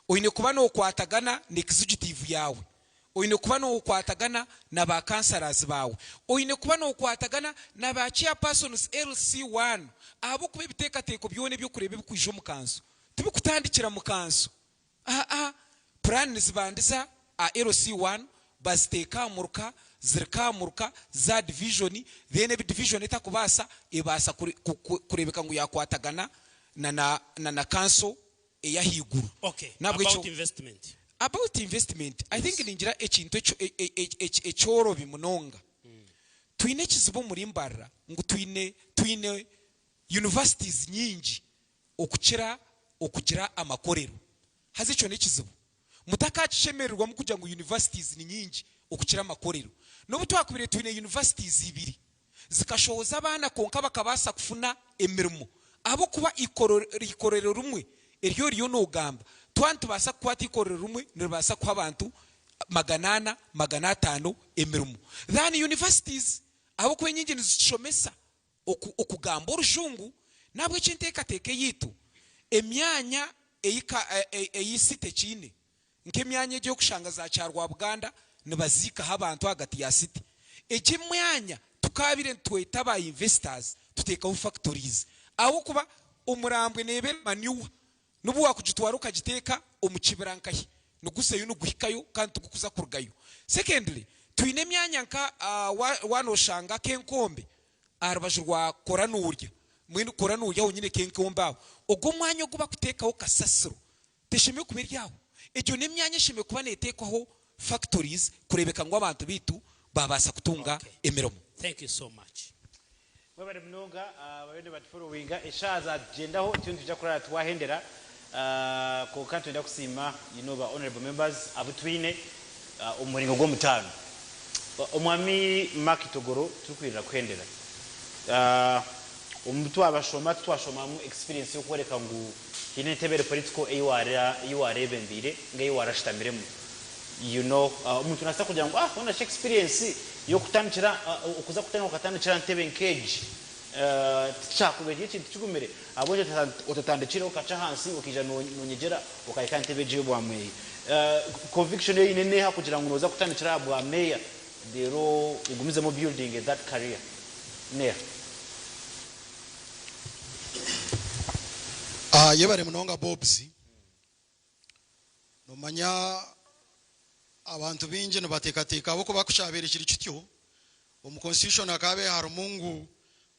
Speaker 2: oine kuba no kwatagana ne executive yawe oine kuba no kwatagana na ba councillors bawe oine kuba no kwatagana na ba chairpersons LC1 abo kuba biteka teko byone byo kurebe bikwijo mu kanso tubikutandikira mu kanso plan zibandisa LC1 baziteka muruka zirkamurka za division then division itakubasa ibasa kurebeka ngo yakwatagana na council eyahiguru
Speaker 4: okay
Speaker 2: about investment I think ningira ekintu echoro bimunonga twine kizibo muri mbarra ngo twine universities nyingi okugira amakorero hazicho nekizibo mutakacishemererwa mu kujya ngo universities ni nyingi okukira amakorero no butwakubire twine universities ibiri zikashoza abana konka bakabasa kufuna emirimo abo kuba ikorero rumwe eryo no gamba twantu basa kwati ikorero rumwe nibasa kwa abantu 500 emirimo then universities abo kuba nyingi nizishomesa okugamba urushungu nabwe cyinteka teke yitu emyanya eyisite chine nk'emyanya cyo kushanga za cyarwa Buganda nibazika habantu hagati ya city ekimyanya tukabire tweta ba investors tuteka factories aho kuba umurambwe nebe manyuwa nubu wakujitwara ukagiteka umukibirankaye nuguseyo nuguhikayo kandi tukukuza kurugayo secondly twine myanya nka wanoshanga kenkombe arabajurwa koranurya mwini koranurya unyine kenkombe aho ubwo mwanya guba kutekaho kasasiro teshime kubiryaho ejo nemyanya shime kuba netekwaho factories kurebeka ngo abantu bitu babasa kutunga emirimo.
Speaker 4: Thank you so much.
Speaker 1: Mwebale mnonga babende batfollowinga eshaza agendaho tuntu tujakora twahendera ko kantu nda kusima honorable members abutwine umuringo gwo mutano omwami makitogoro tukwirira kwendera omuntu abashoma twashomamu experience yo kwereka ngo ine tebere political AUR ebembire ngai warashitamiremo umuntu nasa kugira ngo ona experience yo kutandikira ukuza kutandikira ntebe nkeji cyakubeye ikintu kigumere abonye utatandikira ukaca hansi ukija nonyegera ukayika ntebe je bwamwe conviction ye inene ha kugira ngo uza kutandikira bwa mayor dero ugumize mo building that career ne
Speaker 9: yebare munonga bobsi nomanya abantu binje no batekateka abo bakushabera ikiri kityo omu constitution akabe harumungu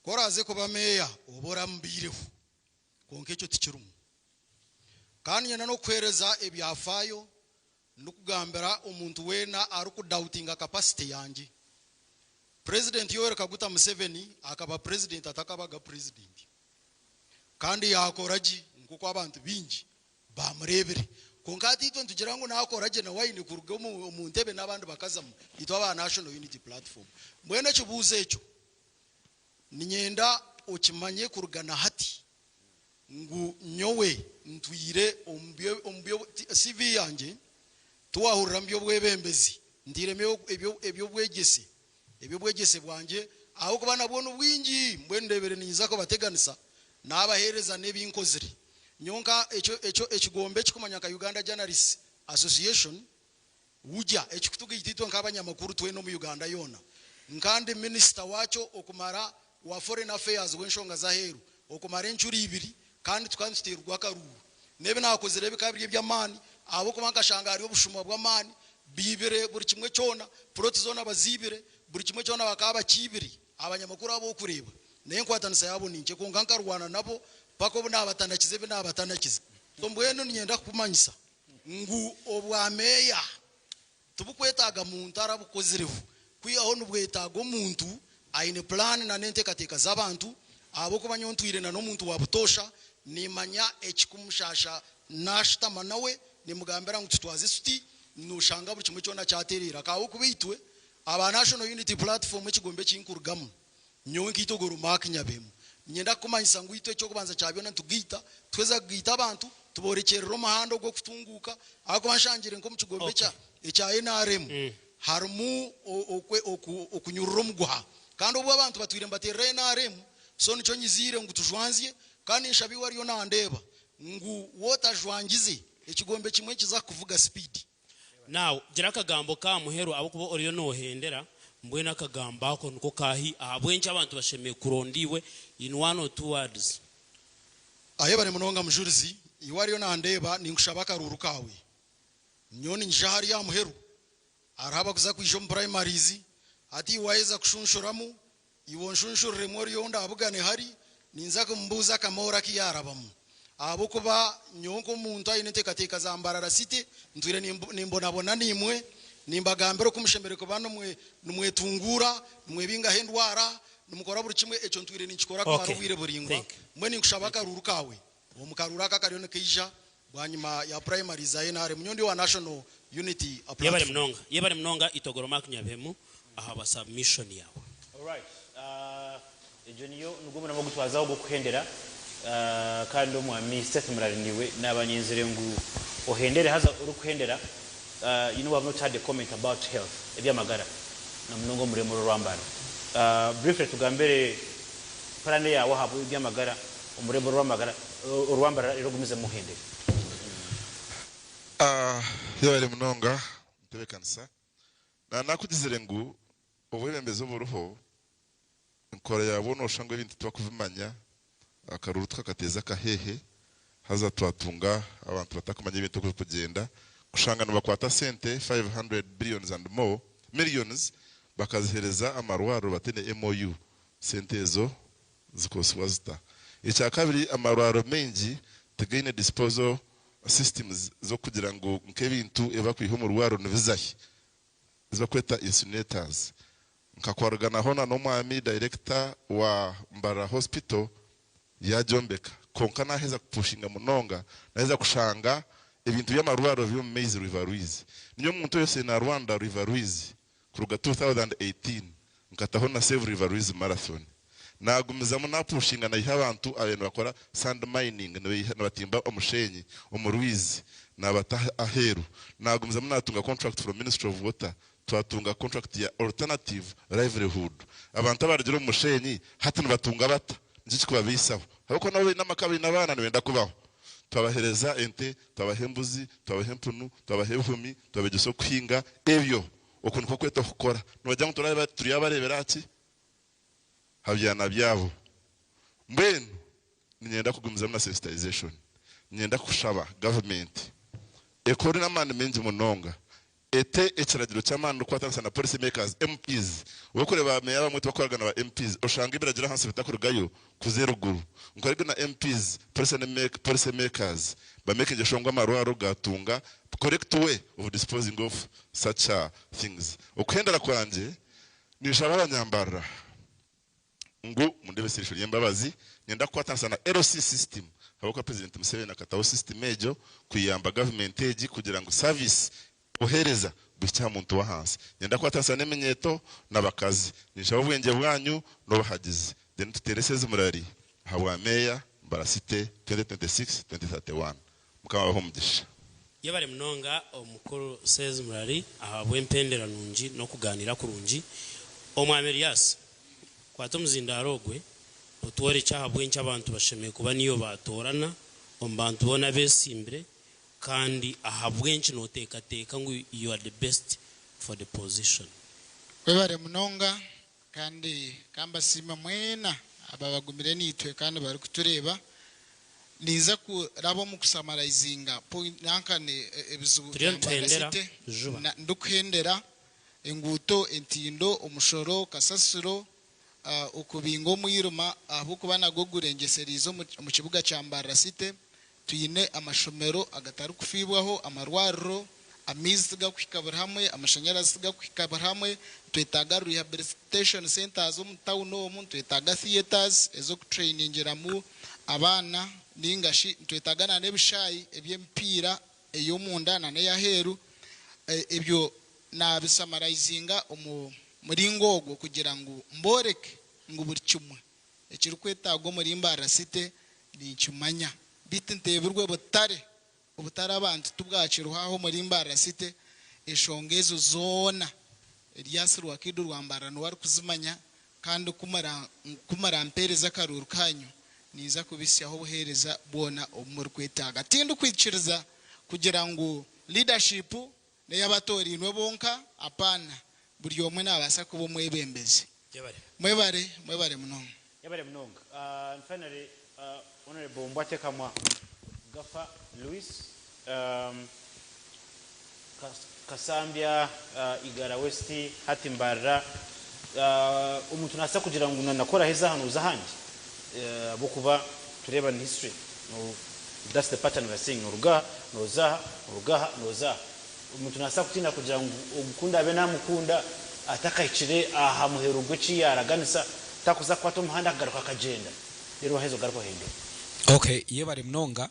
Speaker 9: koraze kuba meya obora mbireho konke cyo tikirumu kandi nyana no kwereza ebyafayo no kugambira umuntu wena ari ku doubtinga capacity yanje president Yoweri Kaguta Museveni akaba president atakabaga president kandi yakoraji nguko abantu binji bamurebere konkati ito ntugira ngo nakoraje na wine kuruga mu ntebe nabandi bakazamu itwa ba National Unity Platform mwene kibuze echo ninyenda okimanye kurugana hati ngu nyowe ntwire ombyo CV yanje tuwahurira mbyo bwebembezi ndireme ebyo bwegese bwanje aho kubana bona ubwingi mbwendebere niza ko bateganisa nabahereza nebinkozire nyonka ekigombe kikumanya ka Uganda Journalists Association wujya ekikutuga itito nk'abanyamakuru tweno mu Uganda yona nkande minister wacho okumara wa foreign affairs wenshonga za heru okumara enchuri ibiri kandi tukanzitirwa karuru nebe nakoze rebe kabiri by'amani abo kuma kashanga hariyo bushuma bw'amani bibere buri kimwe cyona proti zona bazibire buri kimwe cyona bakaba kibiri abanyamakuru abo kureba naye nkwatanisa yabo ninke ko nkankarwana nabo pako n'abatanakize be n'abatanakize mbwenu nyenda kumanyisa ngu obwameya tubukwetaga muntu arabukozireho kwiyaho n'ubwetaga omuntu aine plan na nentekateka z'abantu abo kuba nyontwire na n'omuntu wabutosha nimanya ekikumushasha nashitama nawe nimugambira ngo tutwaze suti nushanga buri kimwe cyona cyaterera kawo kubitwe aba National Unity Platform ekigombe kinkurugamo nyowe kitogoro mark nyabemu nyenda kumanyisa ngo itwe cyo kubanza cyabyo tugita tweza gita abantu tuborekerero mahando go kutunguka ako bashangire nko mu kigombe cya NRM harumu okunyururo mugwa kandi ubwo abantu batwire mbaterera NRM so nico nyizire ngo tujwanzie kandi nshabi wariyo nandeba ngu wotajwangize ekigombe kimwe kiza kuvuga speed
Speaker 4: now gira kagambo ka muhero abo kubo oriyo no hendera mbwe nakagamba ko nuko kahi abwenje abantu bashemeye kurondiwe in one or two words
Speaker 9: aye bari munonga mujurizi iwariyo nandeba ningushaba karuru kawe nyoni njahari ya muheru araba kuza kwisho primaries ati waiza kushunshuramu iwo nshunshurire muri yonda abugane hari ninza kumbuza kamora kiyarabamu abo kuba nyonko muntu ayineteka zambarara city ntwire nimbonabona nimwe nimbagambero kumushembere ko bano mwe tungura mwe binga hendwara numukora buri kimwe eco ntwire ninkikora ko marubire buringwa mwe ninkushaba karuru kawe uwo mukarura kakariyo nekija bwanyuma ya primary za NRM munyondi wa National Unity
Speaker 4: yebare mnonga itogoro mark nyabemu aha submission yawe.
Speaker 1: All right, ejoniyo nugo muna mogutwazaho go kuhendera kandi umwami Seth Murariniwe n'abanyenzere ngu ohendere haza uri kuhendera. You know, we have not had a comment about health ebyamagara na mnongo muremuro rwambara briefly tugambere parane yawo habo ebyamagara umuremuro rwambara urwambara irogumize muhende
Speaker 8: yabare munonga tebekanisa na nakugizire ngu obwembezo buruho nkora yabo no shangwe ibintu twakuvimanya akaruru twakateza kahehe haza twatunga abantu batakumanya ibintu ko kugenda kushangana bakwata sente 500 billions and more millions bakazihereza amarwaro batene MOU sente ezo zikoswa zita icya kabiri amarwaro menji tegine disposal systems zo kugira ngo nk'ebintu eba kwiho mu rwaro nibizahi zo kweta incinerators nkakwaragana hona no mwami director wa Mbara Hospital ya Jombeka konka naheza kupushinga munonga naheza kushanga ibintu by'amarwaro byo mu Maize River Ruiz niyo muntu yose na Rwanda River Ruiz kuruga 2018 nkataho na Save River Ruiz marathon nagumizamo napushinga nayiha abantu abantu bakora sand mining n'abatimba omushenyi omuruizi n'abata aheru nagumizamo natunga contract from Ministry of Water twatunga contract ya alternative livelihood abantu abarigero omushenyi hati nabatunga bata njiki kubabisaho ahubwo nawe n'amakabi n'abana nibenda kubaho twabahereza ente twabahembuzi twabahempunu twabahevumi twabegiso kuhinga ebyo ukuntu ko kweta gukora nubajya ngo turi abareberaki habyana byabo mbenu nyenda kugumiza na sensitization nyenda kushaba government ekori namane menje munonga ete ekiragiro cy'amanda kwatansa na policy makers MPs wekore ba meya bamwe twakoragana ba MPs oshanga ibiragira hanse bitakurugayo kuzeruguru nkorega na MPs policy makers ba making shongwa marwaro gatunga correct way of disposing of such things okhendera kwanje nishaba abanyambara ngo mundebe session y'embabazi nyenda kwatansa na LC system haboko president Museveni akataho system ejo kuyamba government eji kugira ngo service ohereza bicha muntu wa hansi nyenda kwatansa nemenyeto nabakazi nishaba ubwenge bwanyu no bahagize then tutereseze murari habwa meya Mbarasite 2026 2031 mukama baho mugisha
Speaker 4: yabare mnonga omukuru Seth Murari ahabwe mpendera nungi no kuganira kurungi omwami Elias kwato muzindarogwe utwore cyahabwe cy'abantu bashemeye kuba niyo batorana ombantu bona besimbire kandi ahabwenshi notekateka ngo you are the best for the position
Speaker 10: webare munonga kandi kamba sima mwena aba bagumire nitwe kandi bari kutureba niza kuraba mu kusamarayizinga point nankane ebizubu ndukuhendera enguto entindo umushoro kasasiro ukubingo mwiruma aho kubana go gurengeserizo mu kibuga cya Mbarara City tuyine amashomero agataru kufibwaho amarwariro amizi gakwikabara hamwe amashanyarazi gakwikabara hamwe twetaga rehabilitation centers mu town mu twetaga theaters ezo kutrainingiramu abana ningashi twetagana nebishayi ebyempira eyo munda na yaheru ebyo na bisamarayizinga muri ngogo kugira ngo mboreke ngo buri kimwe ekiri kwetago muri Mbarara City ni kimanya bitentebirwe butare abantu tubwaciro haho muri Mbarara City eshongezo zona ryasirwa kidu rwambara no wari kuzimanya kandi kumara mpereza karuru kanyu niza kubisyaho buhereza bona umuri kwetaga tindu kwiciriza kugira ngo leadership ne yabatori inwe bonka apana buri omwe nabasa kuba mwebembezi mwebare munonga
Speaker 1: and finally honorable Mbwate Kamwa Gafa Louis Kasambia Igara West hati Mbarara umuntu nasa kugira ngo nakora heza hano uzahandi bokuba tureba ni history no that's the pattern we are seeing urugaha nozaha umuntu nasa kutina kugira ngo umukunda abe namukunda atakayicire ahamuherugwe ci yaraganisa takuza kwato muhanda garuka kagenda rero hazo garuka hende
Speaker 2: okay yebare mnonga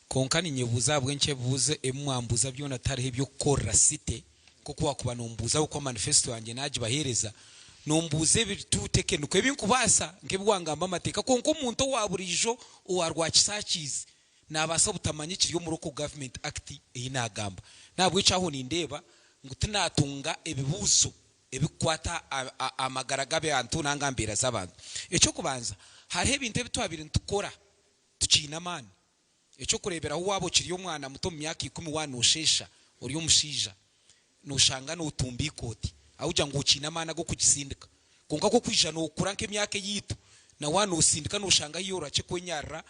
Speaker 2: konkani nyebuza bwenke buze emwambuza byo natarihe byo korra City kuko wakuba nombuza uko manifesto yanjye naje bahereza nombuze bituteke nuko ebinkubasa nkebwangamba amateka konko umuntu waburijo uwarwa kisakizi nabasa butamanye kiryo mu local government act eyinagamba nabwo icaho nindeba ngutinatunga ebibuzo ebikwata amagaragabe antu nangambira z'abantu eco kubanza hariho ibintu bitwabire ntukora tukinamani eco kurebera aho wabo kiriyo mwana muto mu myaka 10 nushesha uri umushija nushanga nutumba ikoti awuja ngo ukinamana go kugisindika konka ko kwijana ukura nke myaka yitu na wano usindika nushanga yora cye kwenyarra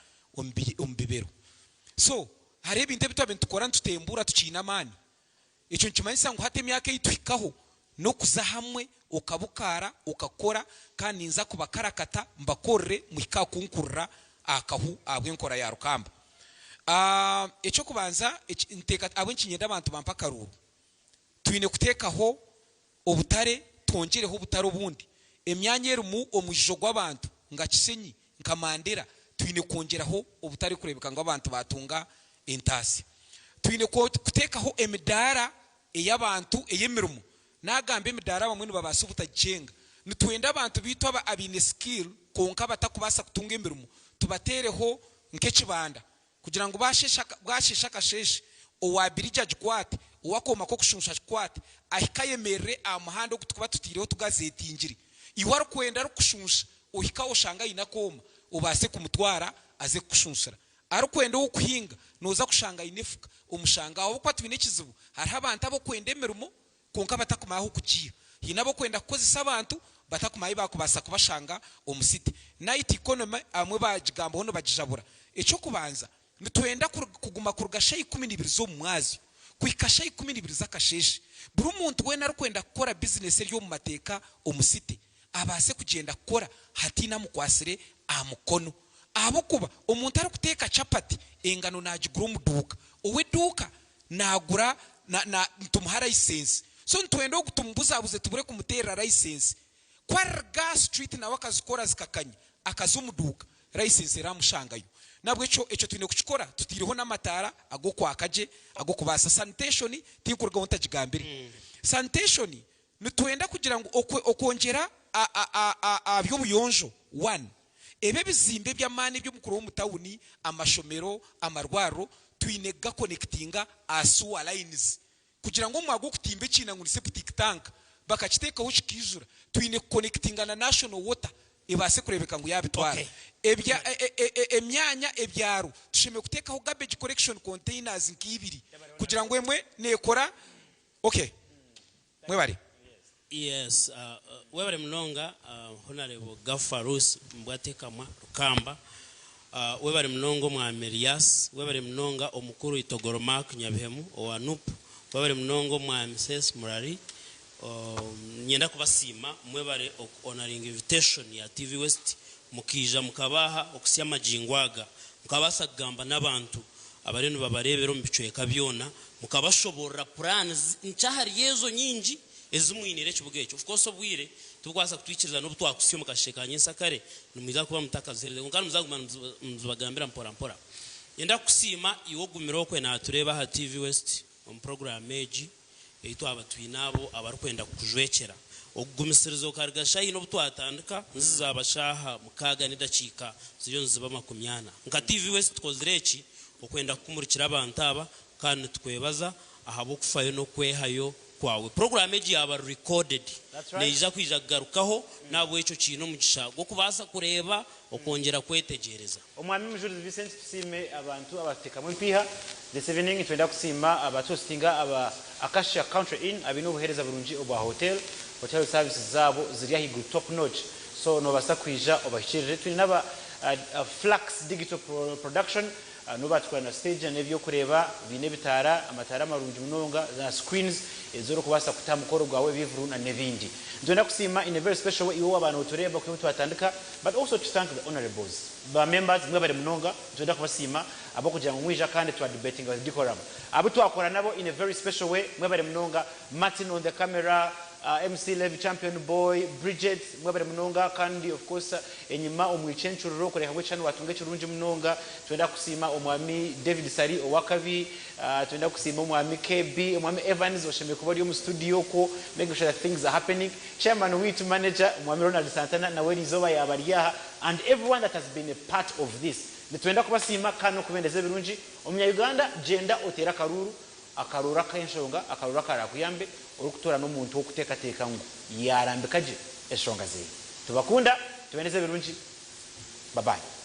Speaker 2: ombibero so hari ibintu bitwabe ntukora ntutembura tukinamani eco nkimanyisa ngo hate myaka yitwikaho no kuza hamwe ukabukara ukakora kandi nza kubakarakata mbakorre muhika kunkurra akahu abwenkora ya rukamba eco kubanza nteka abwenkinyenda abantu bampakaruru twine kutekaho obutare tongereho obutare obundi emyanya erumu omujijo gw'abantu nga Kisenyi nka Mandera twine kongeraho obutare kurebeka ngo abantu batunga entasi twine kutekaho emidara ey'abantu ey'emirumu nagambe emidara bamwe babasa ubutajenga nitwenda abantu bitwa abine skill konka batakubasa kutunga emirumu tubatereho nk'ekibanda kugira ngo bashesha kasheshe owabirija jikwate uwakoma ko kushunsha jikwate ahikayemerere amahanda okutukuba tutiriho tugazetingiri iwari kwenda rukushunsha uhika oshanga inakoma ubase kumutwara aze kushunshira ari kwenda okuhinga noza kushanga inefuka umushanga aho kwatu binekizibu hari abantu abo kwenda emerumo konka batakumaho kugiya hinabo kwenda kukozesa abantu batakumaye bakubasa kubashanga omusite night economy amwe bajigambo hono bajijabura eco kubanza nitwenda kuguma kurugasha 12 zo mwazi kwikasha 12 zakasheshe buri umuntu we narukwenda gukora business ryo mu mateka omusite abase kugenda gukora hatina mukwasire amukono abo kuba umuntu ari kuteka chapati engano najigura umuduka owe duka nagura na ntumuha license so ntwenda gutumbuzabuze tubure kumutera license kwarga street na wakazikora zikakanya akazumuduka license ramushangayo nabwo eco twine kuchikora tutiriho namatara ago kwakaje ago kubasa sanitation tinkurwa ontajigambire sanitation nitwenda kugira ngo okongera abyo buyonjo 1 ebe bizimbe by'amani byo mukuru w'umutawuni amashomero amarwaro twine ga connectinga asu lines kugira ngo mwago kutimbe cina ngo septic tank bakakiteka ho kikizura twine connectinga na national water ibase kurebeka ngo yabitwara ebya emyanya ebyaro tushime kuteka ho garbage collection containers nkibiri kugira ngo emwe nekora okay mwebare
Speaker 4: yes webare mnonga honorable Gafarus Mbwate Kamwa Rukamba webare mnongo mwa Merias webare mnonga omukuru itogoromak nyabihemu owa nup webare mnongo mwa Mrs Murari nyenda kubasima mwebare honoring invitation ya TV West mukija mukabaha okusya majingwaga mukabasa kugamba n'abantu abarenu babarebero mbichweka byona mukabashobora plans nchahari yezo nyingi ezimwinire kibugecho of course obwire tukwasa kutwikiriza no butwakusyo mukashekanye sakare numiza kuba mutakazereze ngana muzaguma muzubagambira mpora yenda kusima iwo gumiro kwe na tureba ha TV West on program meji eitwa abatwinabo abarukwenda kujwekera ogumisirizo karigasha ino butwatandika nzizabashaha mukaga nidakika ziryo nziba 80 nka TV West kozireki okwenda kumurikira abantu aba kandi tukwebaza ahabo kufayo no kwehayo kwawe program eji yaba recorded neija kwijagarukaho nabo eco kintu mugisha go kubasa kureba okongera kwetegereza
Speaker 1: omwami mujuri Vincent tusime abantu abateka mu mpiha this evening twenda kusima abatostinga aba Acacia Country Inn abino buhereza burungi obwa hotel services zabo ziriya higu top notch so no basa kwija obashirire tuni naba Flux Digital Production no batukwa na stage n'ebyo kureba bine bitara amatara marungi munonga za screens ezoro kubasa kutamukoro gwawe bivuru na nebindi ndona kusima in a very special way iwo abantu tureba kwe twatandika but also to thank the honorables ba members mwe bari munonga ndona kubasima abo kugira ngo mwija kandi twa debating with decorum abo twakora nabo in a very special way mwe bari munonga Martin on the camera MC Levi Champion Boy Bridget mwabere munonga kandi of course enyima omwicenchururo kore hamwe cyane watunge kirungi munonga twenda kusima omwami David Sari owakavi twenda kusima omwami KB omwami Evans osheme kuba mu studio ko make sure that things are happening chairman with manager omwami Ronald Santana na weli zoba yabariya and everyone that has been a part of this twenda kubasima kano kubendeze birungi omunya Uganda genda otera karuru akarura k'enshonga akarura karakuyambe urukutora n'umuntu wo kutekateka ngo yarambikaje eshonga ze tubakunda tubeneze birungi bye bye